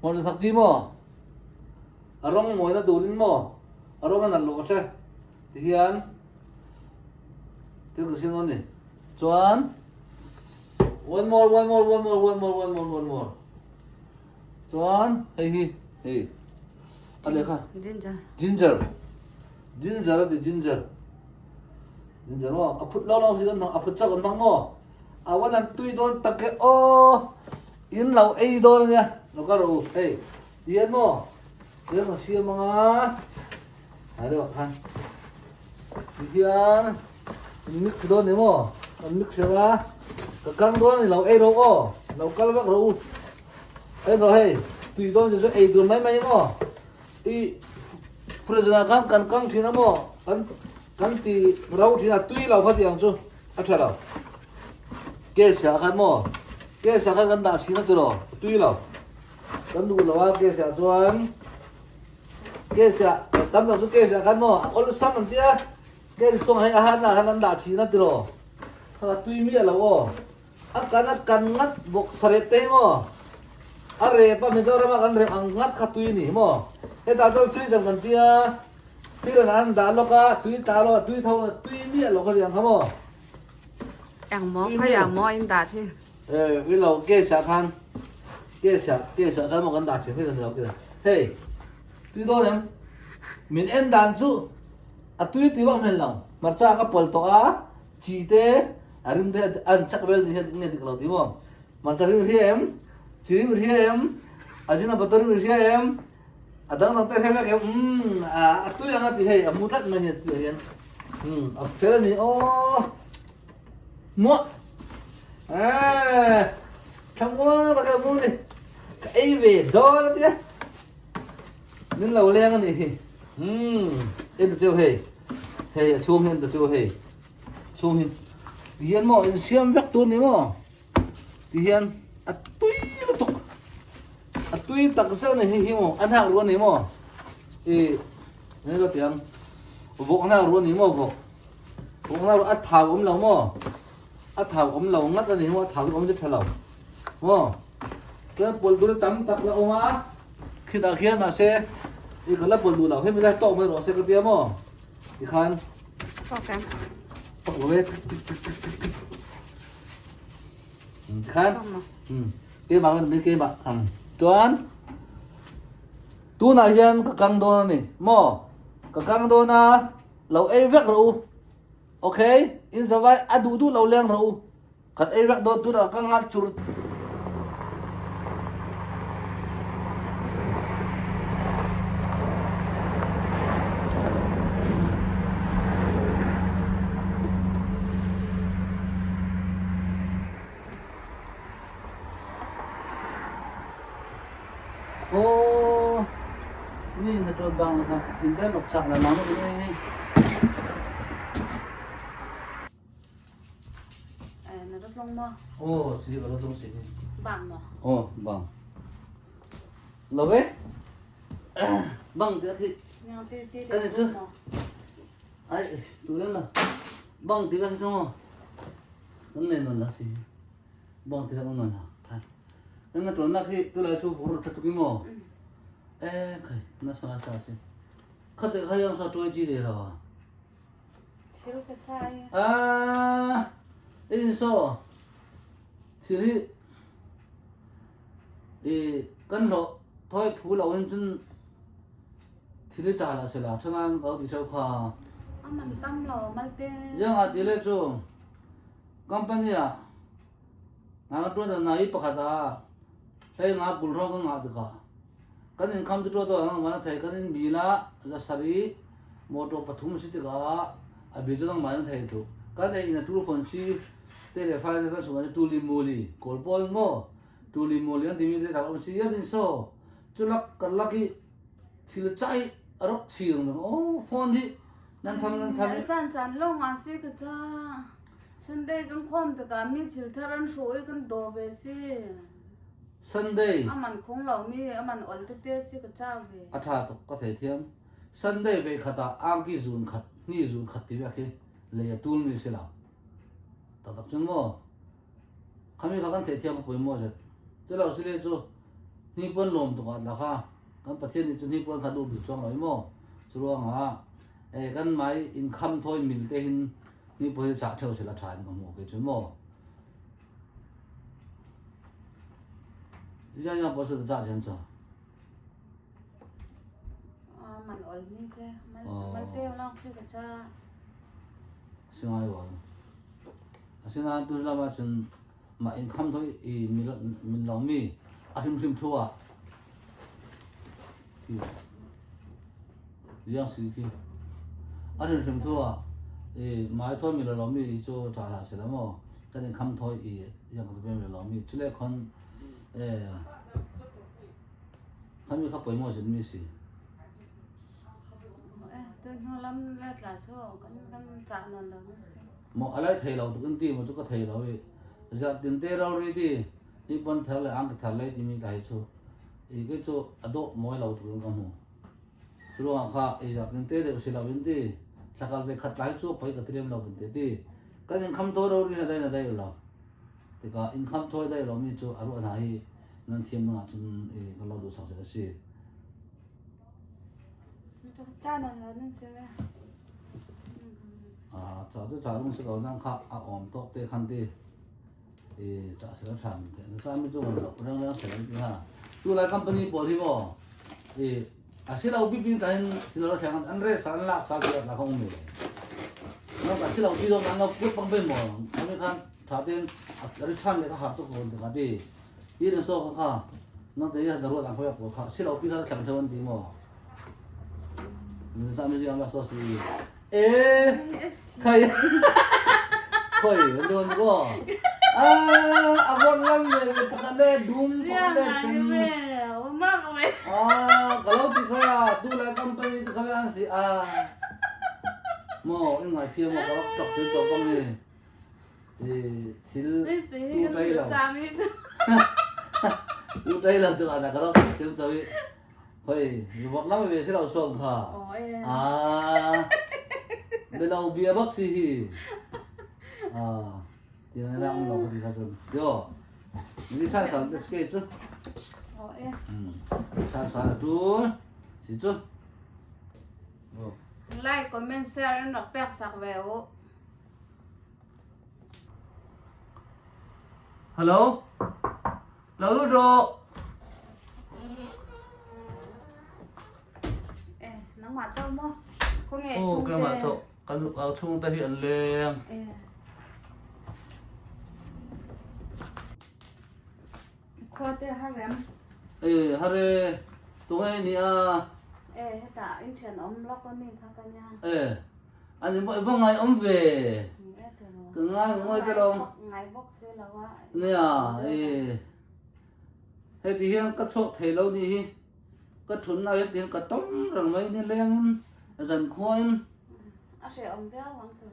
มันจะสักจีมั้งอารมณ์มวยน่ะดูนินมั้งอารมณ์นั่นหล่อใช่ที่ยันที่ก็เสียมตัวนี่จวน one more จวนเฮ้ยอะไรค่ะ gingerว่าพุทธเราสิกันพุทธจักกันบ้างมั้งวันนั้นตุยโดนตะเกโอยินเราโดนเนี่ยเราก็รู้เฮ้ยเย็นมั้งเย็นมาเสียมั้งอะไรวะคันเย็นมิกซ์โดนเนี่ยมั้งมันมิกซ์ละก็กังโดนเราเราก็เราก็เราเราเราเฮ้ยตุยโดนจะโดนไม่มั้งPresiden kan tina mo kan ti rau tina tui lau phat yang chu a tha lau ke sa kan mo ke sa kan da china tu lo tui lau kan du lawa ke sa chuan ke sa tam da chu ke sa kan mo ol sam an tia ke chung hai a han na han da china tu lo tha tui mi lau o a kan ngat bok sare te mo are pa me zora ma kan re ang ngat kha tui ni moเฮ้ยตาตัวฟรีสังกันเตียที่เราทำด่าลูกอ่ะตุยตาลูกตุยเท่าตุยเนี่ยลูกเขาอย่างเขาบ่อย่างหมอเขาอย่างหมออินดาชิวิเราเกษาคันเกษาคันมันกันด่าเฉยไม่กันเราเกษาเฮ้ยตุยโดนเนี่ยมินเอ็นดันจูตุยตีว่ามันหลังมาจากกับปอลตัวจีเตอริมเดอันชักเวลนี่ที่เราตีมั้งมาจากริมเทียมจีริมเทียมอาจินาปัตตาริมเทียมadang nang teh hemek atu yang ati hei amutat manya tu yan afel ni oh mo kamu tak kamu ni kai ve dor tu ya nin lau leng ni em tu hei chung hin tu hei chung hin dian mo in siam vek tu ni mo dian atui tuตุยตักเส้นนี่หิมอันหักล้วนนี่มั้งนี่ก็เตียงบกอันหักล้วนนี่มั้งบกอันหักอัดถาวผมเรามั้งอัดถาวผมเรางัดอันนี้มั้งถาวผมจะเท่าเรามั้งเรื่องปวดดูตั้มตักเราออกมาขึ้นตะเคียนมาเซ่อีกคนละปวดดูเราให้ไม่ได้โต๊ะไม่รอเซ่ก็เตี้ยมั้งอีกคันโอเคโอ้เว้ยคันเกี่ยบางมันไม่เกี่ยบจวนตัวไหนยันกะกังโดนนี่หม้อกะกังโดนนะเราเอเวกเราโอเคอินสบายอดูเราเลี้ยงเราขัดเอเวกโดนตัวเรากังงัดจุด ôนี่นะจนบางนะครับถึงได้หลบจักแล้วน้องนี่ nó rất long mơ โอ้สิก็เราต้องสิ bằng mà โอ้บางเราเว้ยบางเดี๋ยวที่ nhưng tí tí Cái này tí chưa? mà ไอ้ดูเรื่องละบางที่ว่าใช่ไหมนั่นเนี่ยนั่นละสิบางที่ว่านั่นละท่านนั่นก็ตัวนักที่ตัวเราชูฟูรถทุกข์มั้งเอ๊ะใครน่าสนใจสิเขาเด็กเขายังสอนตัวจีเดียวอ่ะ thiếu cái chai 이서 지리 이 간로 더이 부라 완전 지리 잘하시라 천안 어디 저카 mình tâm lò mal tê yang a dire jo company ya na to da na i pa kha da sai nga bul ro nga da ka kan in kham to do na ma thai kan in bi la za sari moto pathum si ti ga a bi jo dang ma thai to kan ai na tu phone si te le fa da so ma tu li mo li kol pol mo tu li mo li an ti mi de da si ya din so chu lak kan laki thil chai arok chiang no o phone di nan tham chan chan lo nga si ka cha Sunday kan khom ta ka mi chil tharan soi kan do ve si Sunday aman khong lo mi aman ol te te si ka cha ve atha to ka the thiam Sunday ve khata ang ki zun khat ni zun khat ti ba ke le tul ni se la ta tak chun mo khami ka kan the thiam ko mo je te lo si le chu ni pon lom to ka la kha kan pathian ni chu ni pon kha du bi chong lo mo chu ro nga e kan mai income thoi mil te hin ni po cha thau se la tha ni ko mo ke chu mo yang yang bos da chen cha man ol mi te man te lo si ka cha sinh ai vậy sinh ai tôi làm mà chừng mà income thôi mình làm mi sim thua yang sih ki sim thua mai thôi mình làm mi cho trả lại sẽ lắm mà cái income thôi yang cái bên mình làm mi chỉ là con con mi khắp bấy mua gì gì tôi nó lắm lát là chỗ kan cha nó là nó si mà alai thầy lâu tụi con ti mà chúng có thầy lâu vậy giờ tiền tê lâu rồi thì đi bọn thầy lại ăn cái thầy lại thì mình đại chỗ cái chỗ ado mỗi lâu tụi con không chỗ nào khác giờ tiền tê đều sẽ lâu bên đi chắc là về khát lại chỗ phải cái tiền lâu bên đi thì cái income thôi đâu đi là đây lâu thì cái income thôi đây lâu mình chỗ ở đâu này nên thêm nữa chúng cái lâu đủ sáu sẽ gì cha nó là nó si cho chứ trả luôn sẽ có năng khá ổn tốt để khăn đi thì trả sẽ chẳng thì nó sao mới chung được đang sẽ làm gì ha tu lại company bỏ đi bỏ thì sẽ lâu biết biết cái thì nó chẳng ăn rẻ sáng lạc sáng việc là không mệt nó cả sẽ lâu đi đâu nó quyết bằng bên mỏ nó mới khăn thả tiền ở chăn để nó học cho con được đi đi đến sau khá nó thấy là rồi làm phải của khá sẽ lâu biết nó chẳng theo anh đi mỏ sao mới làm sao gì ê khơi khơi luôn có abon lam le pakale dum pakale sim kalau ti kaya tu la company tu kaya si mo in ngai thiam mo ko tok tu to bang ni thil tu tai la tu tai la tu ana kalau chim choi khơi bọc lắm về sẽ đầu xuồng hả bên đầu bia bắc xì thì tiếng đang nói cái gì không được mình chăn sẵn để cái chứ chăn sẵn là chú xí chứ like comment share nó bẹt sạc về ô hello lâu lúc rồi nó mà trâu mơ có nghe ô chung cái mà chỗ cái lúc áo chung ta hiện lên khoa tê ha rem 하루에 동아이니야 hết ta in tiền ôm lóc con mình khác cả nhà 아니 뭐 이번 ngày ông về cái ngày ngồi cho đâu ngày bốc xí là quá nè hay thì hiện các chỗ thầy lâu đi các thốn nào hết tiền cả tống rồi mấy nên lên dần khoai sẽ ông béo hoàng từ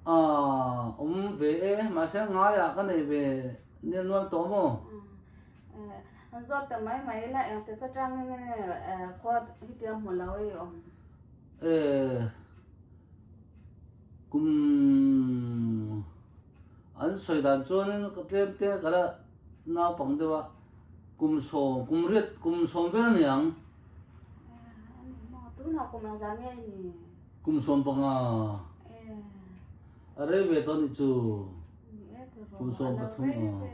rồi về mà sẽ nói là cái này về nên luôn tố mồ do tầm mấy lại từ cái trang này qua cái tiệm một lâu ấy ông cũng anh xoay đàn cho nên cái tem tem cái là nào bằng được cũng riết cũng sống với anh nhàng tú nào cũng mang ra nghe nhỉ cũng sống bằng ở đây về tôi đi chú cũng sống cái thùng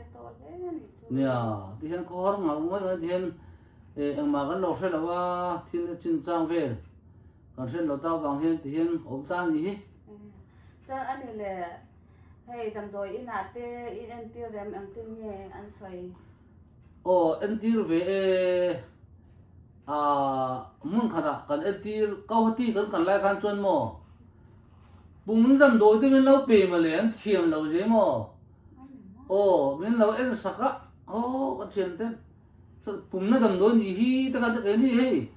nè thì hiện có hỏi mà mới thì hiện em mà cái lỗ sẽ làว่าที่chính trang về còn sẽ lỗ tao vàng hiện thì hiện ốm tan gì cho anh này là hay tầm tuổi in hạt tê in anh tiêu về anh tiêu nhẹ anh xoay anh tiêu về muốn khát cần anh tiêu câu tí cần lại khăn chuan mò bụng dầm đôi thì mình lâu bể mà liền thiềm lâu dễ mò mình lâu anh sắc á cái chuyện thế bụng nó dầm đôi gì hi tất cả cái này hay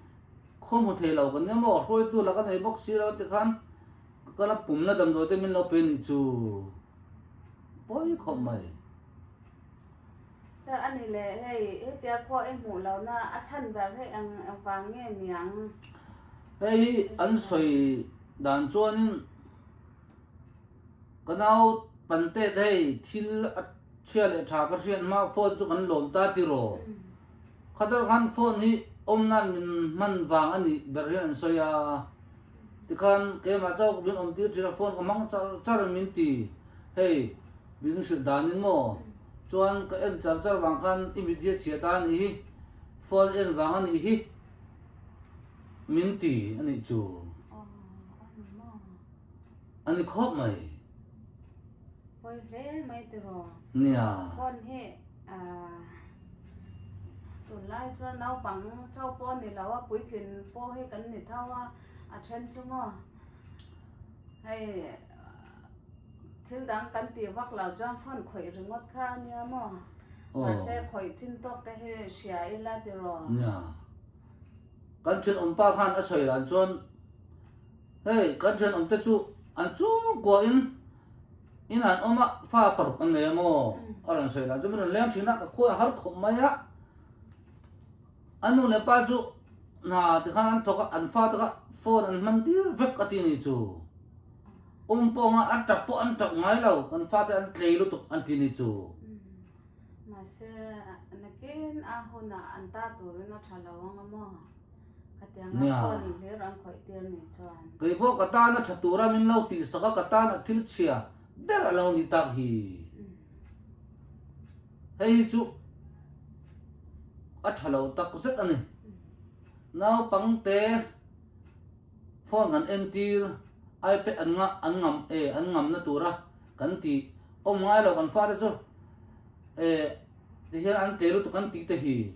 không một thể lâu còn nếu mà rồi tôi là cái này bóc xí đâu thì khăn cái là bụng nó dầm đôi thì mình lâu bể như chú bói không mày cho anh này là hay hết tiệt qua em ngủ lâu na ăn chân vào hay ăn vàng nghe miếng hay anh xoay đàn chuan cái nào bận tết hay thil chia để trả cái chuyện mà phone cho anh lồng ta thì rồi khát được khăn phone hi nan mình vàng anh đi beri anh xoay thì khăn cái mà cháu bên ông tiêu chỉ là phone có mang cha mình thì hey bình sự đàn nín mò chuan cái anh char vàng khăn immediate chia ta ni phone anh vàng anh hi mình thì anh đi chú anh khóc mày ôi thế mấy từ rồi nè con hệ tụi lai cho nó bằng châu con thì là bụi kín po hay cái này thao chân chứ mà hay thiếu đáng cắn tiền vác là cho phân khỏe rồi ngót kha nha mà sẽ khỏe chín tóc cái hệ xài là từ rồi nè cái chuyện ông ba khan đã soi làm chuan hey cái chuyện ông tết chú anh chú của in anh ông ạ pha bật cái này mò anh làm soi làm cho mình làm chuyện đó cái khối hard không mấy á anh nuôi lấy ba chú na thì khăn anh thọc anh pha thọc phone anh mang đi vét cái tiền này chú ông bông anh tập ngay lâu anh pha thì anh lấy lúc anh tiền này chú mà sẽ anh cái hôn anh ta tụi nó trả lâu ngon mà cái vô cái ta nó chặt tura mình lâu thì sao cái ta nó thiếu chia bé là lâu như ta hi hay chú chặt lâu ta có rất anh nào bằng té phone ngắn empty iPad anh ngắm nó tura cái thì ông ngay là còn pha đấy chứ thì hiện anh té lúc cái tí hi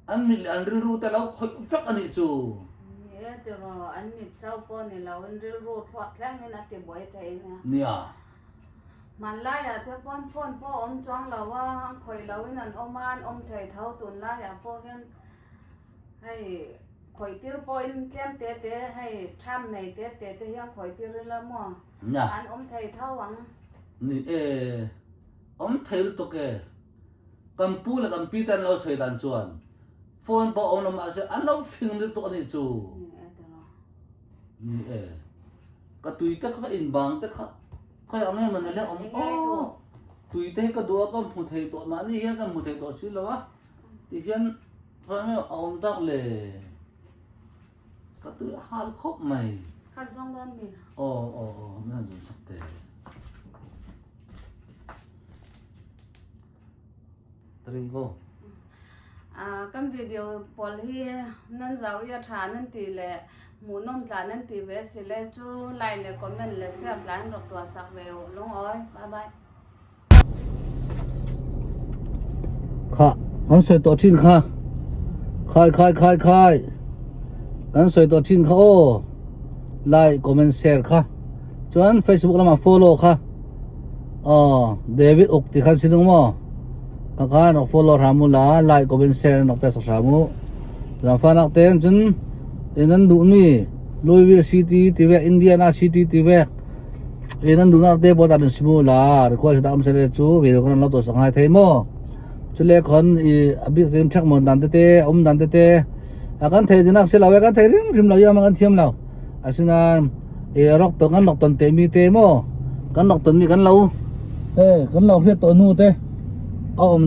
anh mình anh rêu rêu ta lâu khơi phắc anh chú từ rồi anh mình cháu con này lâu anh rêu rêu thoát ra nghe là tiền bồi thế nè mà lại theo con phone po ông chong lâu khơi lâu nên ông thầy thâu tuần lại po hen hay khơi tiêu po in kem té hay tham này té hen khơi tiêu là mò anh ông thầy thâu vắng nè ông thầy lúc cái cầm pu là cầm pi tan lâu sợi đàn chuan phone po ông làm sao anh lâu phim được tụi này chú nè cái tùy tất cả in bang tất cả cái ông ấy mình lấy ông tùy tất cả đua cái một thầy tụi mà đi cái một thầy tụi xí lâu á thì hiện thôi mấy ông tắc lệ cái tùy hai khóc mày khăn rong đơn mình nó dùng sắp tệ trigo cái video Paul hi nên giàu ya trả nên tỷ lệ muốn nông trả nên tỷ về sẽ lấy chú lại để comment là share lại được tua sắc về luôn ơi bye bye khá anh soi tổ chín khá khai anh soi tổ chín khá like comment share khá cho anh Facebook làm follow khá David ốc thì khăn xin đúng không kaka nok follow ramu la like comment share nok pesa ramu la fanak ten chun enan du mi Louisville City tiwek Indiana City tiwek enan du na te botan simu la request da am sele chu video kan lo to sangai thei mo chule khon i abi tem thak mon dan te dan te akan thei dinak se lawe kan thei rim lo ya ma kan thiam lo asina rok to kan nok ton te mi te mo kan nok ton mi kan lo kan lo phe to nu te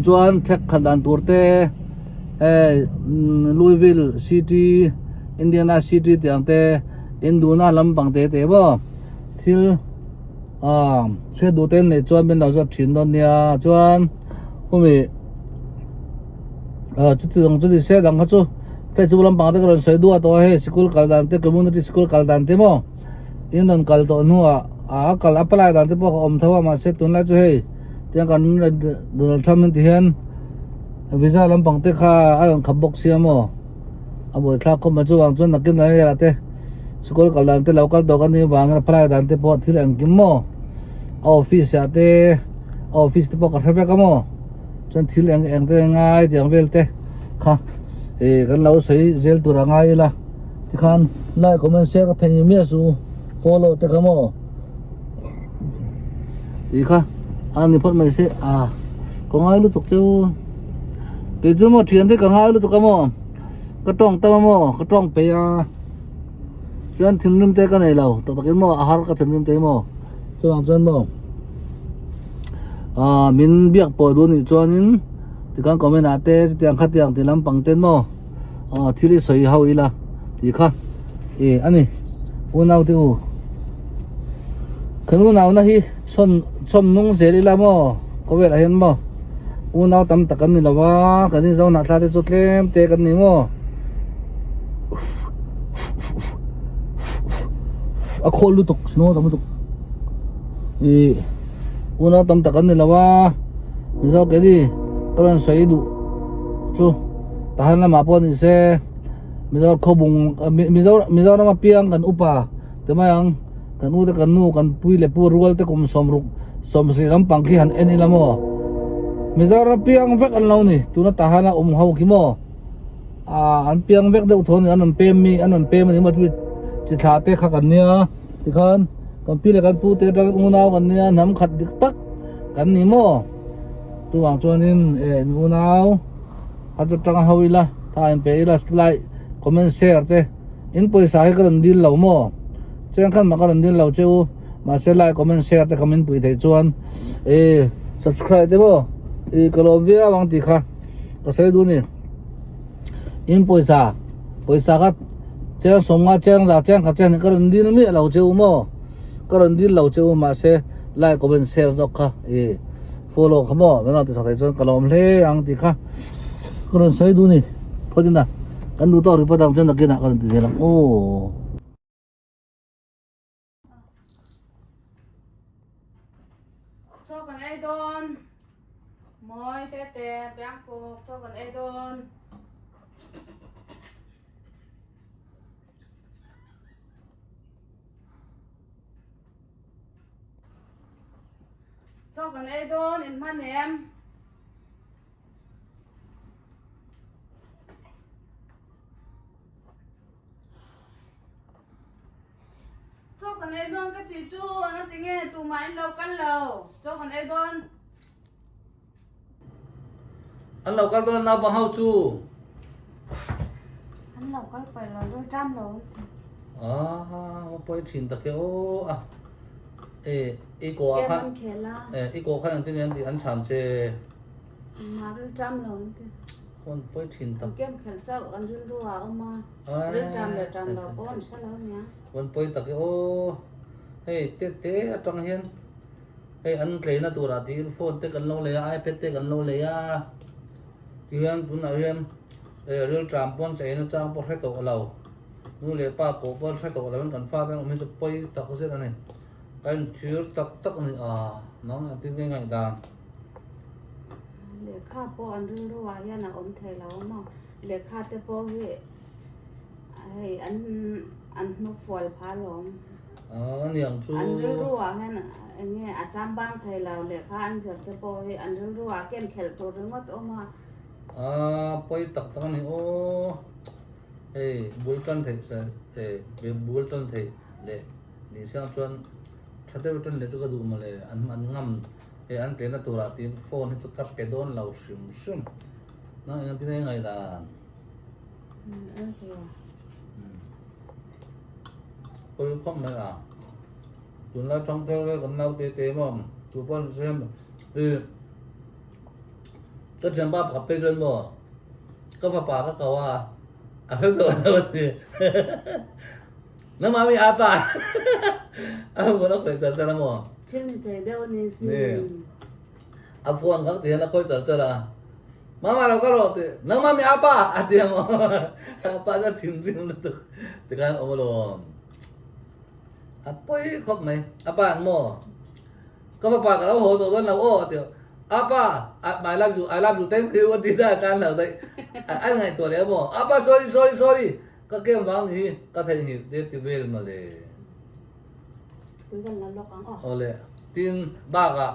chuan thek khan dan tur te Louisville City Indiana City tiang te Induna lampang te bo thil che du ten ne chuan ben lo zo thin don nia chuan humi chu se dang chu Facebook lampang te kan soi du to he school kal dan te community school kal dan te mo in don kal to nu kal apply dan te po om thawa ma se tun la chu he tiang kan Donald Trump ti hian visa lampang te kha aron khabok sia mo abo thla ko ma chu wang chon nakin la ya te school kal dan te local do kan ni wang apply dan te po thil ang kim mo office ya te office te po ka thave ka mo chon thil ang te ngai tiang vel te kha kan lo sei zel tu rangai la ti khan like comment share ka thei mi su follow te ka mo i kha ani phot mai se ko ngai lu tuk chu ke chu mo thian te ka ngai lu tuk ka mo ka tong ta mo ka tong pe ya chuan thim nim te ka nei lo to takin mo har ka thim nim te mo chuan mo min biak po du ni chuanin ti kan comment ate tiang khat tiang ti lam pang ten mo thili soi hau ila ti kha ani unau ti u kan unau na hi chom nung zeli la mo ko vel hen mo unau tam takan ni lawa kan ni zo na thla te chu tlem te kan ni mo khol lu tuk sno tam tuk unau tam takan ni lawa mi zo ke di toran soi du chu tahan la ma pon ni se mi zo khobung mi zo na ma piang kan upa te mayang kan u te kan nu kan pui le pu rual te kum som sri lam pang khi han eni la mo mi zo ra piang vek an lo ni tu na tahana hau ki mo an piang vek de thon an pem ni ma tu chi tha te kha kan nia ti khan kan pi le kan pu te da u naw kan nia nam khat dik tak kan ni mo tu wang chuanin u naw a chu tang hawila ta en pe ila slide comment share te in poisa he kan dil lo mo chen khan ma kan dil lo cheu ma se like comment share te comment pui thei chuan subscribe te bo Colombia wang ti kha ka se du ni in poisa ka chen somnga chen za chen ka chen kan dil mi lo cheu mo kan dil lo cheu ma se like comment share zo kha follow khamo na ti sa thei chuan kalom hle ang ti kha kan se du ni phojin da kan du to ri pa dang chen da kina kan ti zelang cho con ai don moi te biang cô cho con ai don cho con ai don em man em cho con ai don cái gì chú nó tiếng nghe tụ máy lâu căn lâu cho con ai don an lo kal don na ba hau chu anh lâu căn phải là đôi trăm rồi mo poi thin ta ke ko em kha ăn khé la ko kha an tin an ti an chan che mà đôi trăm rồi kon poi thin ta kem khel cháu ăn run rua mà đôi trăm là con sao lâu nhá kon poi ta ke te atang hian an tle na tu ra ti phone te kan lo le iPad te kan lo le ya tiang tun a hian real trampon chai na chang po hreto lo nu le pa ko po hreto lo kan fa kan mi to poi ta ko se ani kan chir tak ni nong an tin ngai da le kha po ăn run rua ya na om thei lâu mà le kha te po he anh nó phol phá lom niang chu an ru a hen nge a cham bang thai lao le kha an zer te po hi an ru a ken khel to ringot oma poi tak ni o bul tan thei sa be bul tan thei le ni sang chuan thate tan le chu ka du ma le an ngam an te na tura ti phone chu kap ke don lau shim na an ti ngai da poi khom na a tun la chong theo le kan nau te mo chu pon semก็เชื่อบ้าขับไปจนบ่ก็ฝ่าป่าก็เก่าว่าเพิ่งโดนแล้วนี่น้ำมามีอาป่าคนเราเคยเจอแล้วมั้ง chen te de ni si พวงก็เดี๋ยวเราเคยเจอละมาเราก็รอตีน้ำมามีอาป่าเดี๋ยวมั้งอาป่าจะทิ้งทิ้งแล้วตัวแต่การเอามาลงป่วยครบไหมอาป่ามั้งก็ฝ่าป่าก็เราโหตัวต้นเราโอ้เดี๋ยวapa I love you thank you วันที่ได้การเหล่าใดอันไงตัวแล้วบอกapa sorry ก็เกี่ยวกับนี้ก็แทนที่เดี๋ยวที่เวลมาเลย คุยกันแล้วลอกอังออก เอาเลยทีนบ้ากะ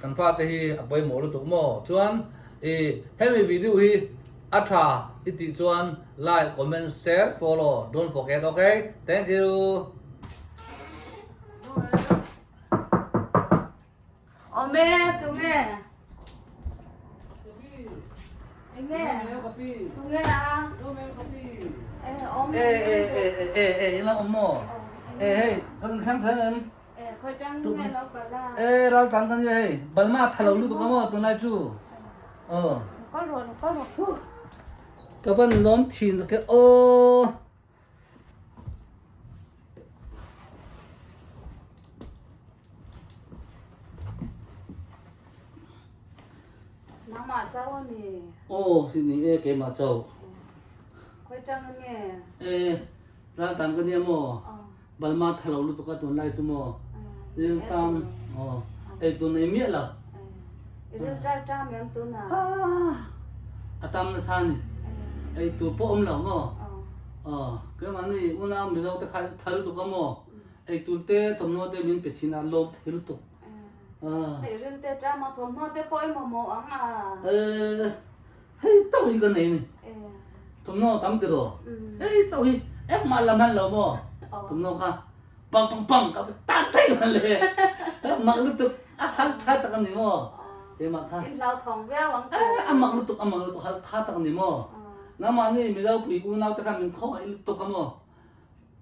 อันฟ้าที่ไปหมอรู้ตัวหมอชวนให้มีวิดีโอที่อัตราอิติชวน like comment share follow don't forget okay thank you mẹ tụi nghe nghe tụi nghe à nó ông mò thân khơi trắng nghe nó cả là ra tạm thân gì bal ma thalo lu có mò tụi này chú có rồi các bạn nón thìn cái ô mà cháu nè xin đi cái mà cháu khơi trắng nghe ra tạm cái gì mò bal ma thalo lu có tụi này chú mò riêng tam tụi này miết là riêng cha miệng tụi nào tam nó san tụi po là mò cái mà này muốn làm bây giờ ta khai thalo tụi có mò tụi te tụi nó te mình phải xin ăn lốp thalo tụi để riêng te cha mà thầm nó te phơi mà mò ăn à hey tao cái này tụi nó tắm từ rồi hey tao em mà làm ăn lâu mò tụi nó cả bang cái tát tay mà lệ mặc lúc tụi hát tao cái này mò thế mà cả lao thòng véo mặc lúc tụi hát tao cái này mò nó mà này bây giờ bị u nào ta mình khó ấy tụi cái mò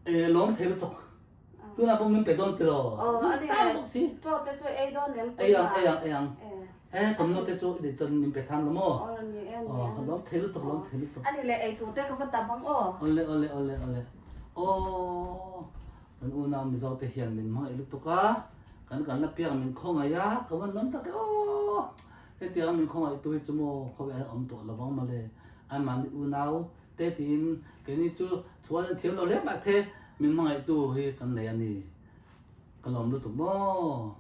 lốm thế tụi tu na pun mimpi don tiro. Tahu sih. Coba tu don yang tu. Eyang. Kamu tu tu itu tu mimpi tham lo mo. Lo thelu tu. Ani le itu tu kau tabang Ole. Kan una misal tu hian min ma ilu tu ka. Kan lapiang min khong aya. Kawan nam tak tiang min khong itu cuma kau am tu labang male. Aman unau. Tin kini tu tuan tiang lo le mak te. Mình mang itu hi kan le ani kalom lu tu mo